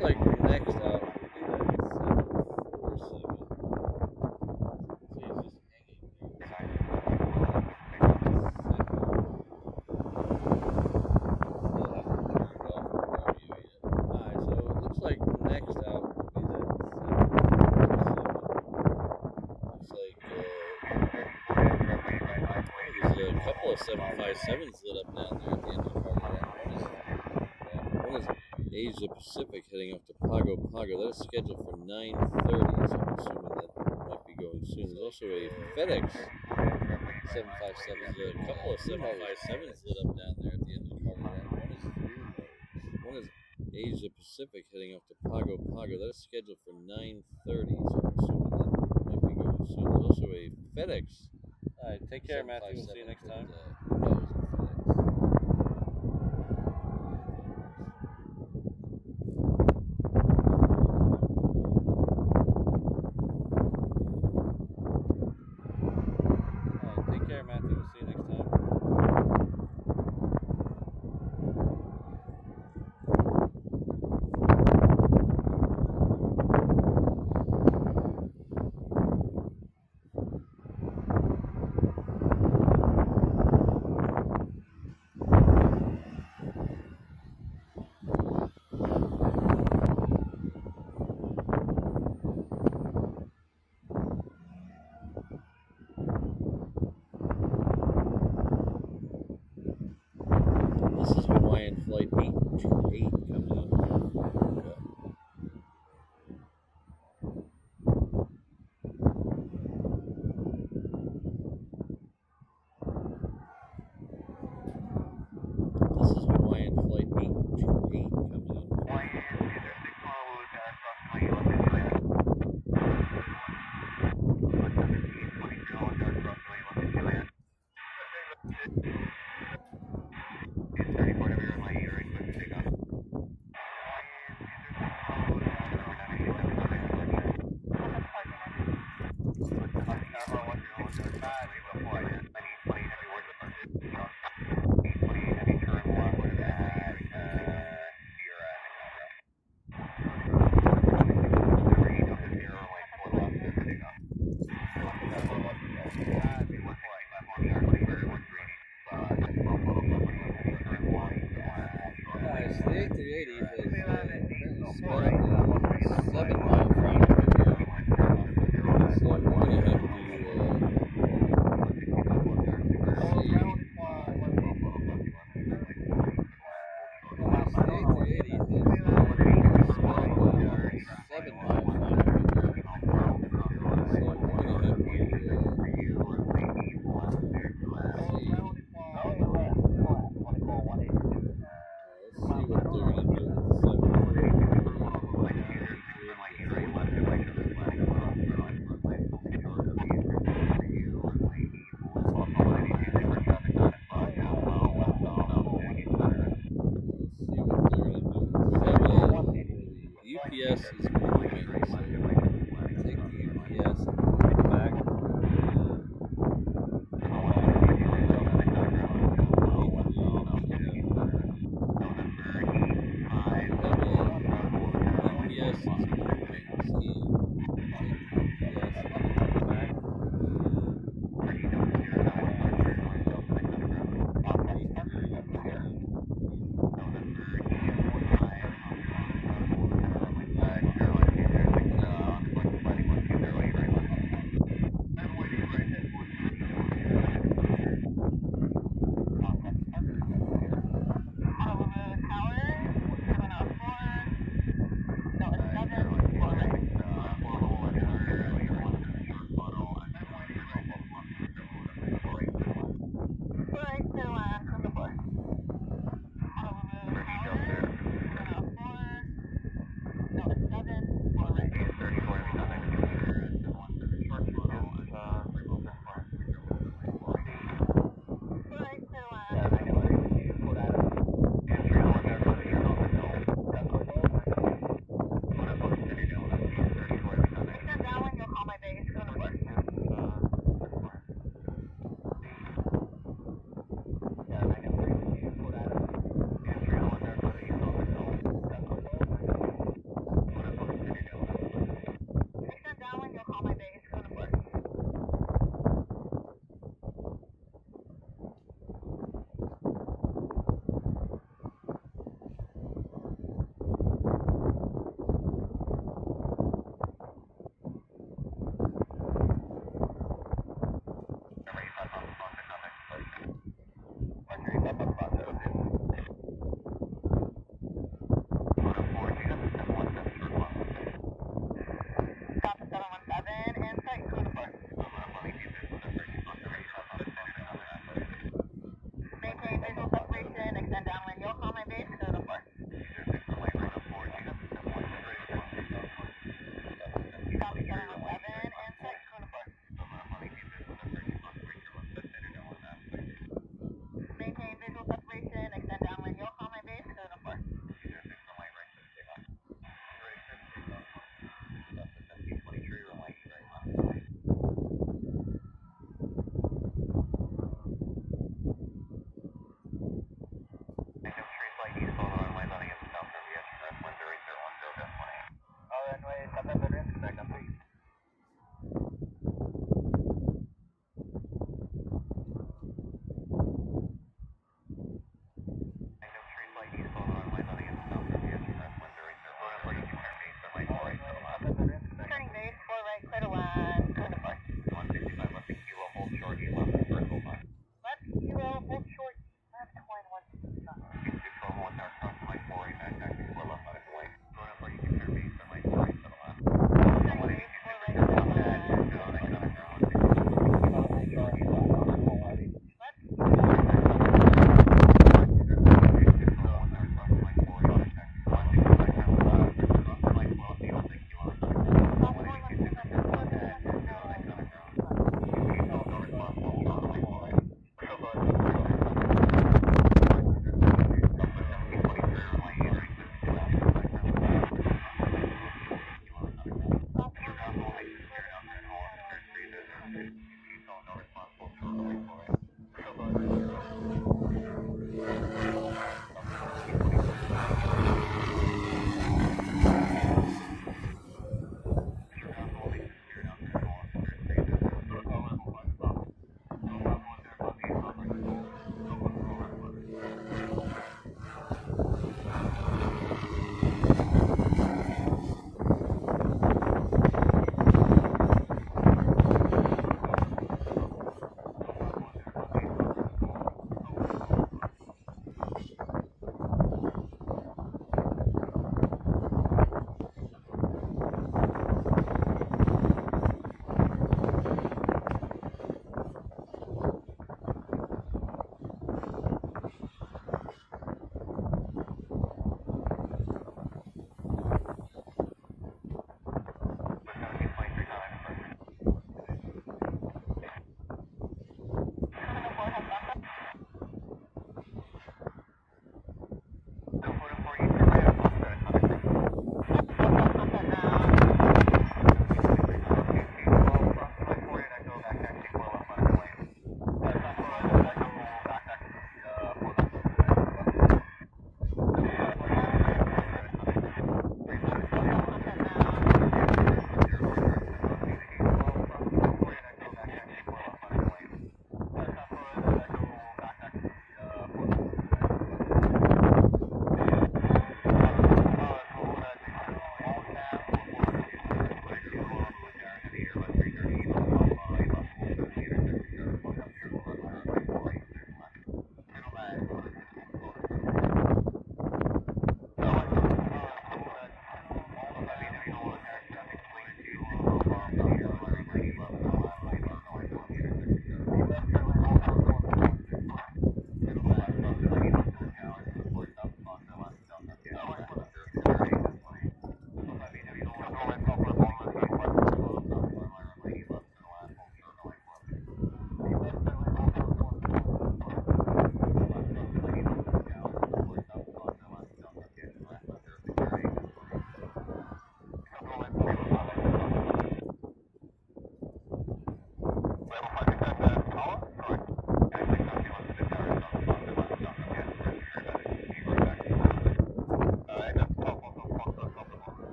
Like next up will be that 757s lit up down there at the end of the cargo ramp. One is Asia Pacific heading up to Pago Pago. That is scheduled for 9:30, so I'm assuming that might be going soon. There's also a FedEx 757. There's a couple of 757s lit up down there at the end of the cargo ramp. One is Asia Pacific heading up to Pago Pago. That is scheduled for 9:30, so I'm assuming that might be going soon. There's also a FedEx. All right, take care, Matthew. We'll see you next time. Who knows if Take care, Matthew. We'll see you next time. Flight 828 coming up. This is Hawaiian Flight 828 coming up. The A380 has apparently sped up to 7 miles per hour. So we're going to have to GPS is moving, so take the GPS back. GPS is moving, so take the GPS back. Honolulu Tower, 704, Delta 7,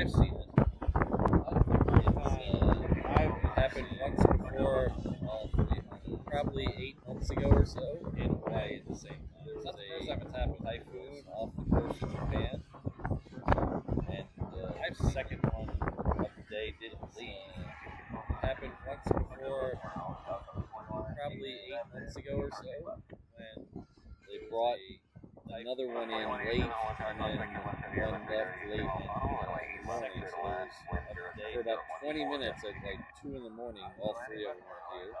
I've seen it. It happened once before, probably 8 months ago or so, in Hawaii at the same time. There was the first time it's happened, typhoon off the coast of Japan, and the second one of the day didn't leave. It happened once before, probably 8 months ago or so, when they brought another one in late, and then one left late in the morning. So for about 20 minutes at like 2 in the morning, all three of them were here.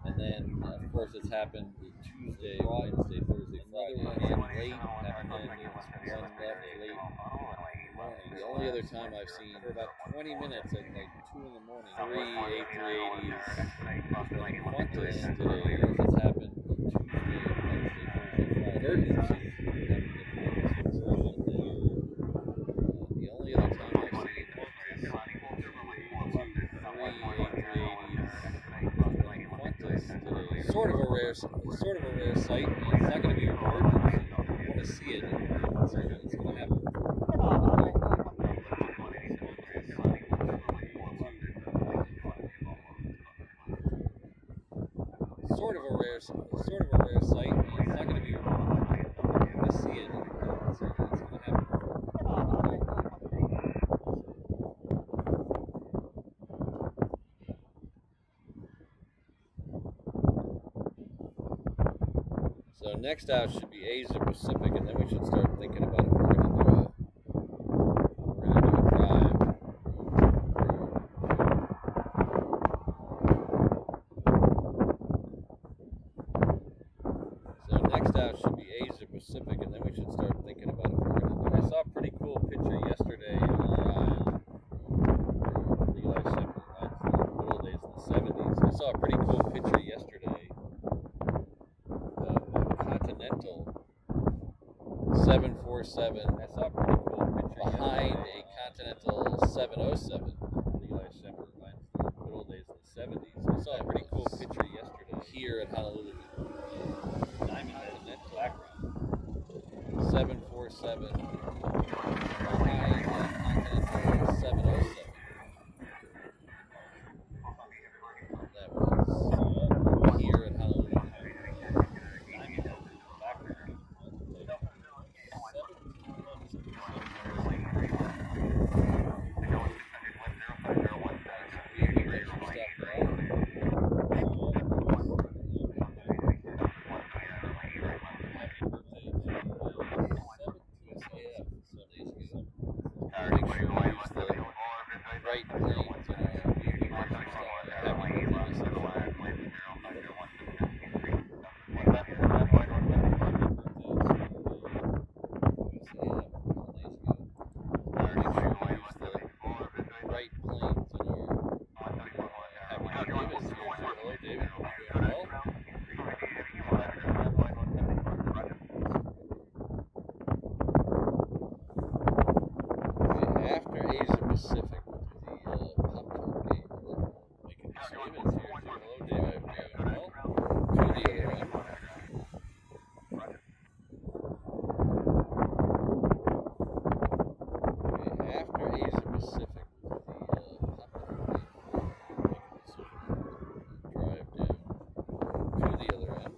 And then of course, it's happened Tuesday, Wednesday, Thursday, Friday. Another one in late, and then one left late in the morning. The only other time I've seen for about 20 minutes at like 2 in the morning, three A380s Qantas today. It's happened Tuesday, Wednesday, Thursday, Friday. The only other time I've seen Qantas today. Sort of a rare sight. It's not going to be an emergency. You want to see it. It's going to happen. Sort of a rare sight. It's not going to be. You want to see it. It's going to happen. So next out should be Asia Pacific, and then we should start thinking about if we're going to do a drive. So next out should be Asia Pacific, and then we should start thinking about if we're going to do. I saw a pretty cool picture yesterday on Eli Shepherd, the good old days in the 70s. I saw a pretty cool picture yesterday of a Continental 747. I saw a pretty cool picture behind a Continental 707. Eli Shepherd, the good old days in the 70s. I saw a pretty cool picture yesterday here at Honolulu. Diamond Continental background. 747 behind a Continental 707. That was here at Honolulu. After Asia Pacific, the popcorn game, making statements here. Hello, David. Well, to the other end. After Asia Pacific, the popcorn game, making a decision to drive down to the other end.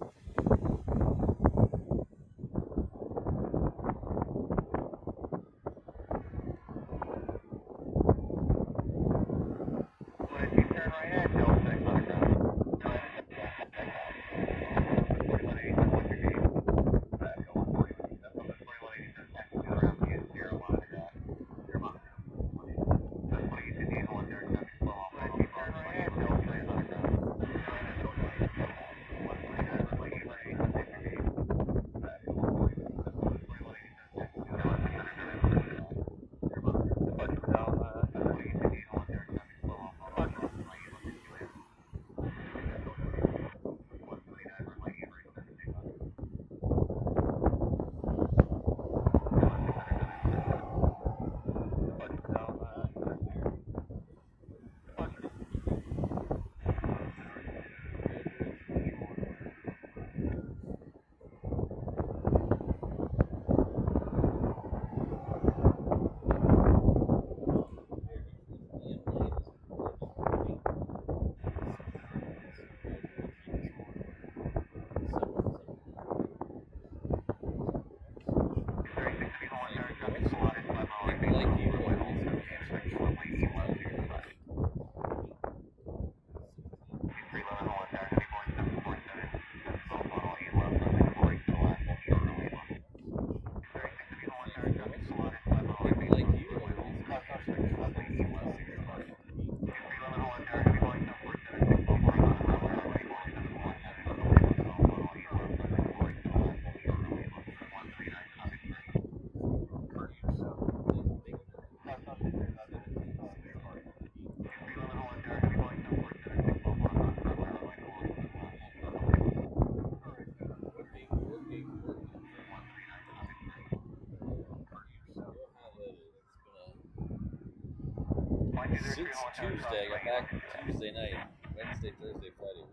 Since Tuesday, I got back Tuesday night, Wednesday, Thursday, Friday,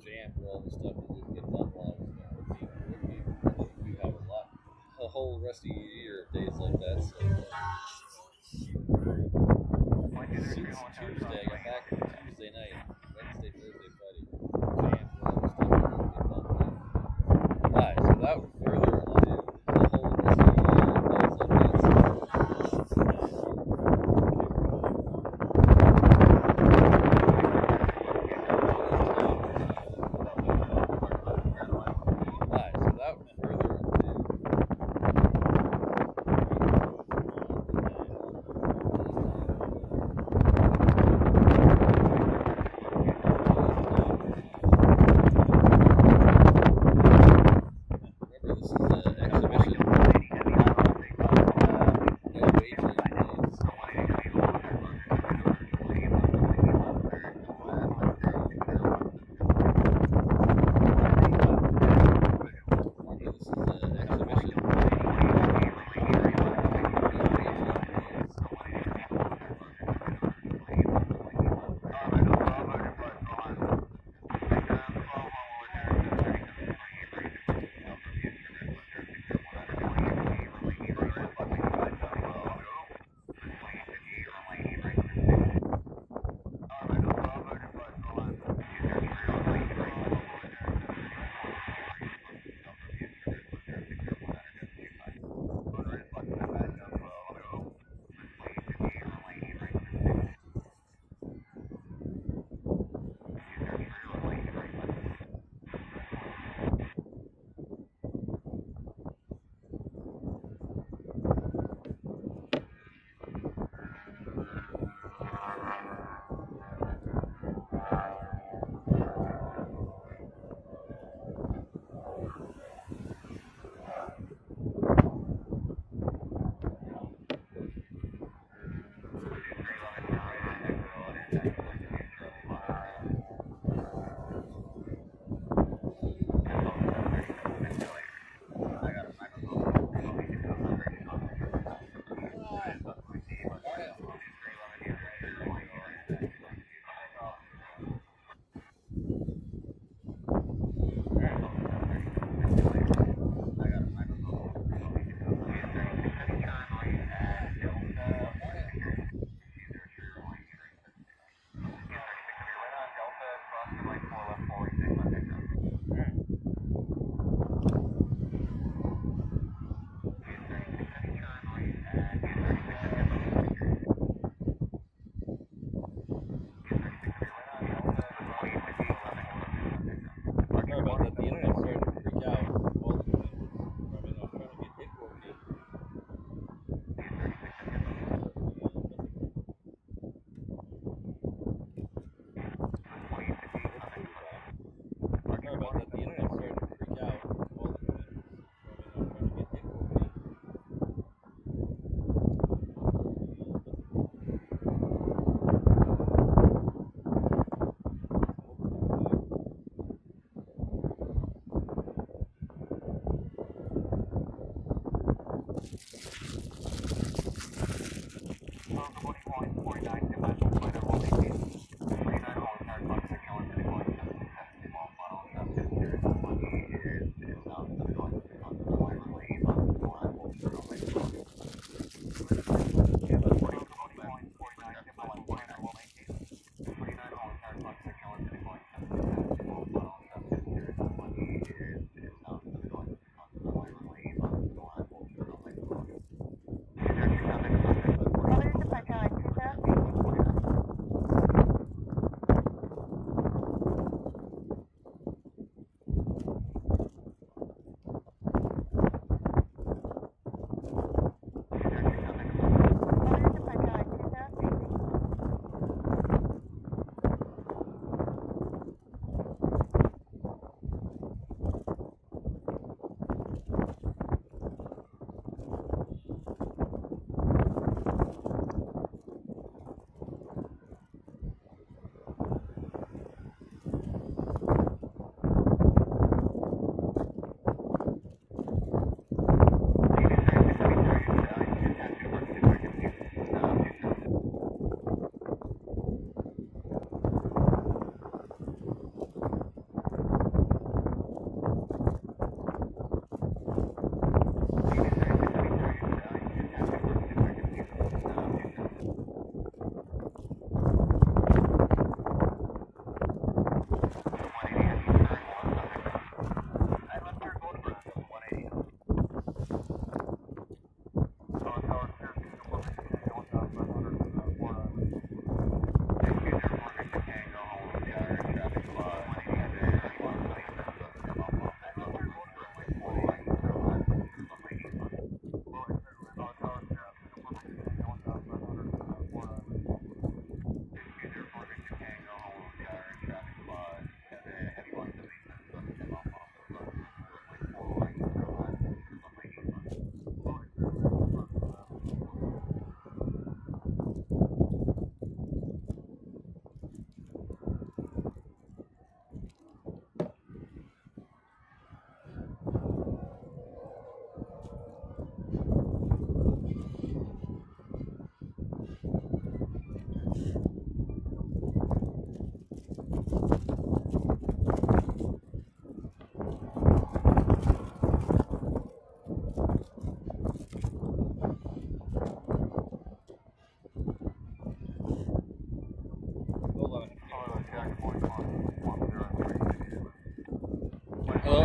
jammed with all the stuff that didn't get done while I was working. We have a whole rest of the year of days like that. So, since Tuesday, I got back Tuesday night, Wednesday, Thursday, Friday, jammed with all the stuff that didn't get done. Alright, so without further ado, the whole rest of the year of days like that.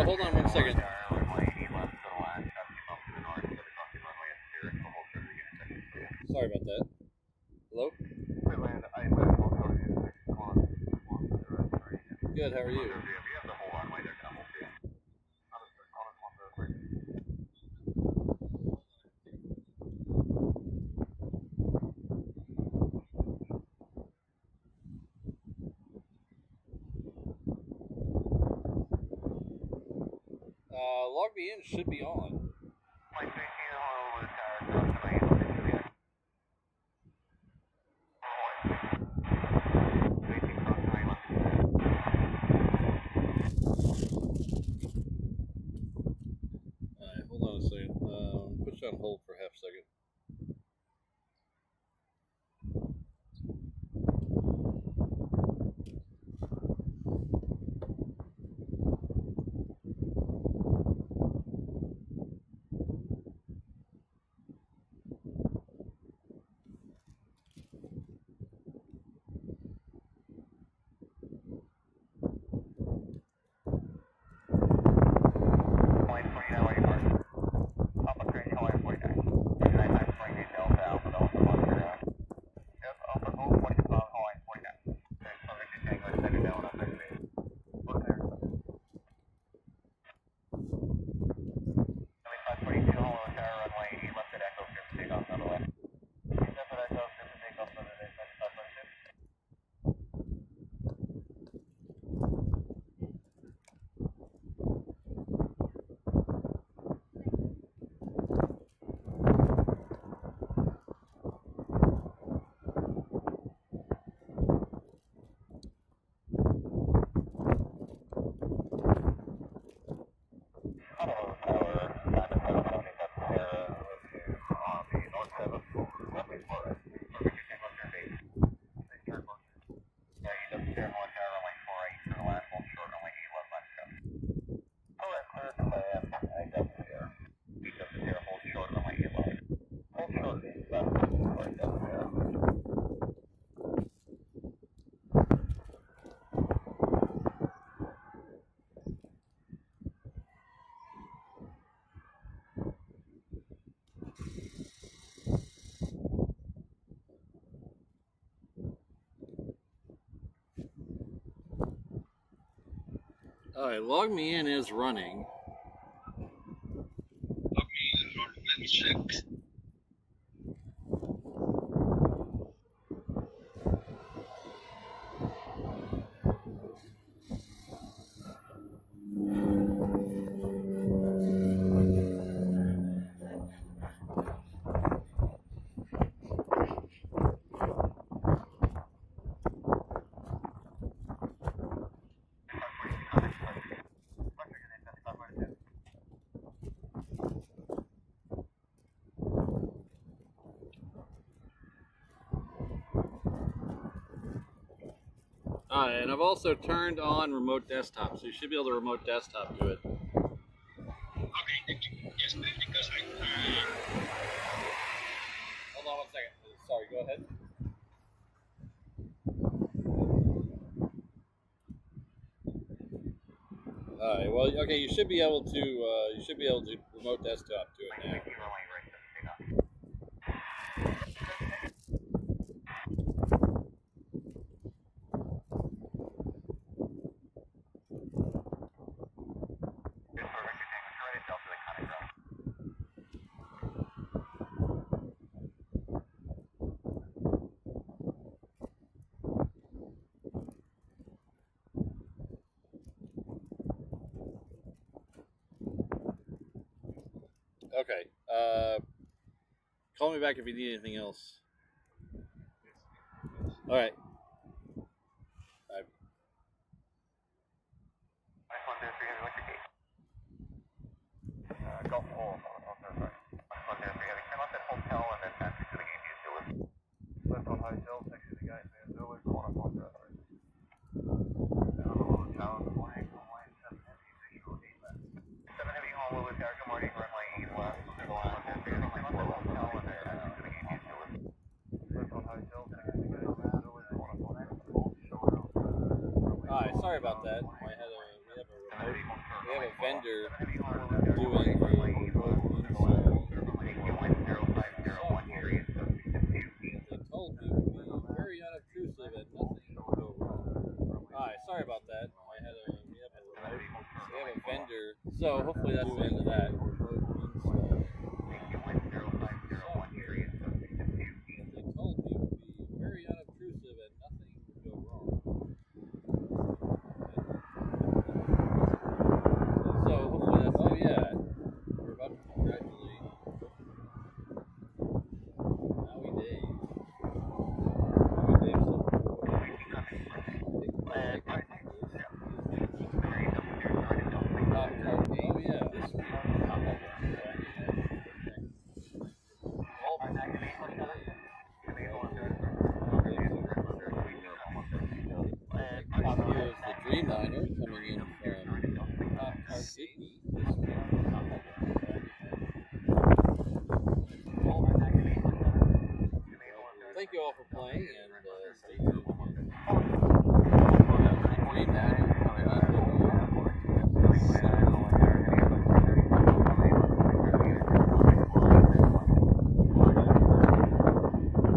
hold on 1 second. Sorry about that. Hello? Good, how are you? Log me in should be on. Alright, hold on a second. Put you on hold for half a second. Alright, log me in is running. Let me check. Alright, and I've also turned on remote desktop, so you should be able to remote desktop to it. Okay, yes, because Hold on 1 second. Sorry, go ahead. Alright, well, okay, you should be able to remote desktop to it now. Okay. Call me back if you need anything else. All right. Sorry about that. We have a remote they have a vendor doing a remote install. They told me it would be very unobtrusive and nothing would go wrong. Alright, sorry about that. We have a vendor, so hopefully that's the end of that. Remote install. They told me it would be very unobtrusive and nothing would go wrong. So hopefully that's we're about to congratulate Maui Dave. This week. Here's the Dreamliner coming in from Sydney this week. Thank you all for playing and stay tuned. Dreamliner coming in from Sydney.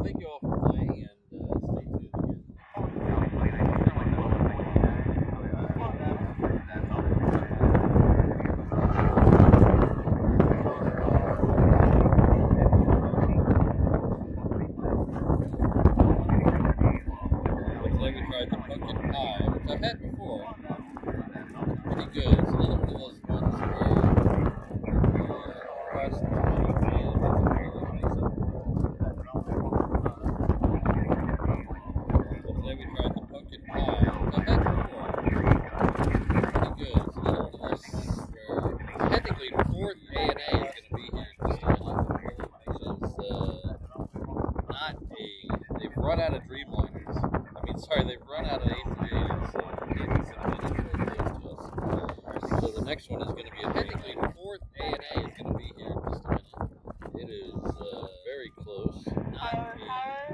Thank you all for playing and stay tuned again. Today we tried the pumpkin pie, which I've had before. Pretty good. It's another one of those ones where crust and today we tried the pumpkin pie, which I've had before. Pretty good. It's another one of those where technically fourth A&A is going to be here just a minute. Which is not they've run out of Dreamliners. They've run out of A380s, so it's close to us. So the next one is going to be technically fourth A&A is going to be here in just a minute. It is very close.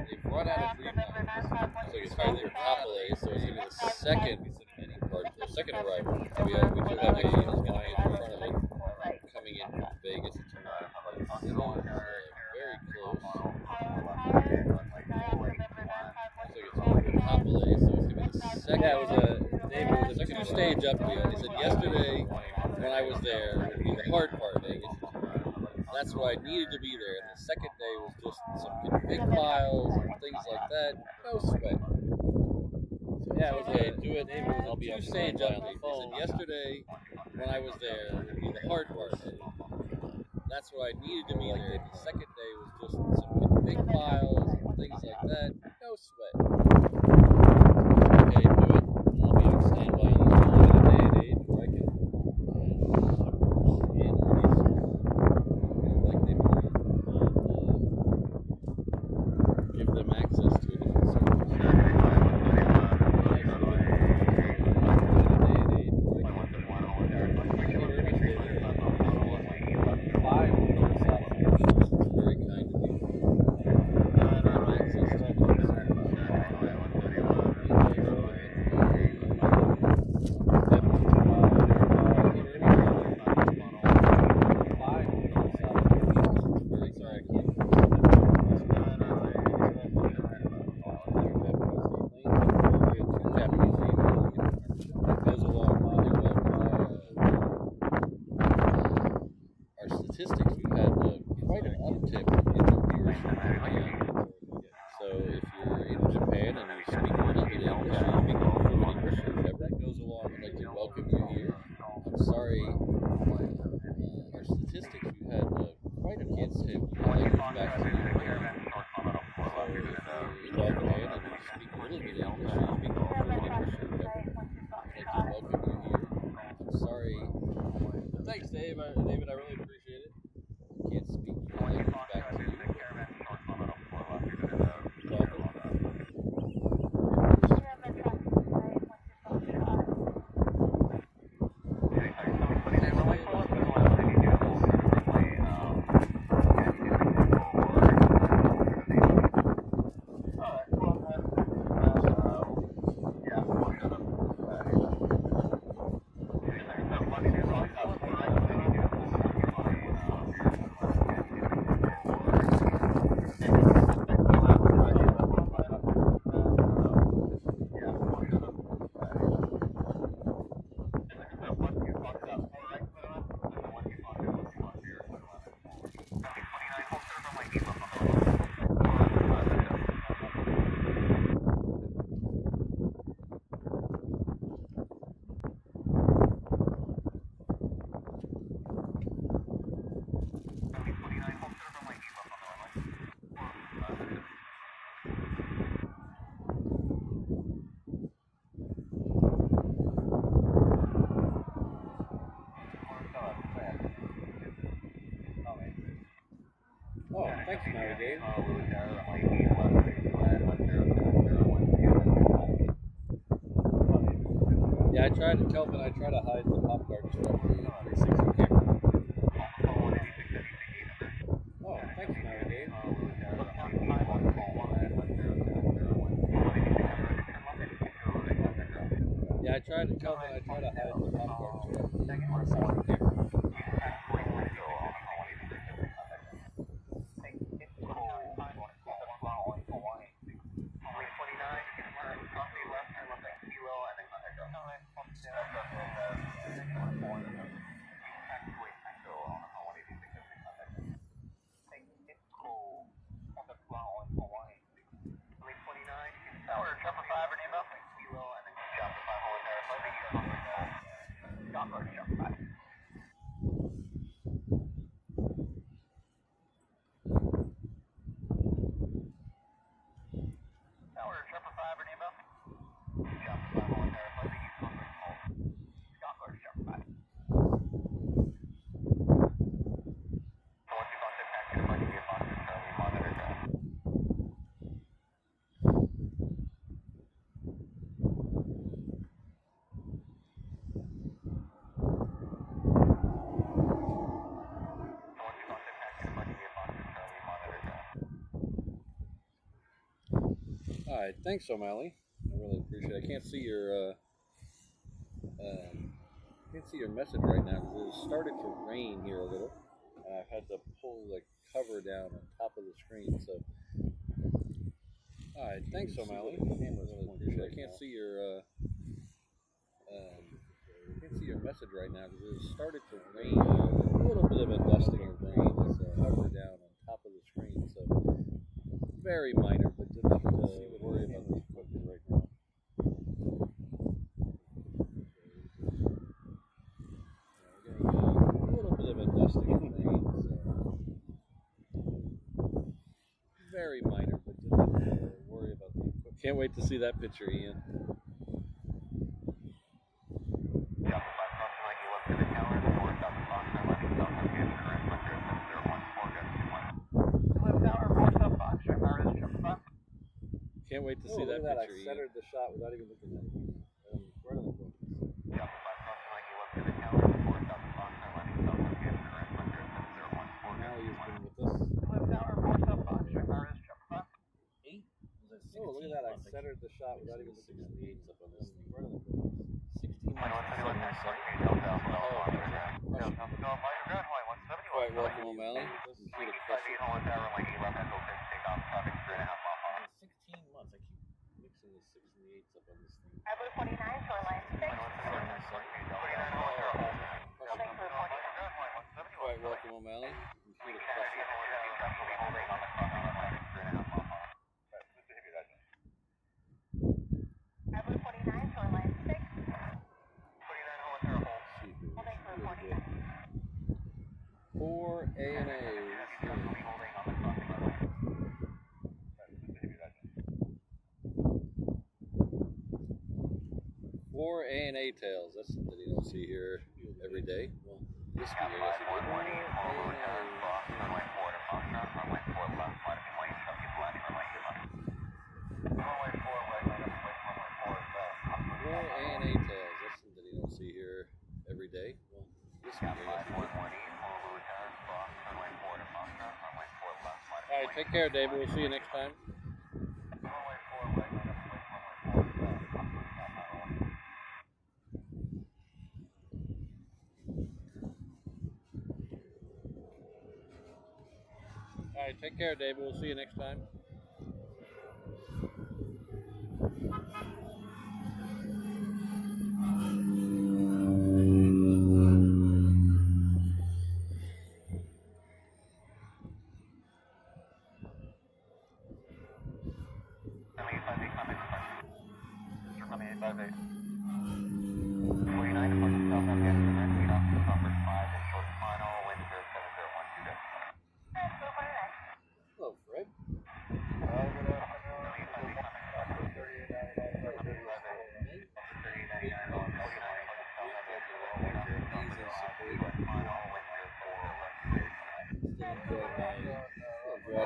They've run out of Dreamliners. So it's hardly a top A, so it's going to be the second arrival. We do have a client in front of it coming in from Vegas. It's very close. Yeah, it was a two-stage upfield. He said yesterday when I was there would be the hard part, Vegas. That's why I needed to be there. And the second day was just some config files and things like that. No sweat. Yeah, it was a two-stage upfield. He said yesterday when I was there would be the hard part. That's why I needed to be there. And the second day was just some config files and things like that. No sweat. Okay, do it. I'll be on standby on this one in a day and age where I can give them access to a different service. Very kind of you. Access to Thanks, Navigate. Yeah, I tried to tell, but I try to hide the pop guard from the 360 camera. Oh, thanks, Navigate. Yeah, I tried to tell, but I try to hide the pop guard from the 360 camera. Alright, thanks, O'Malley. I really appreciate it. I can't see your message right now because it started to rain here a little, and I've had to pull the cover down on top of the screen. So, alright, thanks, O'Malley. I really appreciate it. I can't see your message right now because it started to rain. A little bit of a dusting of rain with the cover down on top of the screen. So, very minor, but enough to worry about this equipment right now. A little bit of a dusting of rain, so very minor, but enough to worry about the equipment. Can't wait to see that picture, Ian. Can't wait to see that picture. I centered the shot without even looking at it. Right on the focus. Now he's been with us. 8? Oh, look at that! I centered the shot without even looking at it. Up on this thing. Right on the focus. 16 Alright, welcome, O'Malley. 16 months. I keep mixing the 6 and the 8s up on this thing. Blue 29, shoreline 6. Alright, welcome, O'Malley. Blue 29, shoreline 6. 4 ANAs. 4 ANA tails. That's something you don't see here every day. Well, this week, I guess you Four ANA tails. That's something you don't see here every day. Well, this week, I guess you Alright, take care, David. We'll see you next time. Alright, take care, David. We'll see you next time. Hello, Fred.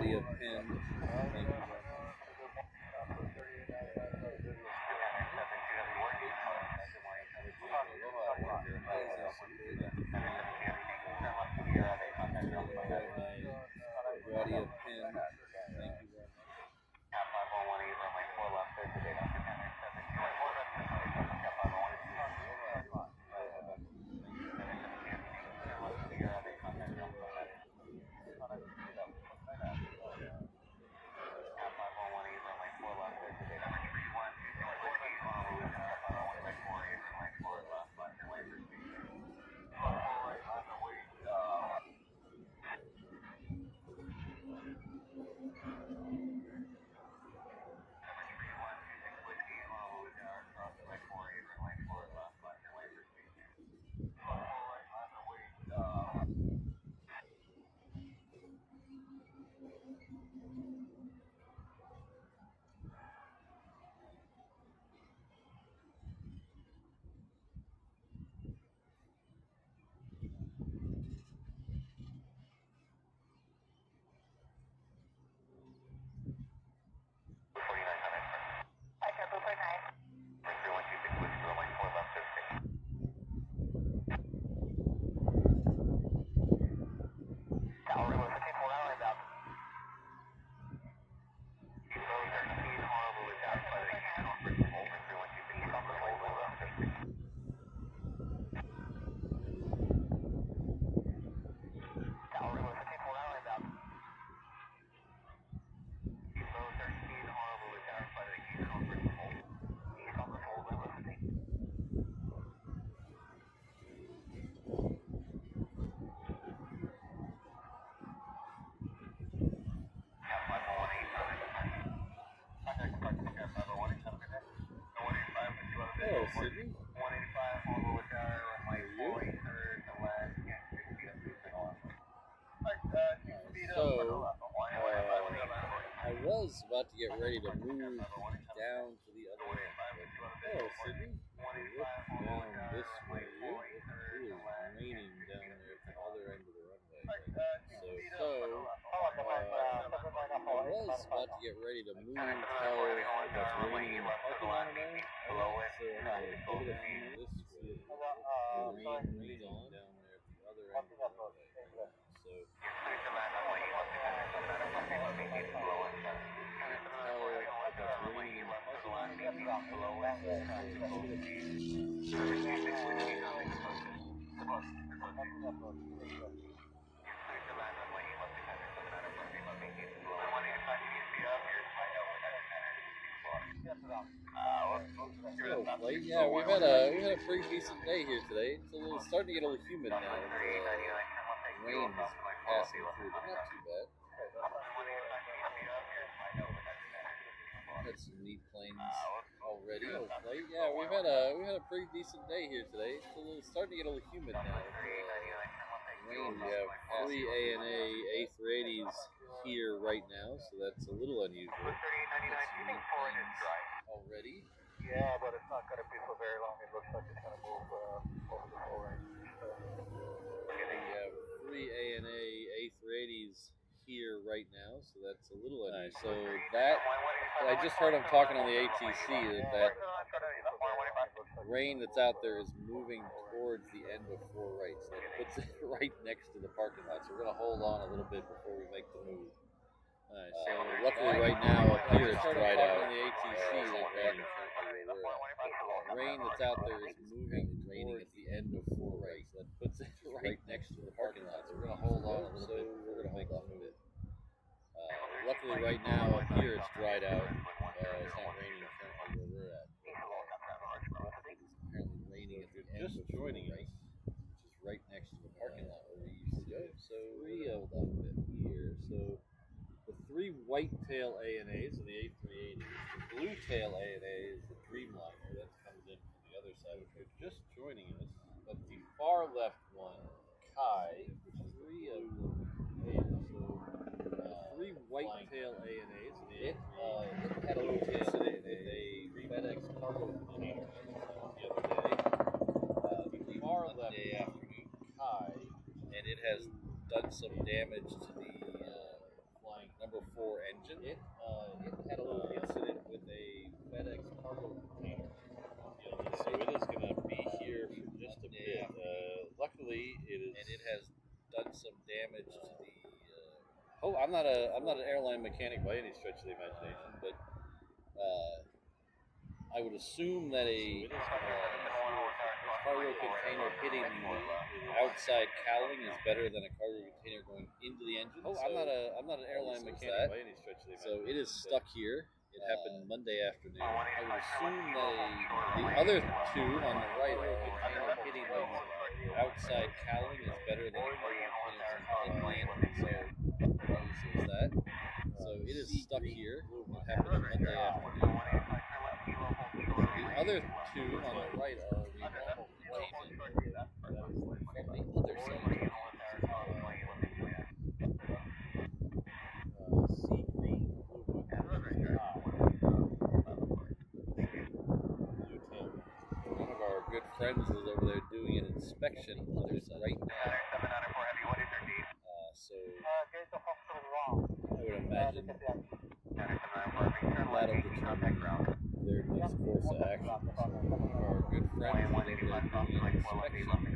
Already a pin. Thank you. Already a pin. Thank you very much. Hello, Sydney. I was about to get ready to move down to the other end. Hello, Sydney. Look down this way. It is raining down there at the other end of the runway. I was about to get ready to move. Tell what's raining in the parking lot now. So over the phone this way. Rain on down there at the other end of the runway. Yeah, we've had a pretty decent day here today. It's starting to get a little humid now. Rain is passing through, but not too bad. Had some neat planes already. Yeah, we've had a pretty decent day here today. It's starting to get a little humid now. Rain. We have 3 ANA A380s here right now, so that's a little unusual. Had some neat planes already. Yeah, but it's not going to be for very long. It looks like it's going to move over the whole range. We have 3 ANA A380s here right now, so that's a little unusual. So that, I just heard him talking on the ATC that rain that's out there is moving towards the end of 4 right, so that puts it right next to the parking lot. So we're going to hold on a little bit before we make the move. So luckily right now up here it's dried out. On the ATC that rain that's out there is moving, raining at the end of 4 right, so that puts it right next to the parking lot. So we're going to hold on a little bit before we're going to make the move. Luckily right now up here it's dried out. It's not raining currently where we're at. It's apparently raining at the end of 4 right, which is right next to the parking lot where we used to go. So 3 of them here. So the 3 white-tail ANAs are the A380s. The blue-tail ANA is the Dreamliner that comes in from the other side, which are just joining us. But the far left one, Kai, which is 3 of them. So 3 white-tail ANAs. It had a little incident with a FedEx cargo container the other day. The far left afternoon, Kai, and it has done some damage to the number engine. It had a little incident with a FedEx cargo container. So it is going to be here for just a bit. Luckily, it has done some damage to the. I'm not an airline mechanic by any stretch of the imagination, but I would assume that a cargo container hitting the outside cowling is better than a cargo container going into the engine. I'm not an airline mechanic by any stretch of the imagination. So it is stuck here. It happened Monday afternoon. I would assume that the other two on the right container hitting the outside cowling is better than a cargo container in the engine. So that. So it is stuck here. It happened Monday afternoon. The other two on the right are the normal containment. That is from the other side. Sea green, blue tail. One of our good friends is over there doing an inspection of it right now. So I would imagine that'll determine their next course of action. Our good friends is over there doing an inspection of it right now.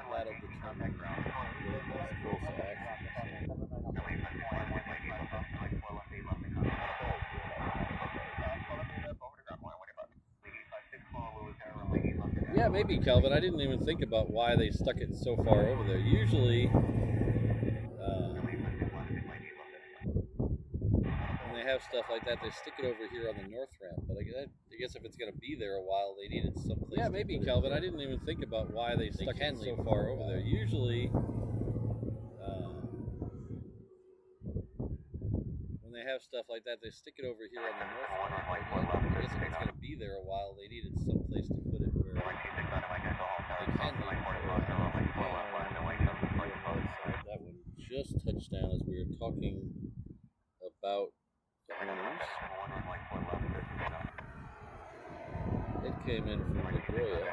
That'll determine their next course of action. Yeah, maybe, Kelvin. I didn't even think about why they stuck it so far over there. Usually, when they have stuff like that, they stick it over here on the north ramp. But I guess if it's going to be there a while, they need it someplace. Yeah, maybe, Kelvin. I didn't even think about why they stuck it so far over there. Usually, when they have stuff like that, they stick it over here on the north ramp. I guess if it's going to be there a while, they need it someplace to put it where they can leave it. That one just touched down as we were talking about the Honolulu. It came in from Nagoya.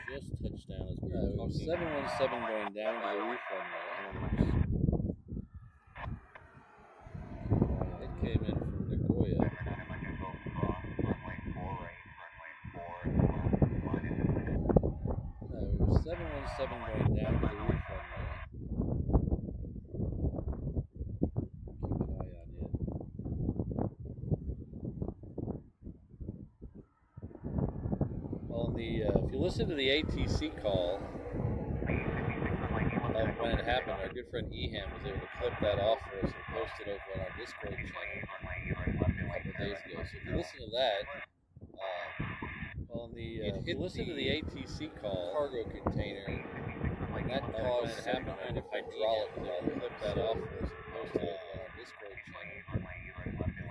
Just touched down as we were talking. 717 going down to the reef runway. It came in from Nagoya. 717 going down to the reef runway. Keep an eye on it. Well, if you listen to the ATC call of when it happened, our good friend Eham was able to clip that off for us and post it over on our Discord channel a couple of days ago. So if you listen to that, if you listen to the ATC call, cargo container, and that caused some kind of hydraulic clip that off for us and post it over on our Discord channel a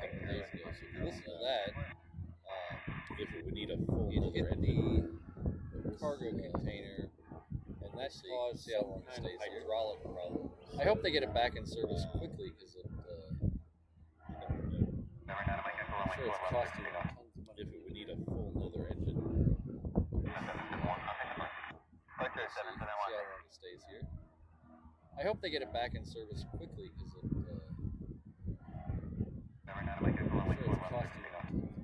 couple of days ago. So if you listen to that, if it would need a full hit the cargo container, and that caused some kind of hydraulic problem. I hope they get it back in service quickly because I'm sure it's costing tons of money if it would need a full other engine. See how long it stays here. I hope they get it back in service quickly because I'm sure it's costing tons of money.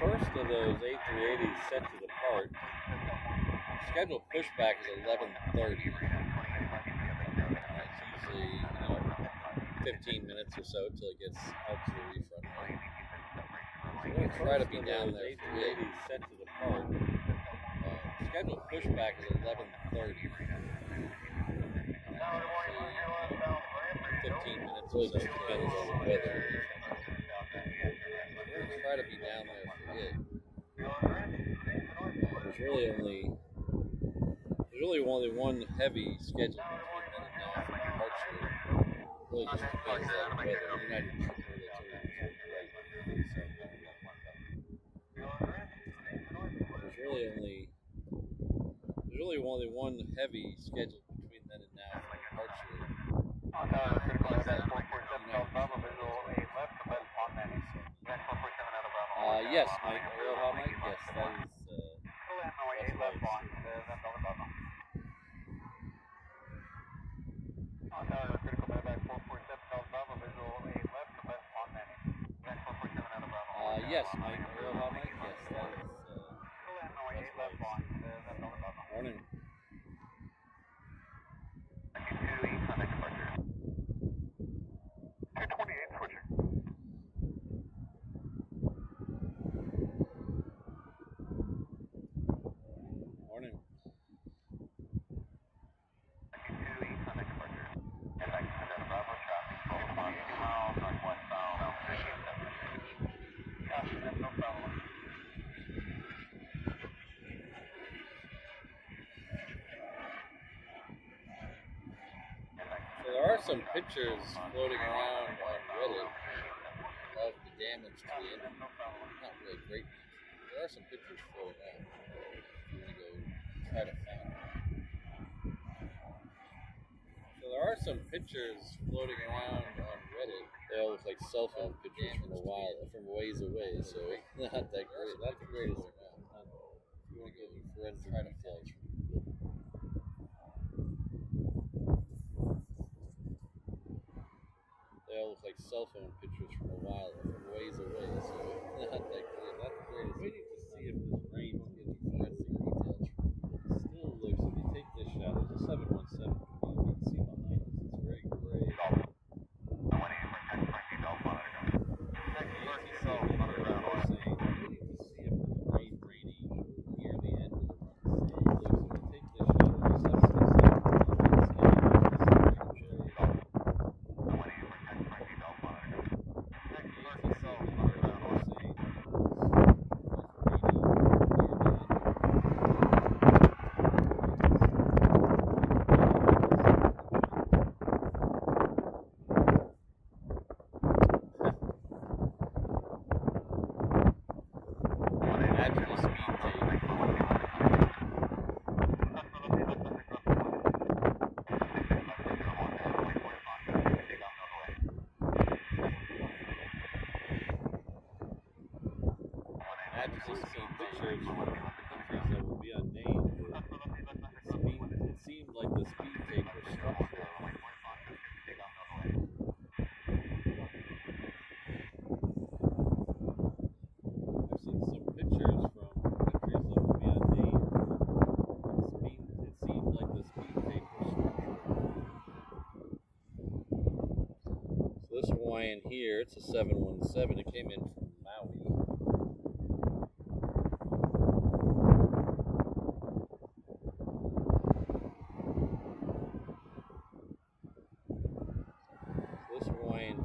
First of those A380s set to depart, scheduled pushback is 11:30. It's usually 15 minutes or so till it gets out to the reef runway. We're going to try to be down there for it. Set to the park. Scheduled pushback is 11:30. 15 minutes or so, depends on the weather. We're going to try to be down there for it. There's really only one heavy schedule between then and now for departure. Really just depends on the weather. You're not even sure that's There's really only one heavy schedule between then and now for departure. Yes, Mike. Aloha, Mike. Yes, that is. Yes, Mike. Aloha, Mike. Yes, that is. Morning. Morning. So there are some pictures floating around on Reddit of the damage to the engine. Not really great pictures. There are some pictures floating around. If you want to go try to find them. So there are some pictures floating around on Reddit. They all look like cell phone pictures from ways away. So not that great. Not the greatest around. If you want to go do forensic try to find them. They all look like cell phone pictures from ways away, so not that great. Not the greatest. Waiting to see if this rain will get you forensic details. Still looks, if you take this shot, there's a 717 you can see behind us. It's very gray. Pictures from countries that will be unnamed. It seemed like the speed tape was structural. I've seen some pictures from countries that will be unnamed. It seemed like the speed tape was structural. So this Hawaiian here, it's a 717. It came in from Maui.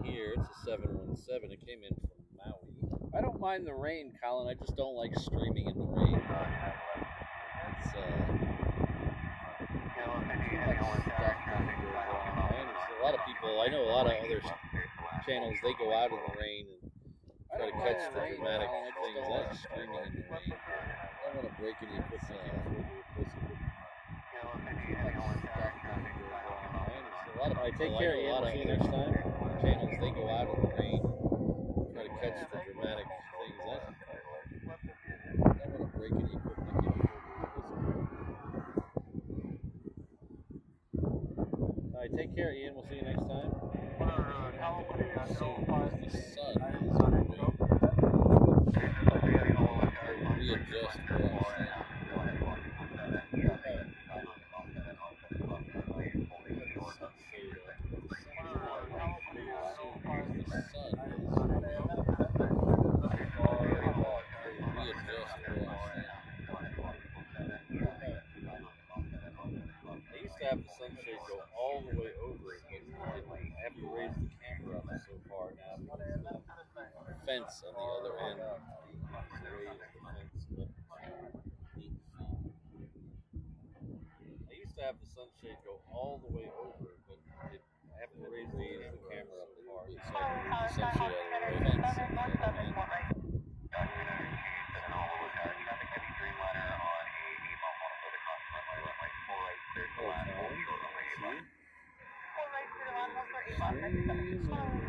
Here, it's a 717. It came in from Maui. I don't mind the rain, Colin. I just don't like streaming in the rain. It's a lot of people. I know a lot of other channels. They go out in the rain and try to catch the dramatic things. That's streaming in the rain. I don't want to break any equipment. I take care of a lot of other channels. They go out in the rain, try to catch the dramatic things. I don't want to break any equipment. All right, take care, Ian. We'll see you next time. So the sun is readjust where I'm standing. The sun is have the sunshade go all the way over it, but I have to raise the camera up so far now because the Fence on the other end. raised the fence up 8 feet. I used to have the sunshade go all the way over it, but I have to raise the camera up so far. So I can move the sunshade out of the way. Fence on the other end.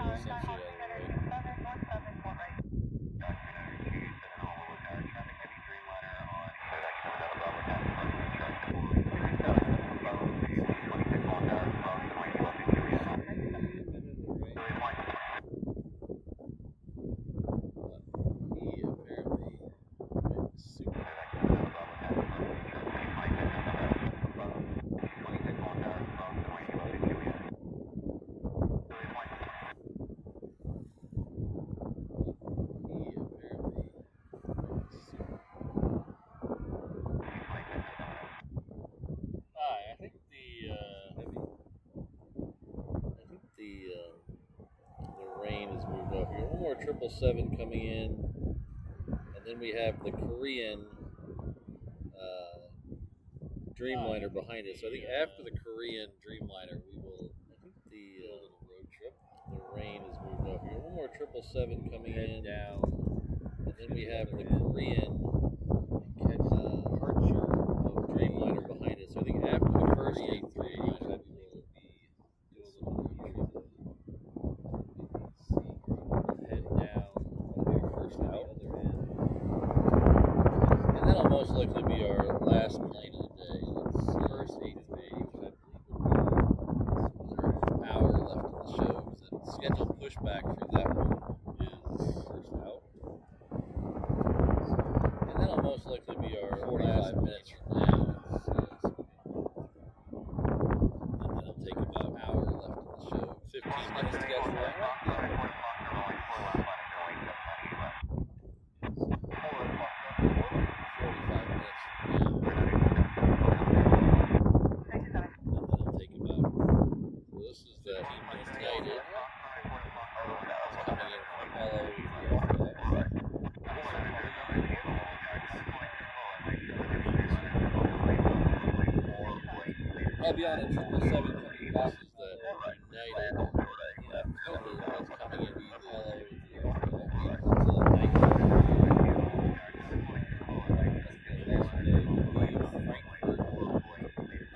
Rain has moved up here. One more 777 coming in, and then we have the Korean Dreamliner behind us. So I think after the Korean Dreamliner, we will. I think the little road trip. The rain has moved up here. One more 777 coming in, down, and then we have the Korean departure of Dreamliner behind us. So I think after the first Dreamliner, we will be doing a little road trip. Head down, first out, and that'll most likely be our last plane of the day. It's first 8 of May, which I believe would be an hour left in the show. The scheduled pushback for that one is first out, and that'll most likely be our 45 minutes from now. And that'll take about an hour left in the show. 15 minutes to get through that. I'll be on a 777 coming back. This is the United Honolulu that's coming in LA until the night.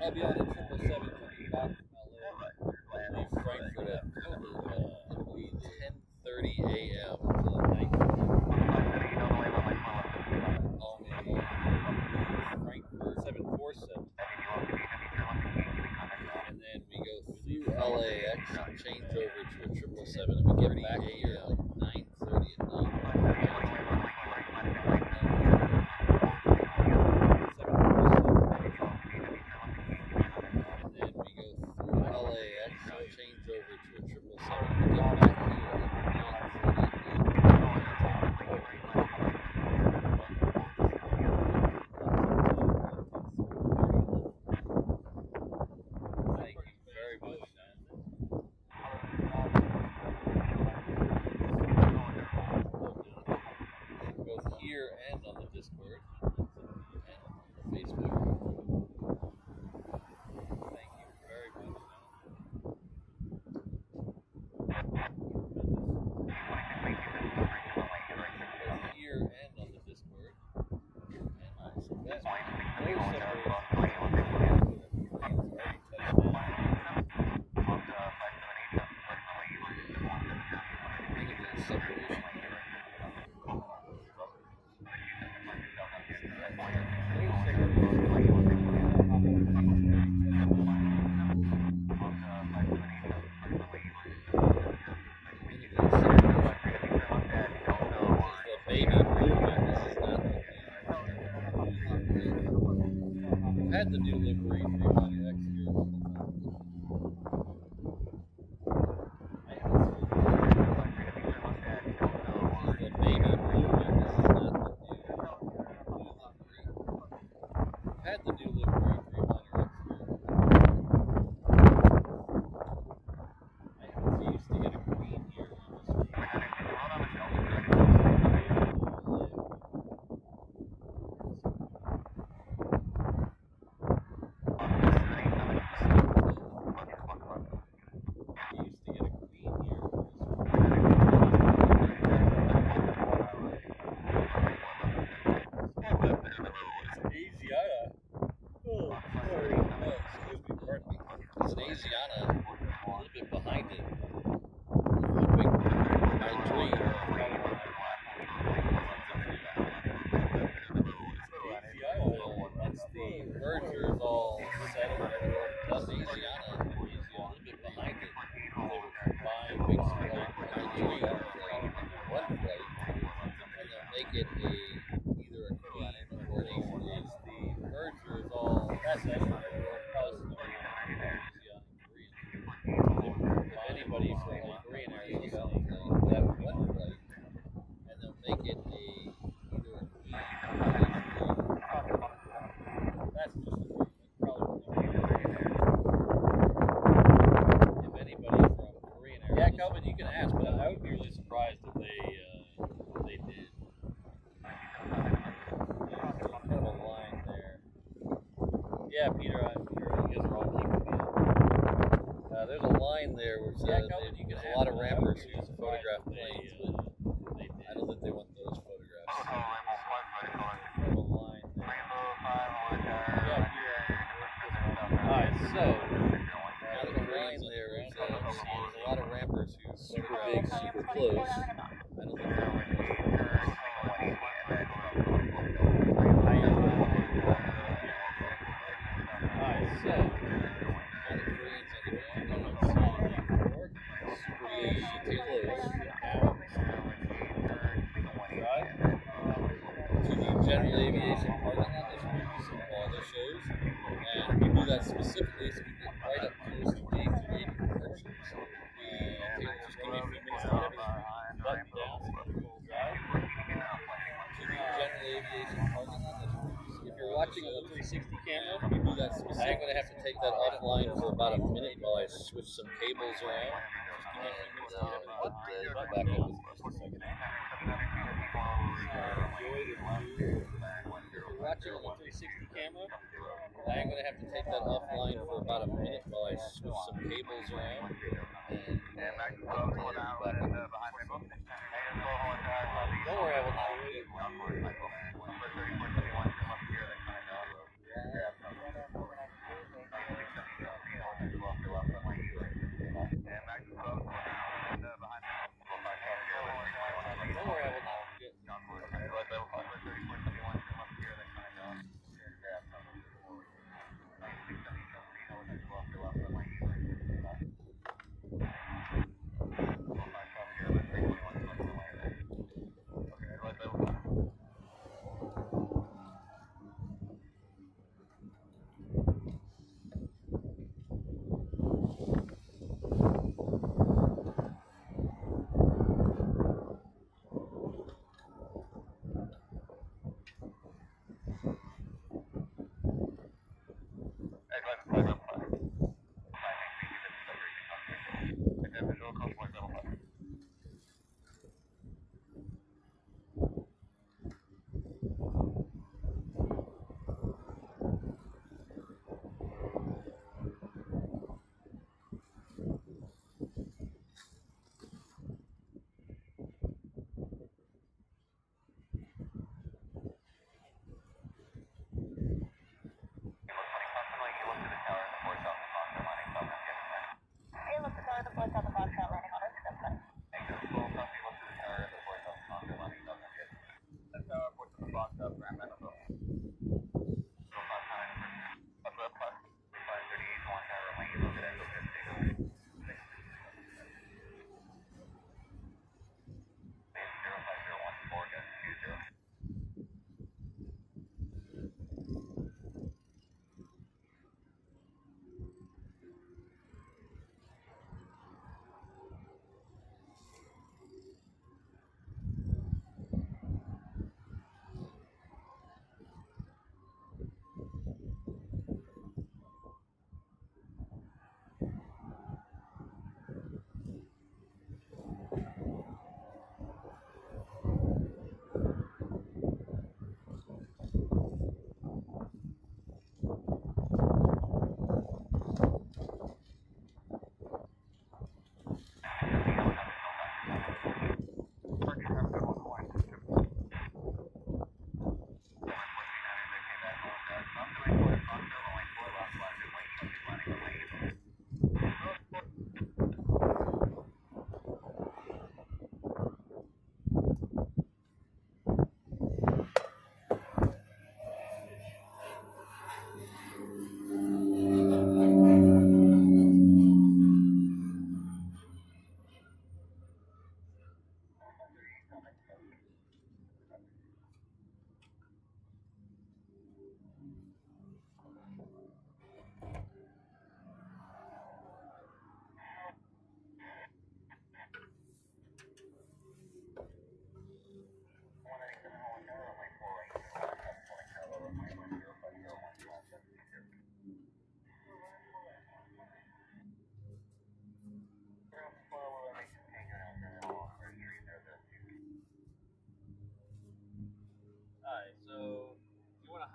I'll be on a 777 coming back from LA. I'll leave Frankfurt at it'll be 10:30 a.m. until the night. Frankfurt 747. And then we go through LAX and change over to a 777, and we get back here at like 9:30 at night. And then we go through LAX and change over to a 777, and we get back here at like 9:30 at night. Here and on the Discord and on the Facebook. Thank you very much. Here and on the Discord and also Facebook. Had the new livery Dreamliner X here. The baby blue one. This is not the new livery. Had the new livery Dreamliner X here. mean, you can ask, but I would be really surprised if they did. There's kind of a line there. Yeah, Peter, you guys are all keeping me up. There's a line there where there's a lot of rampers who use to photograph planes, but I don't think they want those photographs. There's kind of a line there. Yeah, Peter. Alright, so there's a line there where there's a lot of rampers who super big, super close. I don't think they want those photographs. Alright, so now the Koreans on the ground, super big, super close. Right? To the general aviation parking lot, there's going to be some other shows, and we do that specifically so we get right up close to the A380 departures. Taylor, just give me a few minutes to get everything buttoned down so we can drive. To the general aviation parking lot, there's going to be some. If you're watching on the 360 camera, we do that specifically. I'm going to have to take that offline for about a minute while I switch some cables around. Just give me a few minutes to get everything back up in just a second. Enjoy the view. If you're watching on the 360 camera, I'm going to have to take that offline for about a minute while I switch some cables around. And back up in just a second. Don't worry, I will not wait. Don't worry, I will not forget.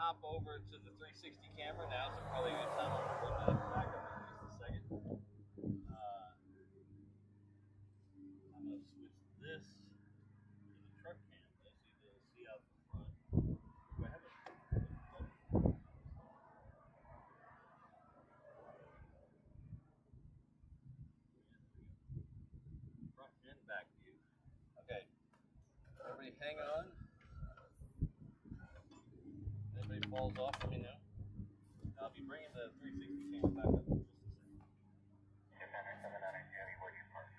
hop over to the 360 camera now, so probably a good time. I'm going to bring that back up in just a second. I'm going to switch this to the truck cam, so you'll see out the front. Do I have it? Front and back view. Okay. Everybody hang on. If anybody falls off, let me know. I'll be bringing the 360 camera back up in just a second. Defender 790, Jerry, where do you park?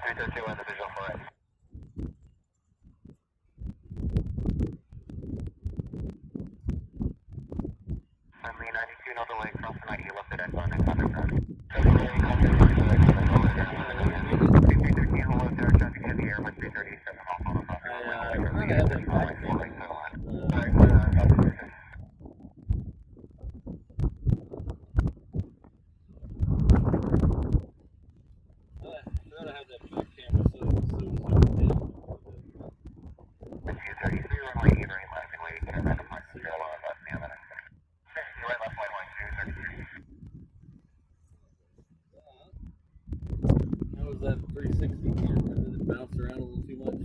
332 individual for it. Friendly 92, no delay, cross the 90, left at Exxon and contact that. 313, hold out there, traffic to the air with 337 off on the property. I forgot to have that back thing. How was that 360 camera? Did it bounce around a little too much?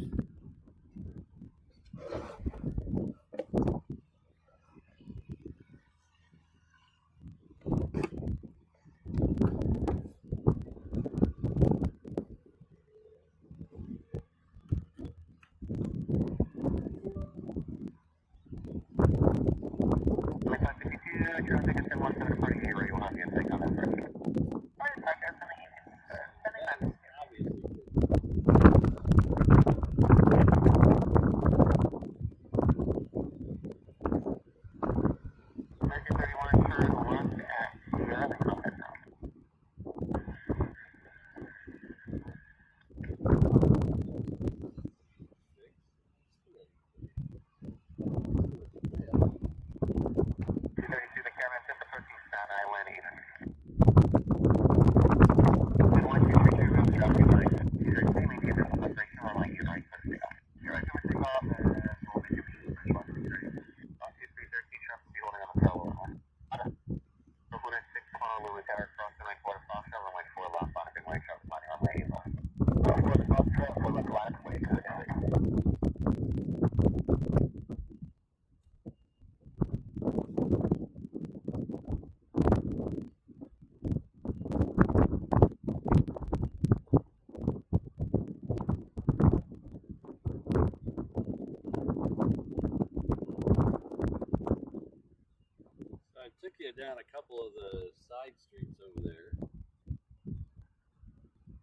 Took you down a couple of the side streets over there.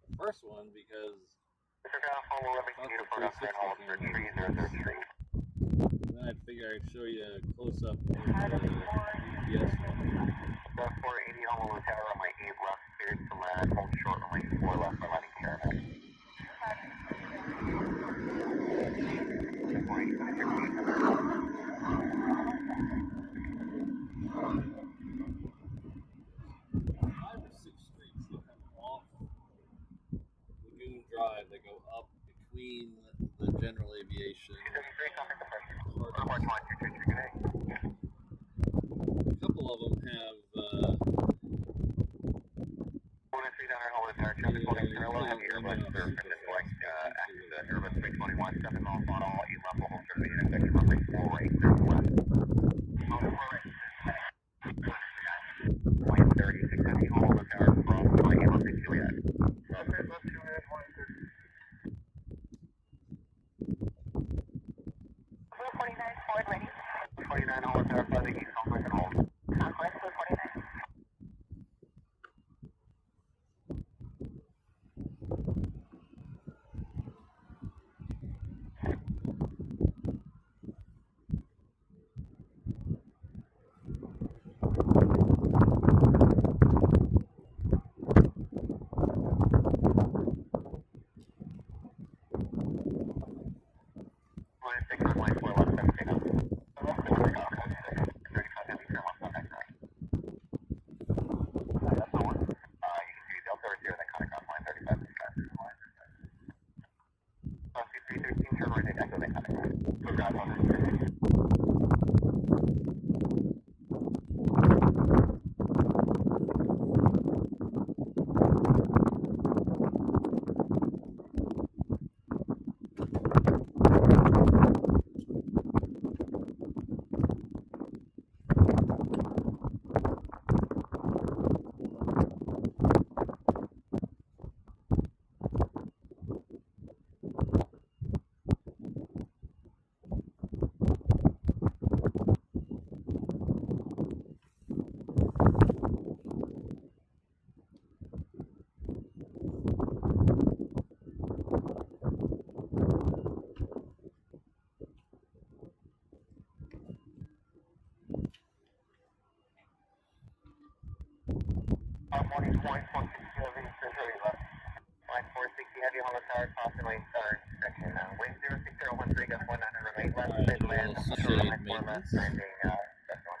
The first one because then I'd figure I'd show you a close up of the GPS one. 480 Honolulu Tower on my 8 left, cleared to land, hold short on my 4 left for landing caravan. Drive that go up between the general aviation. A couple of them have Line 460 heavy hollow tower, crossing lane third section. Wind 06013, gust 19 remain left, clear to land, control line 4 left, landing, section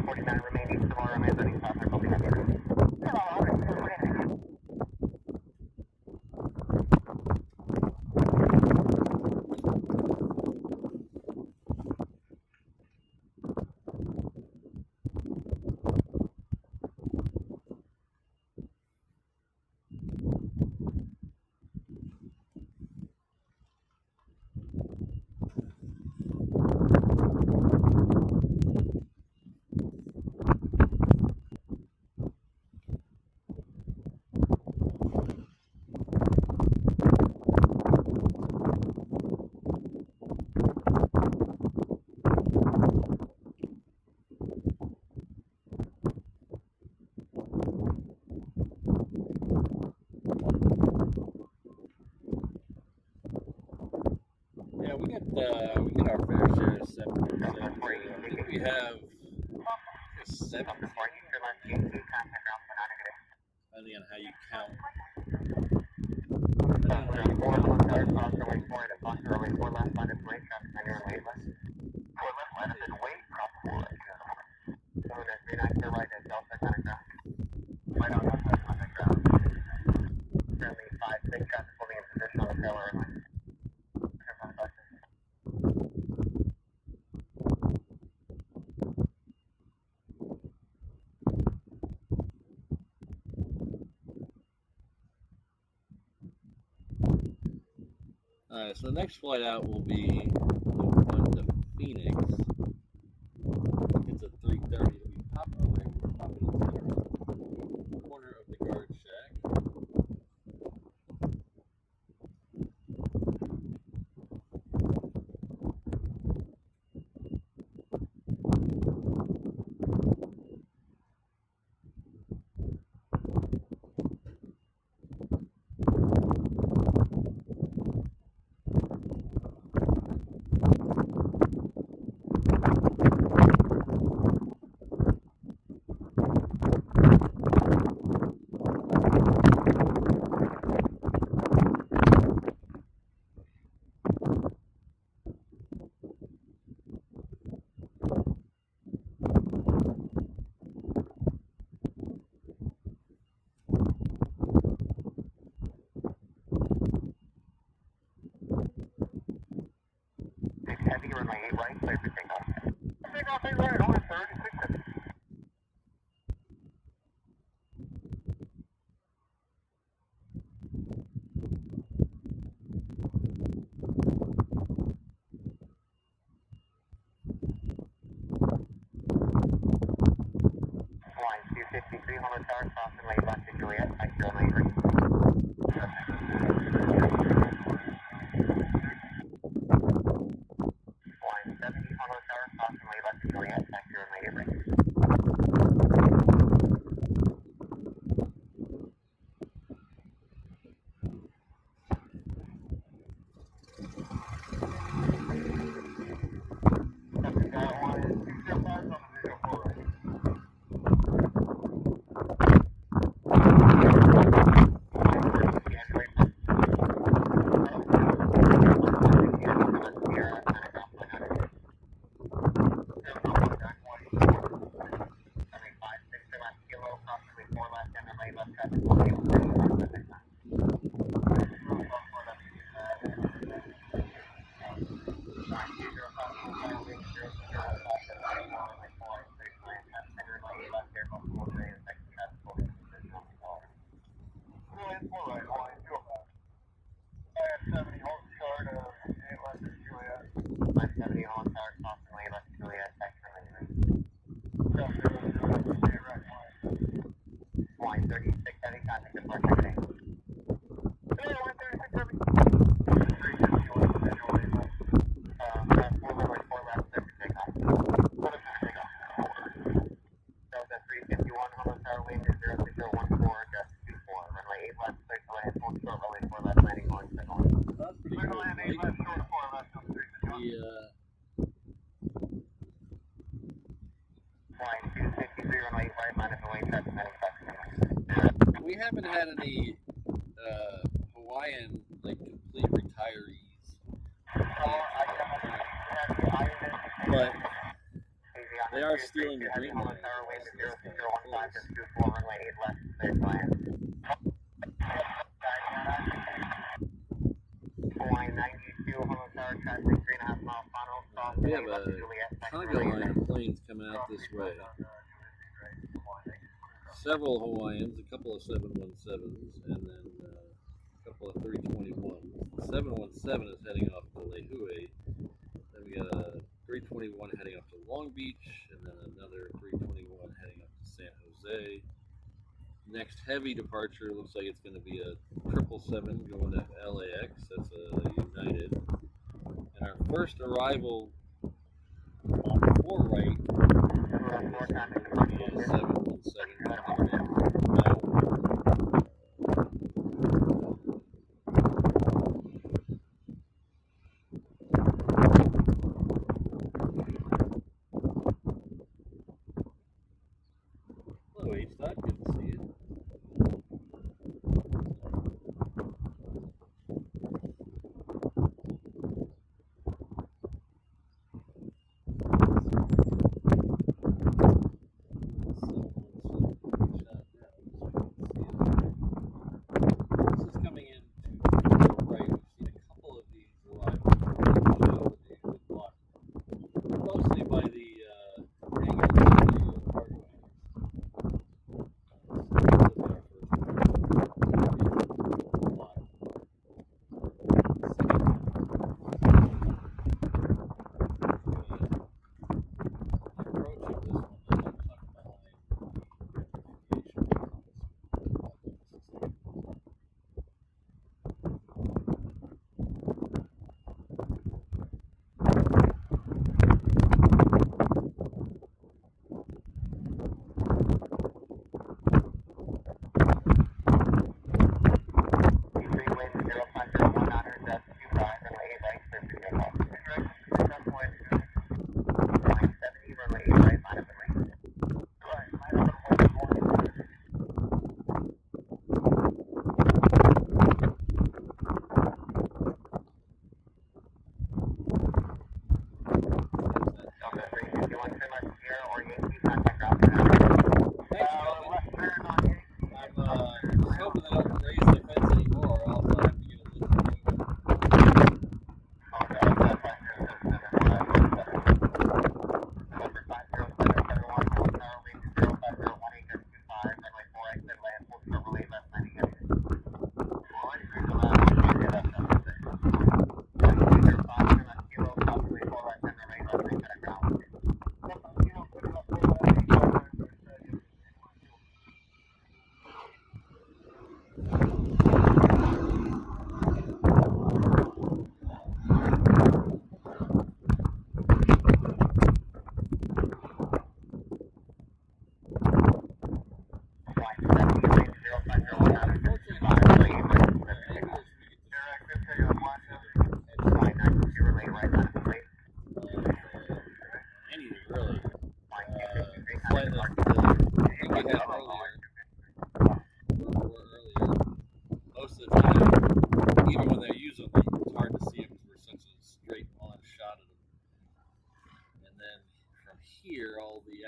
49 remaining, tomorrow remains running south, I believe. Yeah, we get our fair share of 7%. I think we have 7, depending on how you count. So the next flight out will be the one to Phoenix. It's at 3:30. We pop over and we're popping into the corner of the guard shack. Heavy runway 8 right, clear for takeoff. Takeoff 8 right, only 36. Line 253, Honolulu Tower, crossing lane left to Juliet, back to runway 8 right. Line 70, Honolulu Tower, crossing lane left to Juliet, back to runway 8 right. We haven't had any Hawaiian like complete retirees, but they are stealing the green line. We have a conga line of planes coming out this way. Several Hawaiians, a couple of 717s, and then a couple of 321s. The 717 is heading off to Lehue. Then we got a 321 heading up to Long Beach, and then another 321 heading up to San Jose. Next heavy departure looks like it's going to be a 777 going to LAX. That's a United. And our first arrival on 4 right is 717 coming in from Maui. Hello, H-Dot. Good to see you.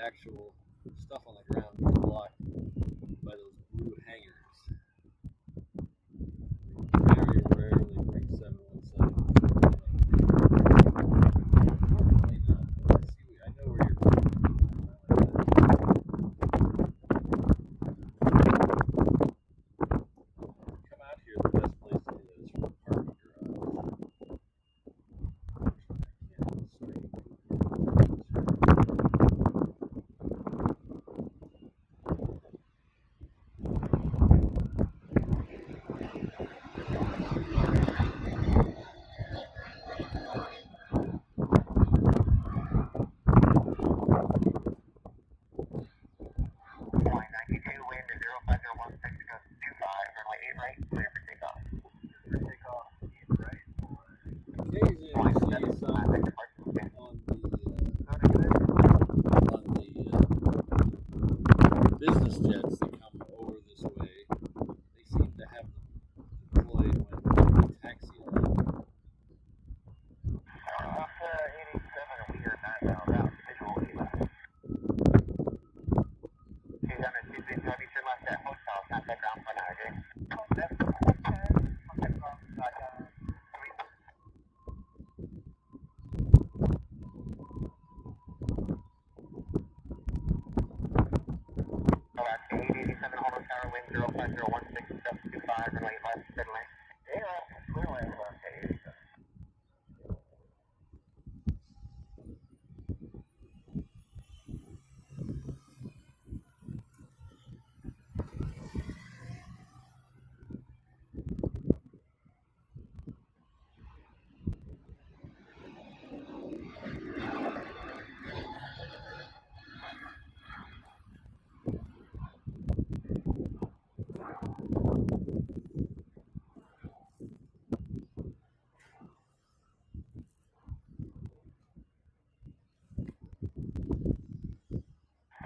Actual stuff on the ground is blocked by those blue hangers. Very rarely bring 717. Unfortunately not. I know where you're from. Mexico 25, runway 8 right, clear for takeoff. Occasionally you see some on the business jets that come over this way. They seem to have them deployed when we taxi a lot. Alpha 87, we are not now about visual ELA. 200, have you turned left at hotel, contact ground for now, okay? Alaska 887, Honolulu Tower, wind 05016.25, runway left, clear lane. Yeah, clear lane, Alaska 887.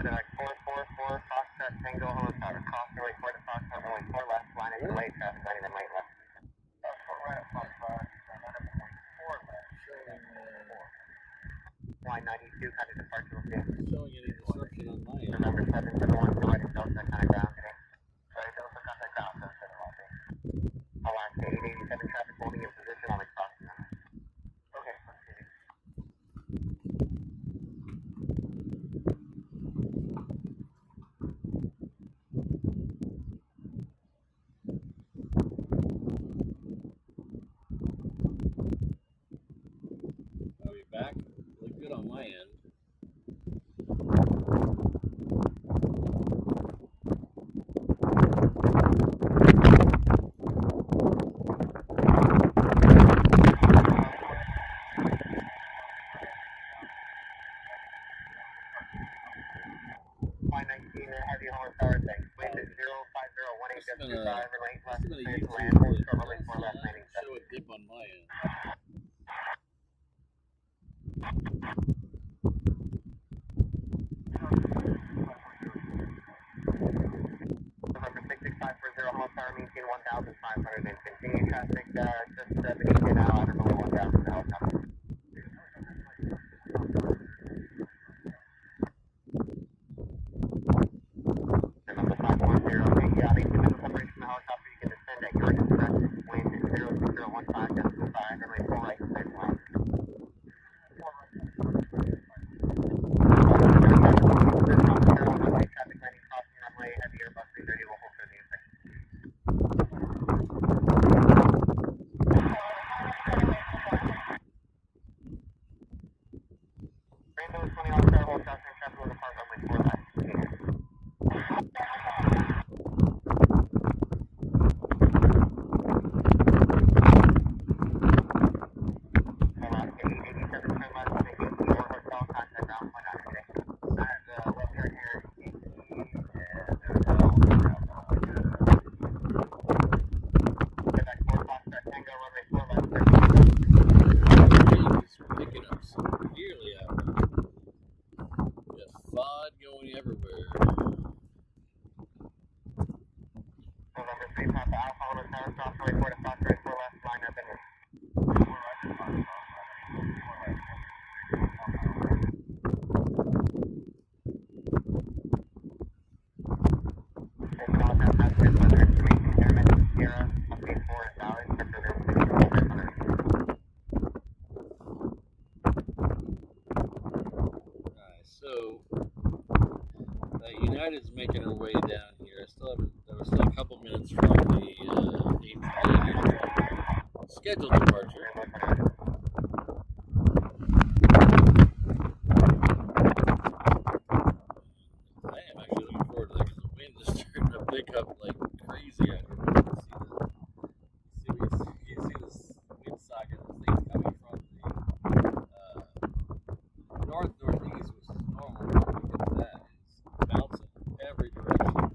Like 444, Foxtrot Tango, Honolulu Tower, cross runway 4 to Foxtrot, runway 4 left, line into late, traffic lining and late left. 4 right at Foxtrot, line up 4 left, line 92, kind of departure will be. Showing any disruption on my end. November 771, go ahead and Delta, kind of ground today. Sorry, Delta, contact ground, 771. Alaska 887, traffic holding in position on the crossing runway. Okay, let's see. Are we back? Look good on my end. Line 19, heavy Honolulu Tower, thanks. Wind is 05018.25, relate left, I'm gonna clear use to land, hold short, relate 4 left, landing show a dip on my end. November 66540, Honolulu Tower, maintain 1,500 and continue traffic, just 70 now, outer below 1,000 helicopter. November 510, okay, yeah, maintain middle separation from the helicopter, you can descend at your discretion, wind 06015.25, runway 4 right, clear to land. Traffic landing crossing runway, heavy Airbus 330 will hold for the inspection. Rainbow 20 on Star Hold, crossing traffic will depart runway 4 left. Alaska 887, turn left to the ATR Hotel, contact ground point on today. Left turn here, get back 4 Foxtrot Tango, runway 4 left, It's picking up severely out here. Just FOD going everywhere. November 3 Papa Alpha, Honolulu Tower, cross runway 4 to Foxtrot 4 left, line up and So United's making her way down here. There was still a couple minutes from the 8:30 scheduled departure. I am actually looking forward to that because the wind is starting to pick up like crazy out here. You see this wind socket, this thing's coming from the northeast, which is normal. Look at that. It's bouncing every direction.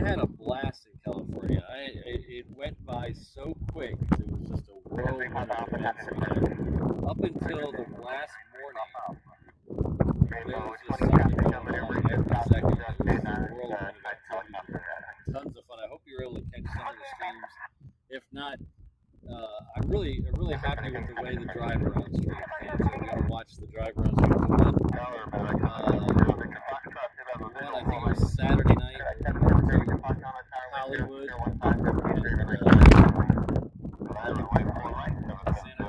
had a blast in California. It went by so quick. It was just a whirlwind of events. Up until the last morning, there was just something going on every second. It was a whirlwind of activity. Tons of fun. I hope you're able to catch some of the streams. If not, I'm really happy with the way the drive around stream came. So we gotta watch the drive around stream. One, I think it was Saturday night to Hollywood, and, Santa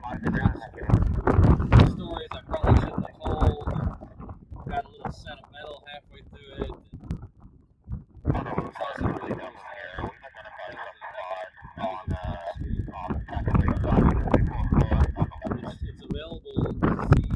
Monica. Stories I probably shouldn't have told. Got a little sentimental halfway through it. It's also really nice. It's available to see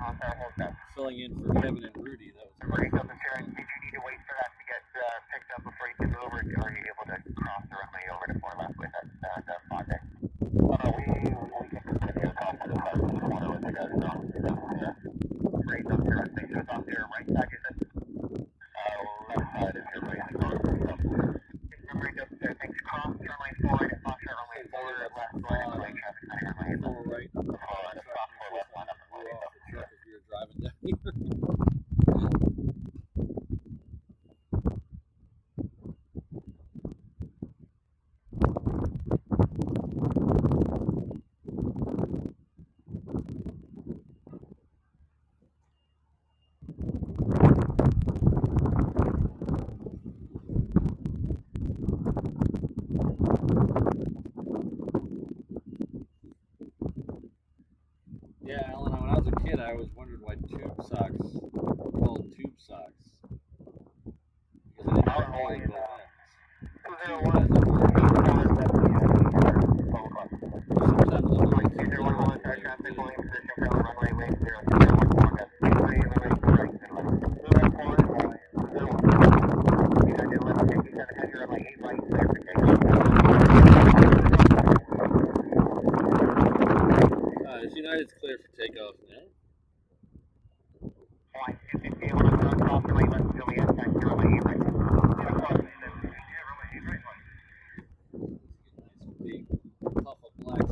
on filling in for Kevin and Rudy. That was great. Did you need to wait for that to get picked up before you can move, or are you able to cross the runway over to 4 left with the project? We can continue to cross the left with the water with the guys. Great, those are things that's off your right side, you said? Left side is your right side. Remember, just things cross runway 4 and it's off your runway 4 left runway traffic center runway 4 right. Driving down here. Yeah, Alan, when I was a kid, I always wondered why tube socks were called tube socks. Because they didn't have holes in both ends. United's clear for takeoff now. Big puff of black.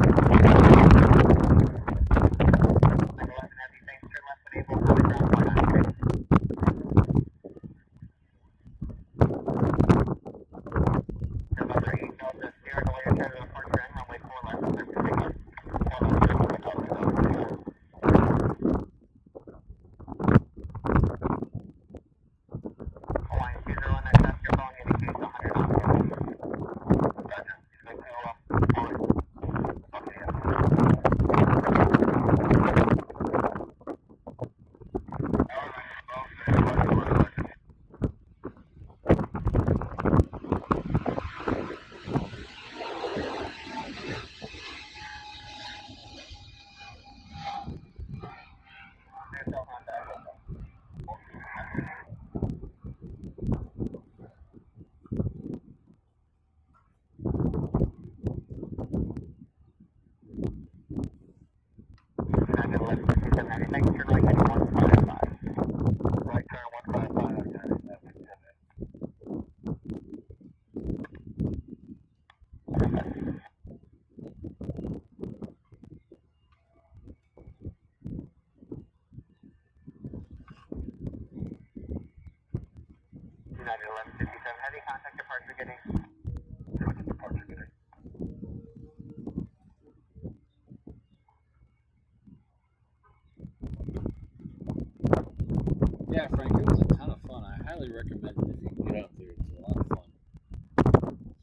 Yeah, Frank, it was a ton of fun. I highly recommend it if you can get out there. It's a lot of fun.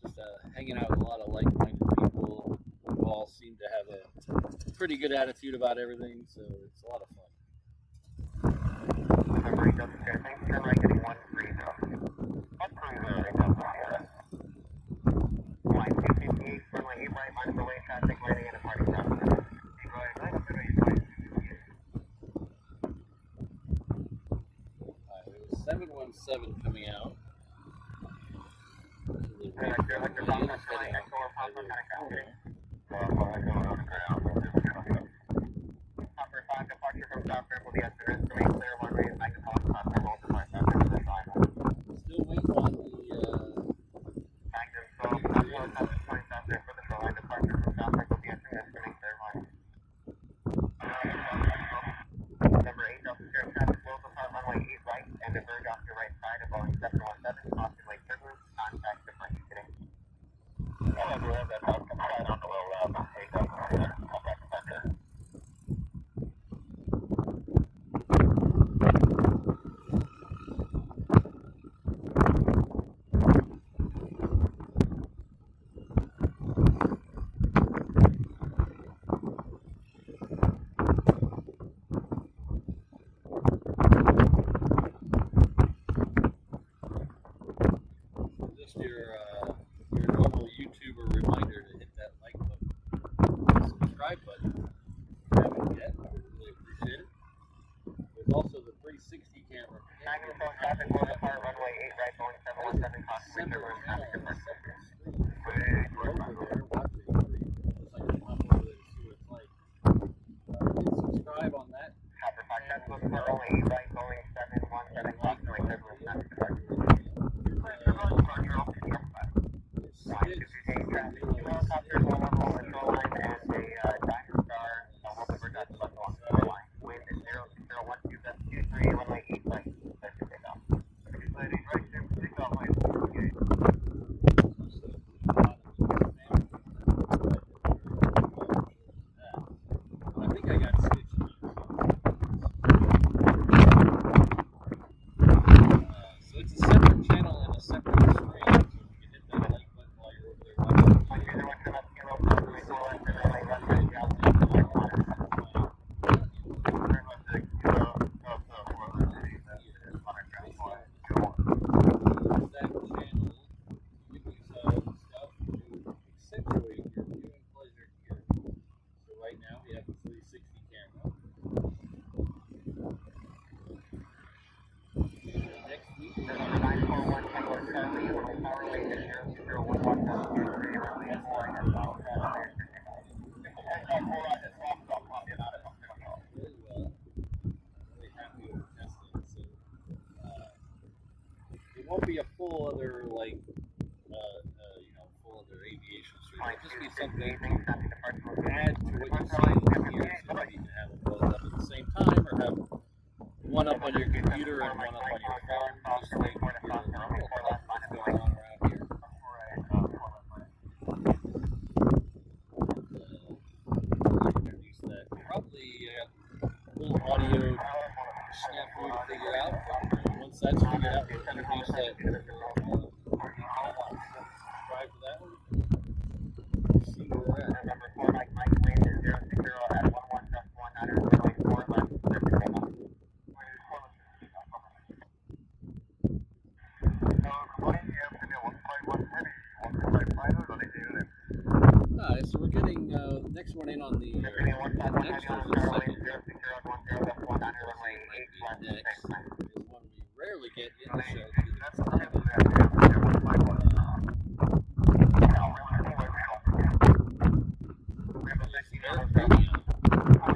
Just hanging out with a lot of like-minded people who all seem to have a pretty good attitude about everything, so it's a lot of fun. November 8 Delta Sierra, thanks, turn right heading 130. 130, Delta Sierra. Line 258, runway 8 right, line of the way, traffic, landing and departing route. 8 right, line of the way, 258. Alright, we have 717 coming out. Upper 5 departure from South River will be estimated to remain clear, one way is back to South River, roll to North South River, Still waiting on the Magnum 12, South South 20 South River for the shoreline departure from South River will be estimated to remain clear, one. Number 8 Delta Sierra traffic will depart runway 8 right and diverge off your right side of Boeing 717, crossing Lake Turbulence, contact departure today. Hello, we have that outcome right on the low 8 Delta Sierra, contact departure. just your normal YouTuber reminder to hit that like button, subscribe button. If you haven't yet, I would really appreciate it. There's also the 360 camera. Magnum 12 traffic will depart runway 8 right, Boeing 717, crossing Lake Turbulence, contact departure. Subscribe on that. Copper 5 traffic will depart runway 8 right, Boeing 717, crossing Lake Turbulence, contact departure. Helicopters will level the shoreline and a Diamond Star will deliver Dutch level on the shoreline. Wind is 06012, that's 23, runway 8 right. That's your takeoff. Landing right, takeoff line 48. I think I got stitched. So it's a separate channel and a separate screen. So you can hit that like button while you're over there watching. Won't be a full other full other aviation stream. It'll just be something to add to what you see here, so that you can have them both up at the same time, or have one up on your computer and one up on your phone, just like what's going on around here. Introduce that. Probably a little audio snafu to figure out. Once that's figured out, we'll introduce that. Subscribe to that one. See where we're at. Number 4, Mike, wind is 060 at 11.19, runway 4 left, clear for takeoff. Alright, so we're getting the next one in on the next one. The second next is one we rarely get in the show because it's heavy.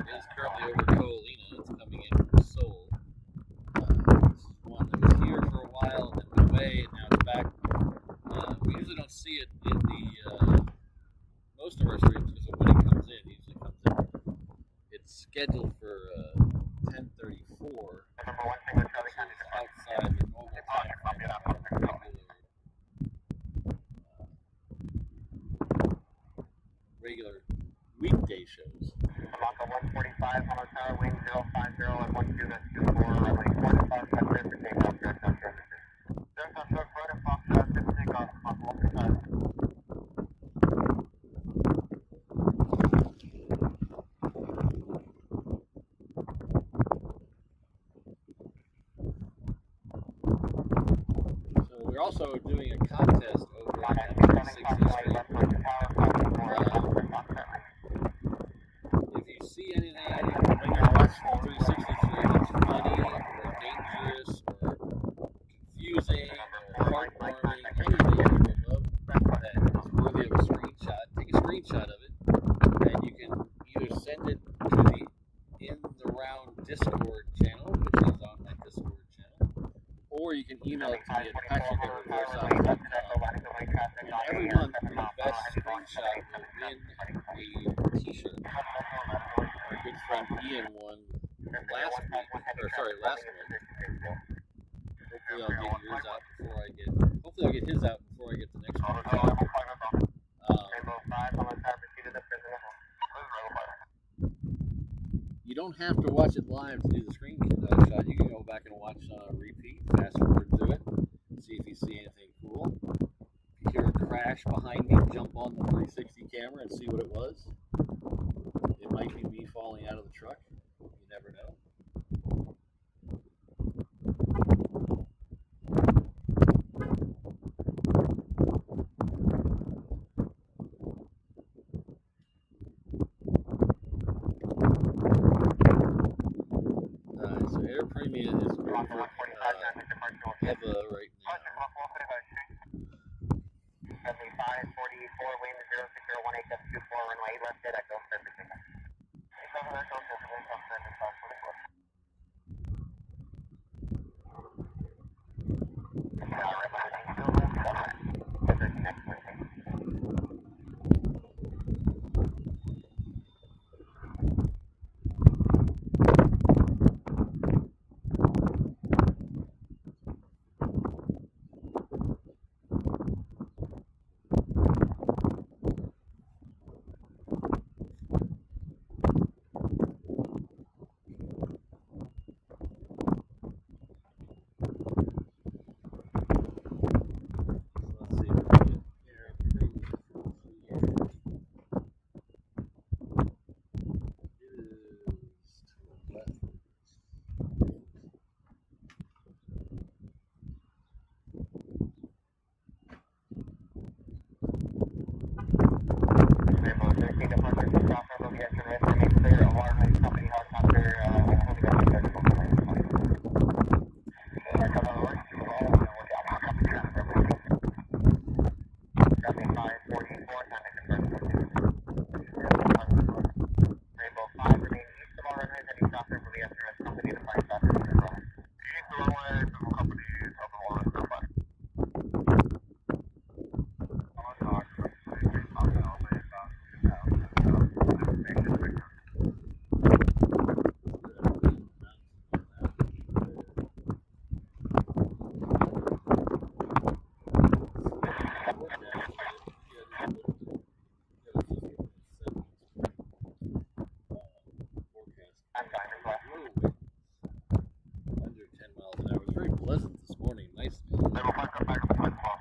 Is currently over Koalina. It's coming in from Seoul. This is one that was here for a while and then went away, and now it's back. We usually don't see it in the most of our streams because of when it comes in. It usually comes in. It's scheduled for 10:34. Outside the normal time. Regular weekday shows. Maka 145, Honolulu Tower, wind 050 at 12, that's 24, runway 4 to 5, clear for takeoff, South services. South right at Fox, clear for takeoff, Maka 145. also doing a contest over at that 360 stream. If you see anything when you're watching the 360 stream that's funny or dangerous or confusing or heartwarming, anything you would love that is worthy of a screenshot, take a screenshot of it, and you can either send it to the In the Round Discord channel, which is on my Discord channel, or you can email it to me at patrick@reverseops.com. And every month, the best screenshot will win a t-shirt. Our good friend Ian won last month. Hopefully I'll get his out before I get the next one. You don't have to watch it live to do the screenshot. You can go back and watch on a repeat, fast forward through it, see if you see anything cool. If you hear a crash behind me, jump on the 360 camera and see what it was. It might be me falling out of the truck. You never know. So Air Premium is over Eva right now. 7544 wind 06018.24 runway left at Echo servicing.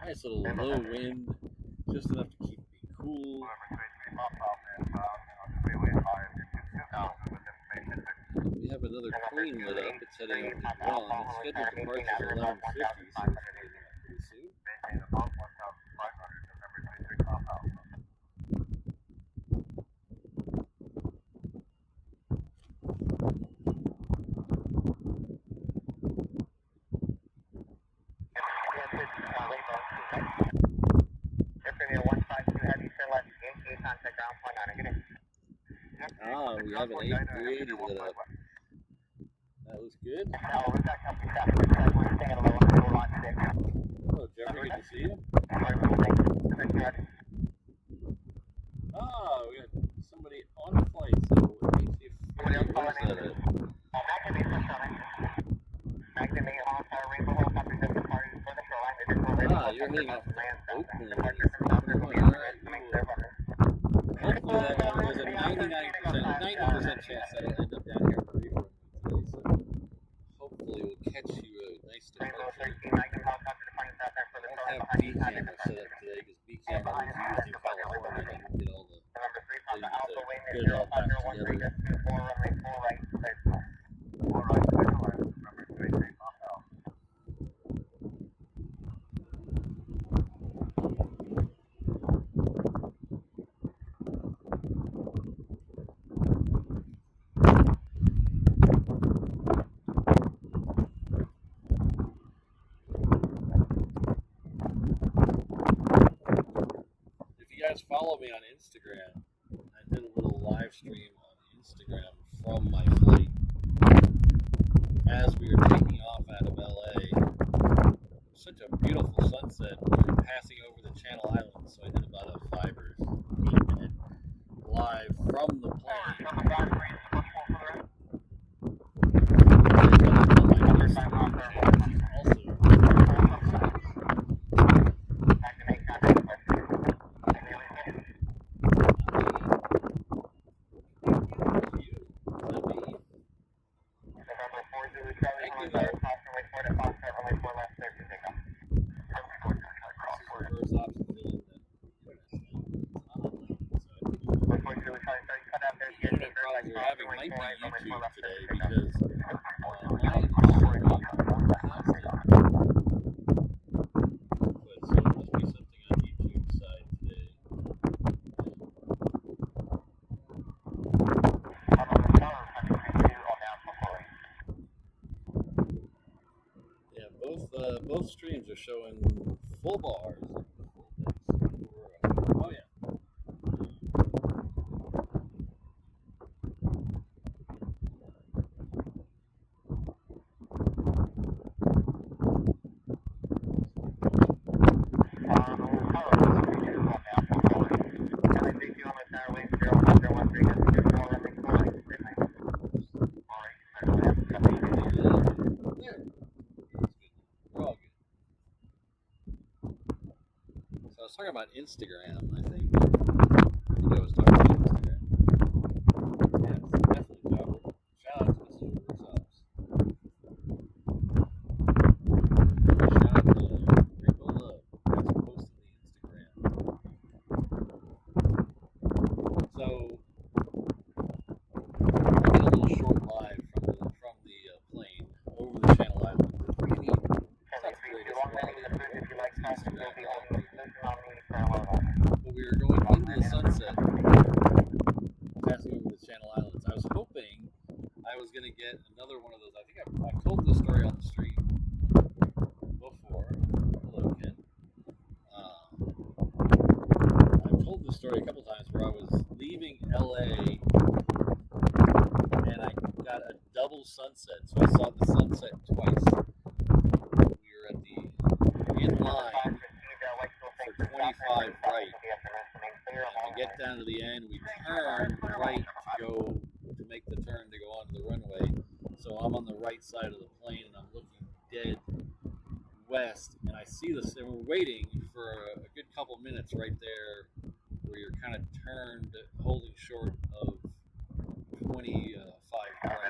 Nice little low wind, just enough to keep me cool. We have another plane lit up. It's heading over to Guam. Its scheduled departure is 11:50, so it's pretty soon. Ah, we have an 8380 lit up. That was good. Hello, Jeffrey. Good to see you. Ah, we got somebody on the flight, so HNL Ops. Ah, you're heading off Oakland. Hopefully there's a 90% chance that'll end up down here for refueling today, so hopefully we'll catch you a nice departure. I don't have B camera set up today because B camera was used in California and I didn't get all the things to get it all back together. follow me on Instagram, I did a little live stream on Instagram from my flight as we were taking off out of LA. Such a beautiful sunset. We were passing over the Channel Islands, so I did about a 5 or 8 minute live from the plane. Both streams are showing full bars. Oh yeah. I was talking about Instagram, I think. I was talking about Instagram. Yeah, it's definitely Jobber. Shout out to Mr. Reverse Ops. Shout out to Rainbow Love. That's posted the Instagram. So, I did a little short live from the plane over the Channel Islands. It's pretty neat. It's not the greatest Instagram. But we were going into the sunset, passing over the Channel Islands. I was hoping I was going to get another one of those. I think I've told this story on the street before. Hello, Ken. I've told this story a couple times where I was leaving LA and I got a double sunset. So I saw the sunset twice. We were at the in line for 25 right. And we get down to the end, we turn right to make the turn to go onto the runway. So I'm on the right side of the plane and I'm looking dead west, and I see this, and we're waiting for a good couple minutes right there where you're kind of turned, holding short of 25 right.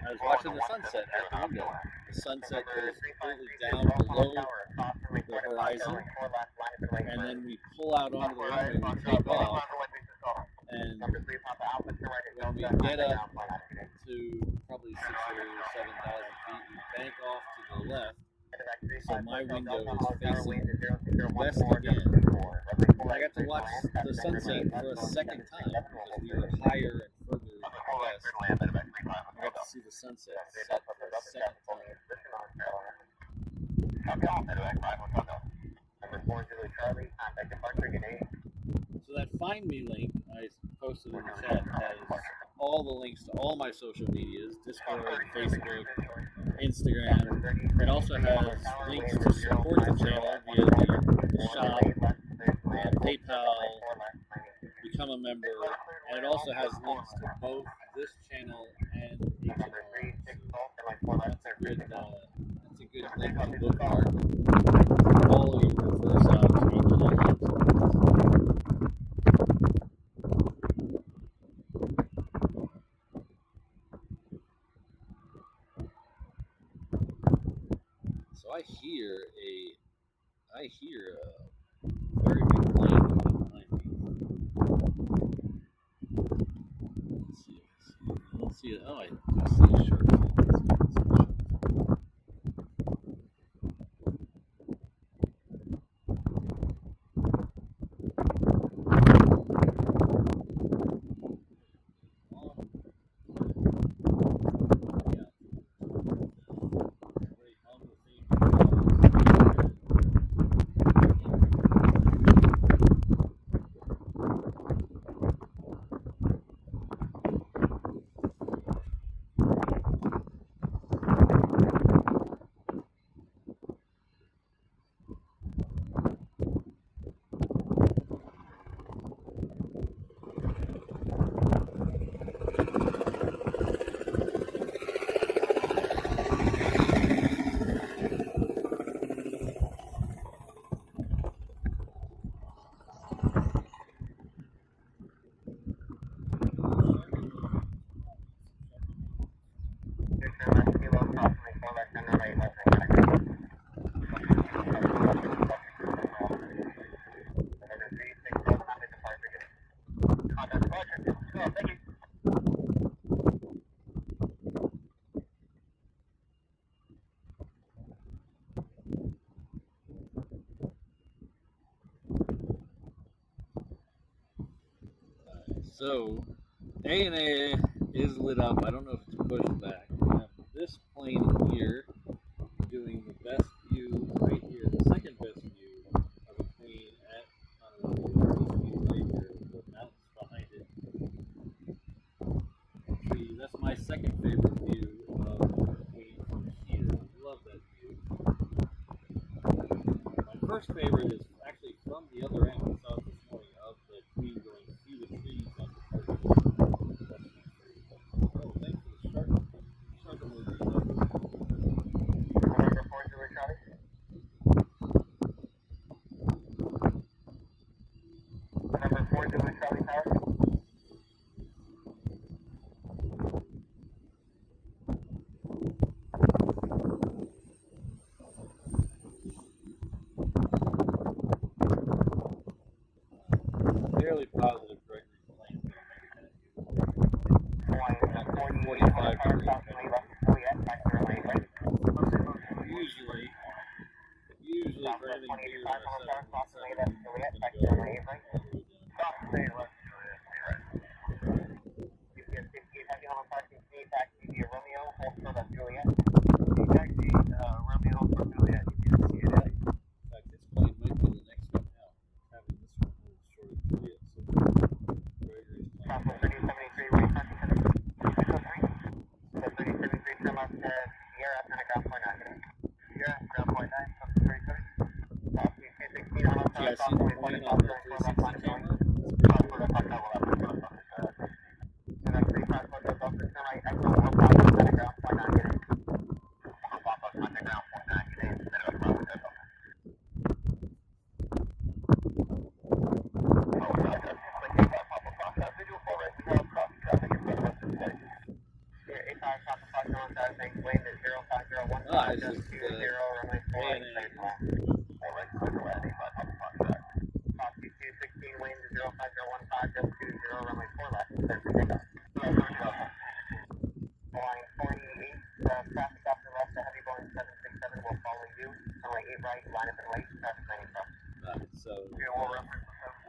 I was watching the sunset at the window. The sunset goes completely down below the horizon, and then we pull out onto the runway and we take off. And when we get up to probably 6,000 or 7,000 feet, we bank off to the left. So my window is facing west again. And I got to watch the sunset for a second time because we were higher and further west. I got to see the sunset set for a second time. So that Find Me link I posted in the chat has all the links to all my social medias, Discord, Facebook, Instagram. It also has links to support the channel via the shop, PayPal, become a member, and it also has links to both this channel and HNL. So that's a good link to bookmark. All of your Reverse Ops, HNL Ops. So I hear a very big plane behind me. Let's see. I don't see it. Oh, I see a shark fin. Thank you. So, ANA is lit up. I don't know if it's pushed back. We have this plane here doing the best view right here, the second best view of the Queen at Honolulu. This view right here, the mountains behind it, trees. That's my second favorite view of the Queen from here. Love that view. My first favorite is actually from the other end. We saw it this morning of the Queen going through the trees on the target. That's my favorite. Oh, thanks for the shark emoji. November 4 Julie Charlie. November 4 Julie Charlie Tower. Fairly positive Gregory's plane. Hawaiian 45 degrees. Usually for anything bigger than a 717, GPS 58 heavy on parking C, taxi via Romeo, hold short of Juliet. Taxi Romeo for Juliet, GPS 58 heavy. in fact, this plane might be the next one out, having this one hold short of Juliet. So Gregory's plane. Council 3073, wait parking for the 603. The 3073 turn left Sierra, center ground point 9. Sierra, ground point 9, Council 3070. Taxi 216 on You guys see the plane on the 360 camera?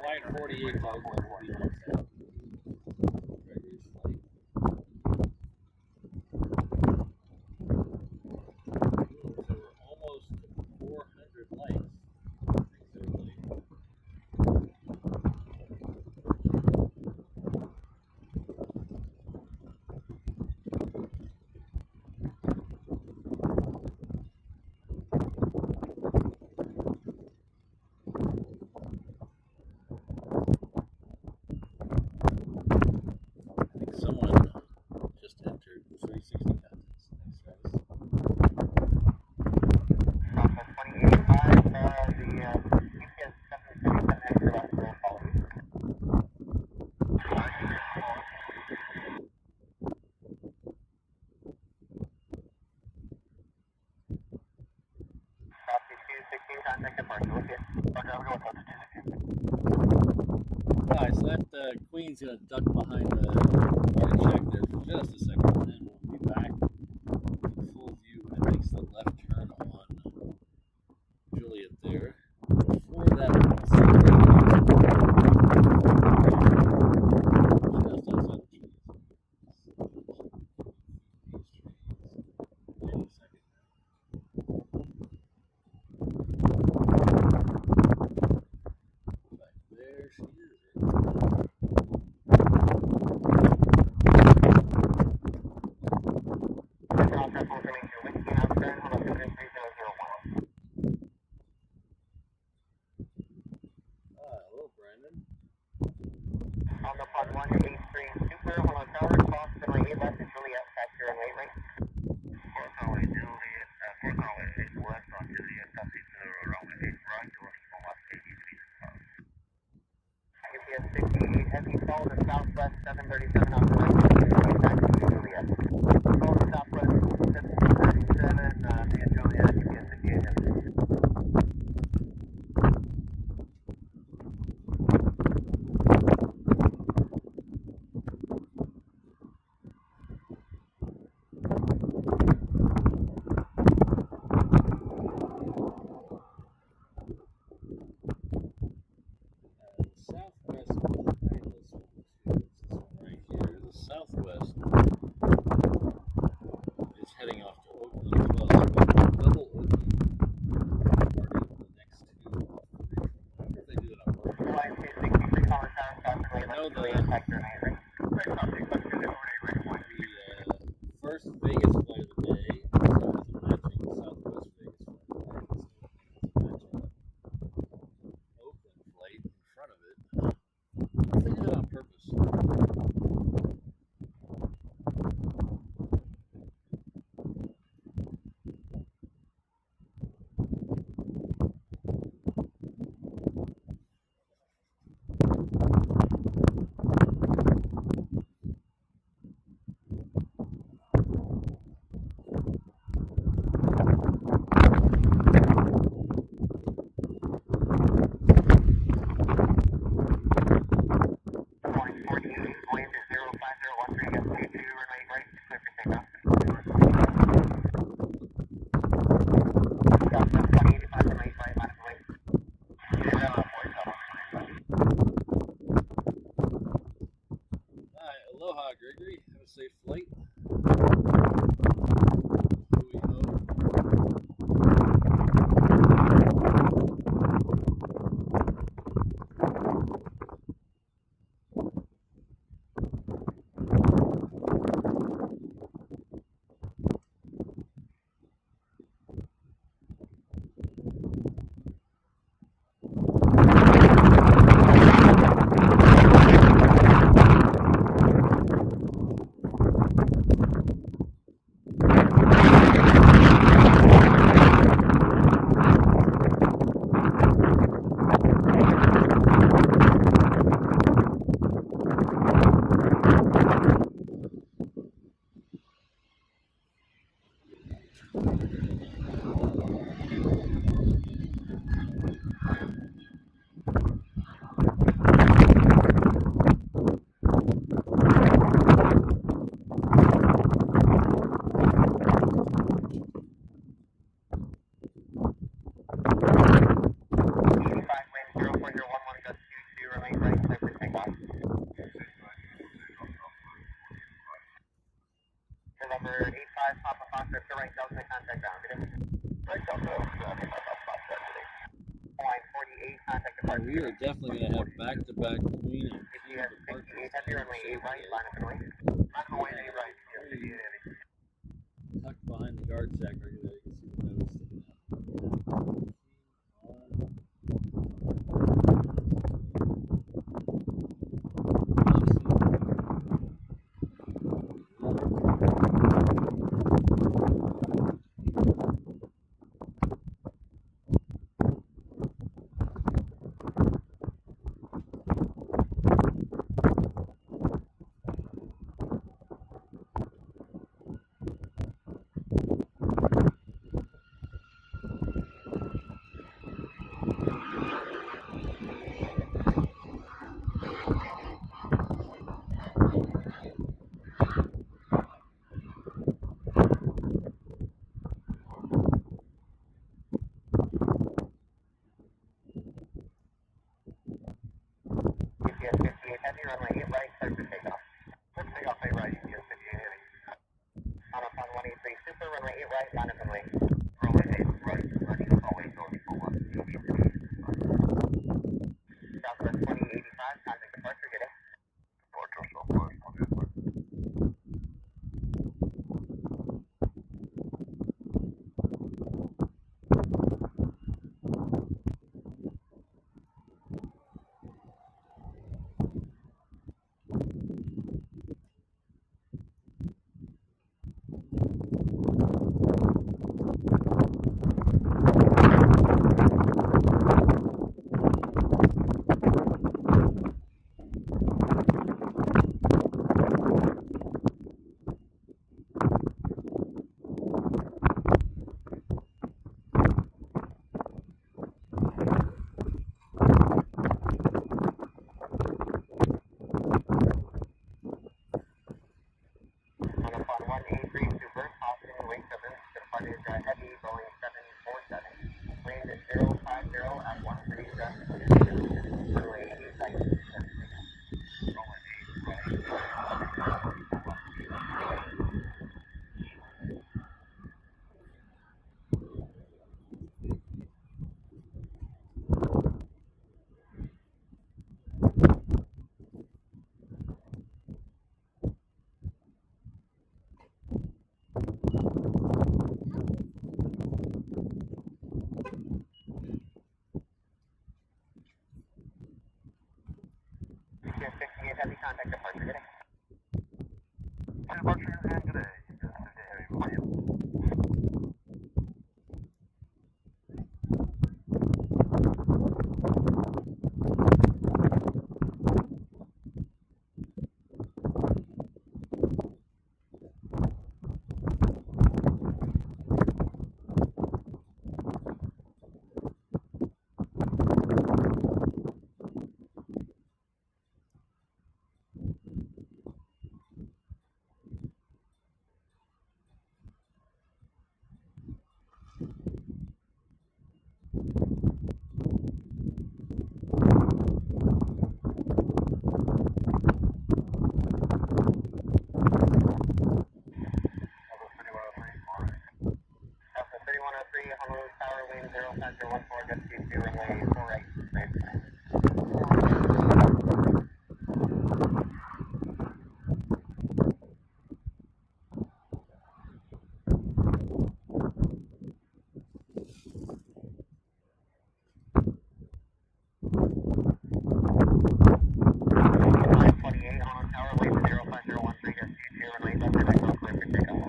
Line 48 out. Gregory's flight. So we're almost 400 likes. Someone just entered 360 contest. Thanks, Travis. Alright, so that Queen's going to duck behind the bar check there for just a second, and then we'll be back in full view when it makes the left turn on Juliet there. Before that, we'll see just outside the trees. Any second now. Right there she is. Hello, Brandon. On the pod 183 Super, hello tower, cross to my 8 left to Juliet, factor and wait right. 4 tower Juliet, 4 tower 8 west on Juliet, copy to runway 8 right, joining from left 80 degrees south. UPS 68 heavy, follow the southwest 737 on the right, back to Juliet. Follow the southwest 737 via Juliet, UPS 68 heavy. know the impact your night, right? first Vegas flight of the day, so it's a matching Southwest Vegas flight of the day. So it's a matching Oakland flight in front of it. I think that on purpose. Aloha, Gregory. Have a safe flight. Number 85, Papa Foster, to right Delta, contact down. Right Delta, line 48, contact departure. We are definitely going to have back-to-back Queen and King GPS departures. 58, heavy runway 8 right, line up and away. Line up and away, 8 right, Tucked behind the guard shack right there, you can see the nose sticking out. GPS 58, heavy runway 8 right, clear for takeoff. Clear for takeoff, 8 right, GPS 58 heavy. On up on 183 super, runway 8 right, line up and wait. Runway 8 right, running always going for 1. Southwest 2085, contact departure, get in. Departure Southwest 2085. 8, heavy contact departure, good day. Departure and good day. Alpha 3103, Honolulu Tower, wind 05014, just keep 2 runway 48, straight. Line 28, Honolulu Tower, wind 05013, just keep 2 runway left and right, clear for takeoff.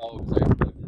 all excited about it.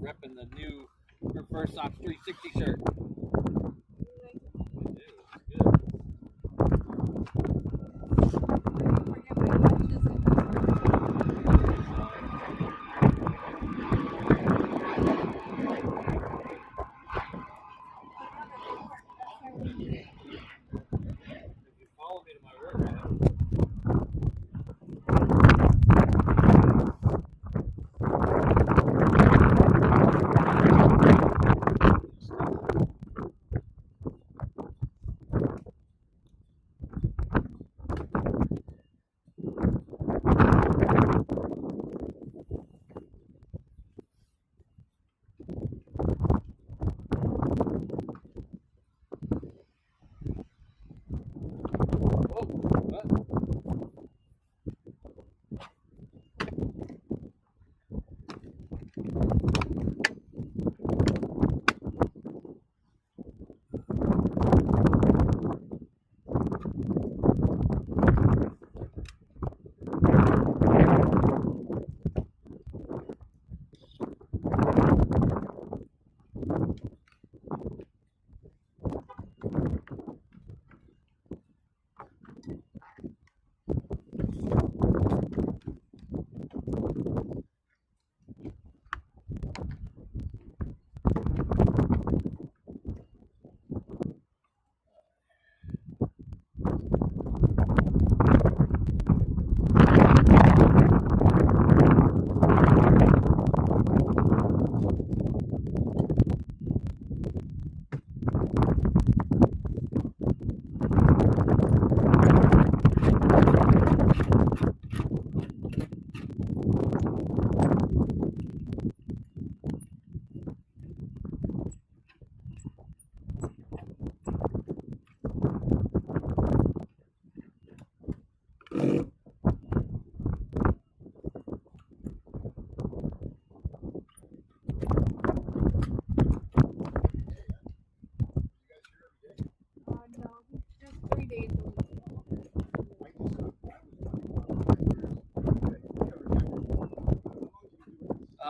Repping the new First Ops 360 shirt.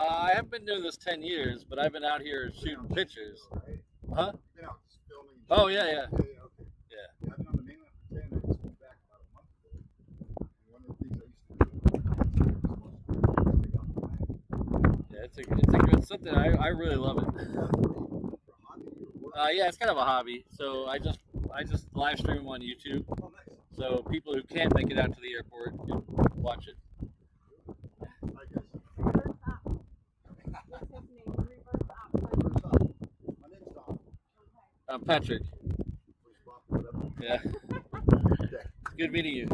I haven't been doing this 10 years, but I've been out here shooting pictures. Huh? Oh, yeah, yeah. Okay. Yeah, I've been on the mainland for 10. I just went back about a month ago. One of the things I used to do Yeah, it's a good something. I really love it. Yeah, it's kind of a hobby. So I just live stream them on YouTube. Oh, nice. So people who can't make it out to the airport can watch it. Hi, guys. What's his name? Reverse op. My name's Tom. I'm Patrick. Whatever. Yeah. Okay. It's good meeting you.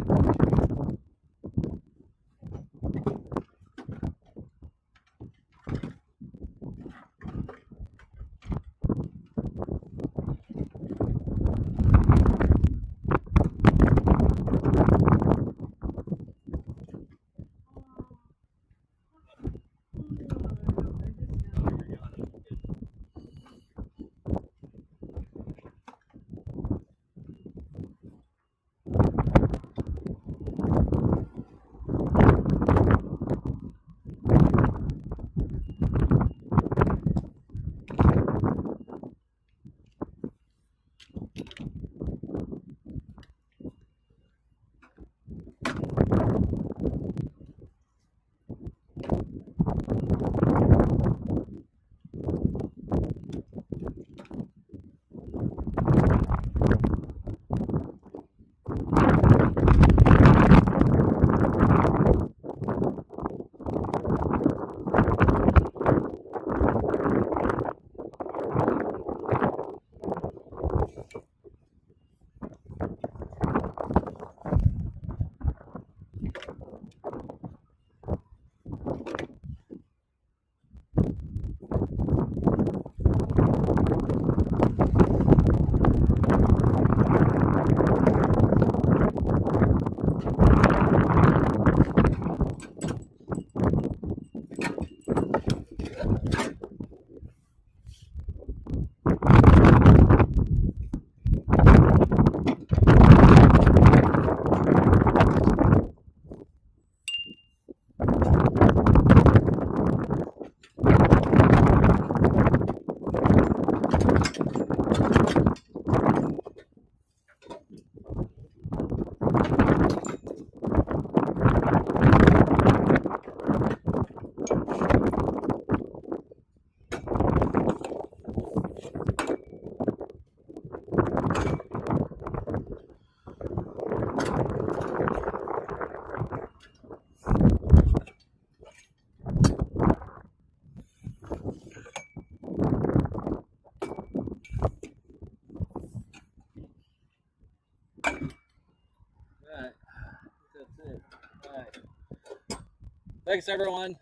Thanks, everyone.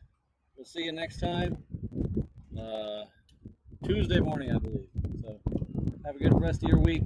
We'll see you next time. Tuesday morning, I believe. So have a good rest of your week.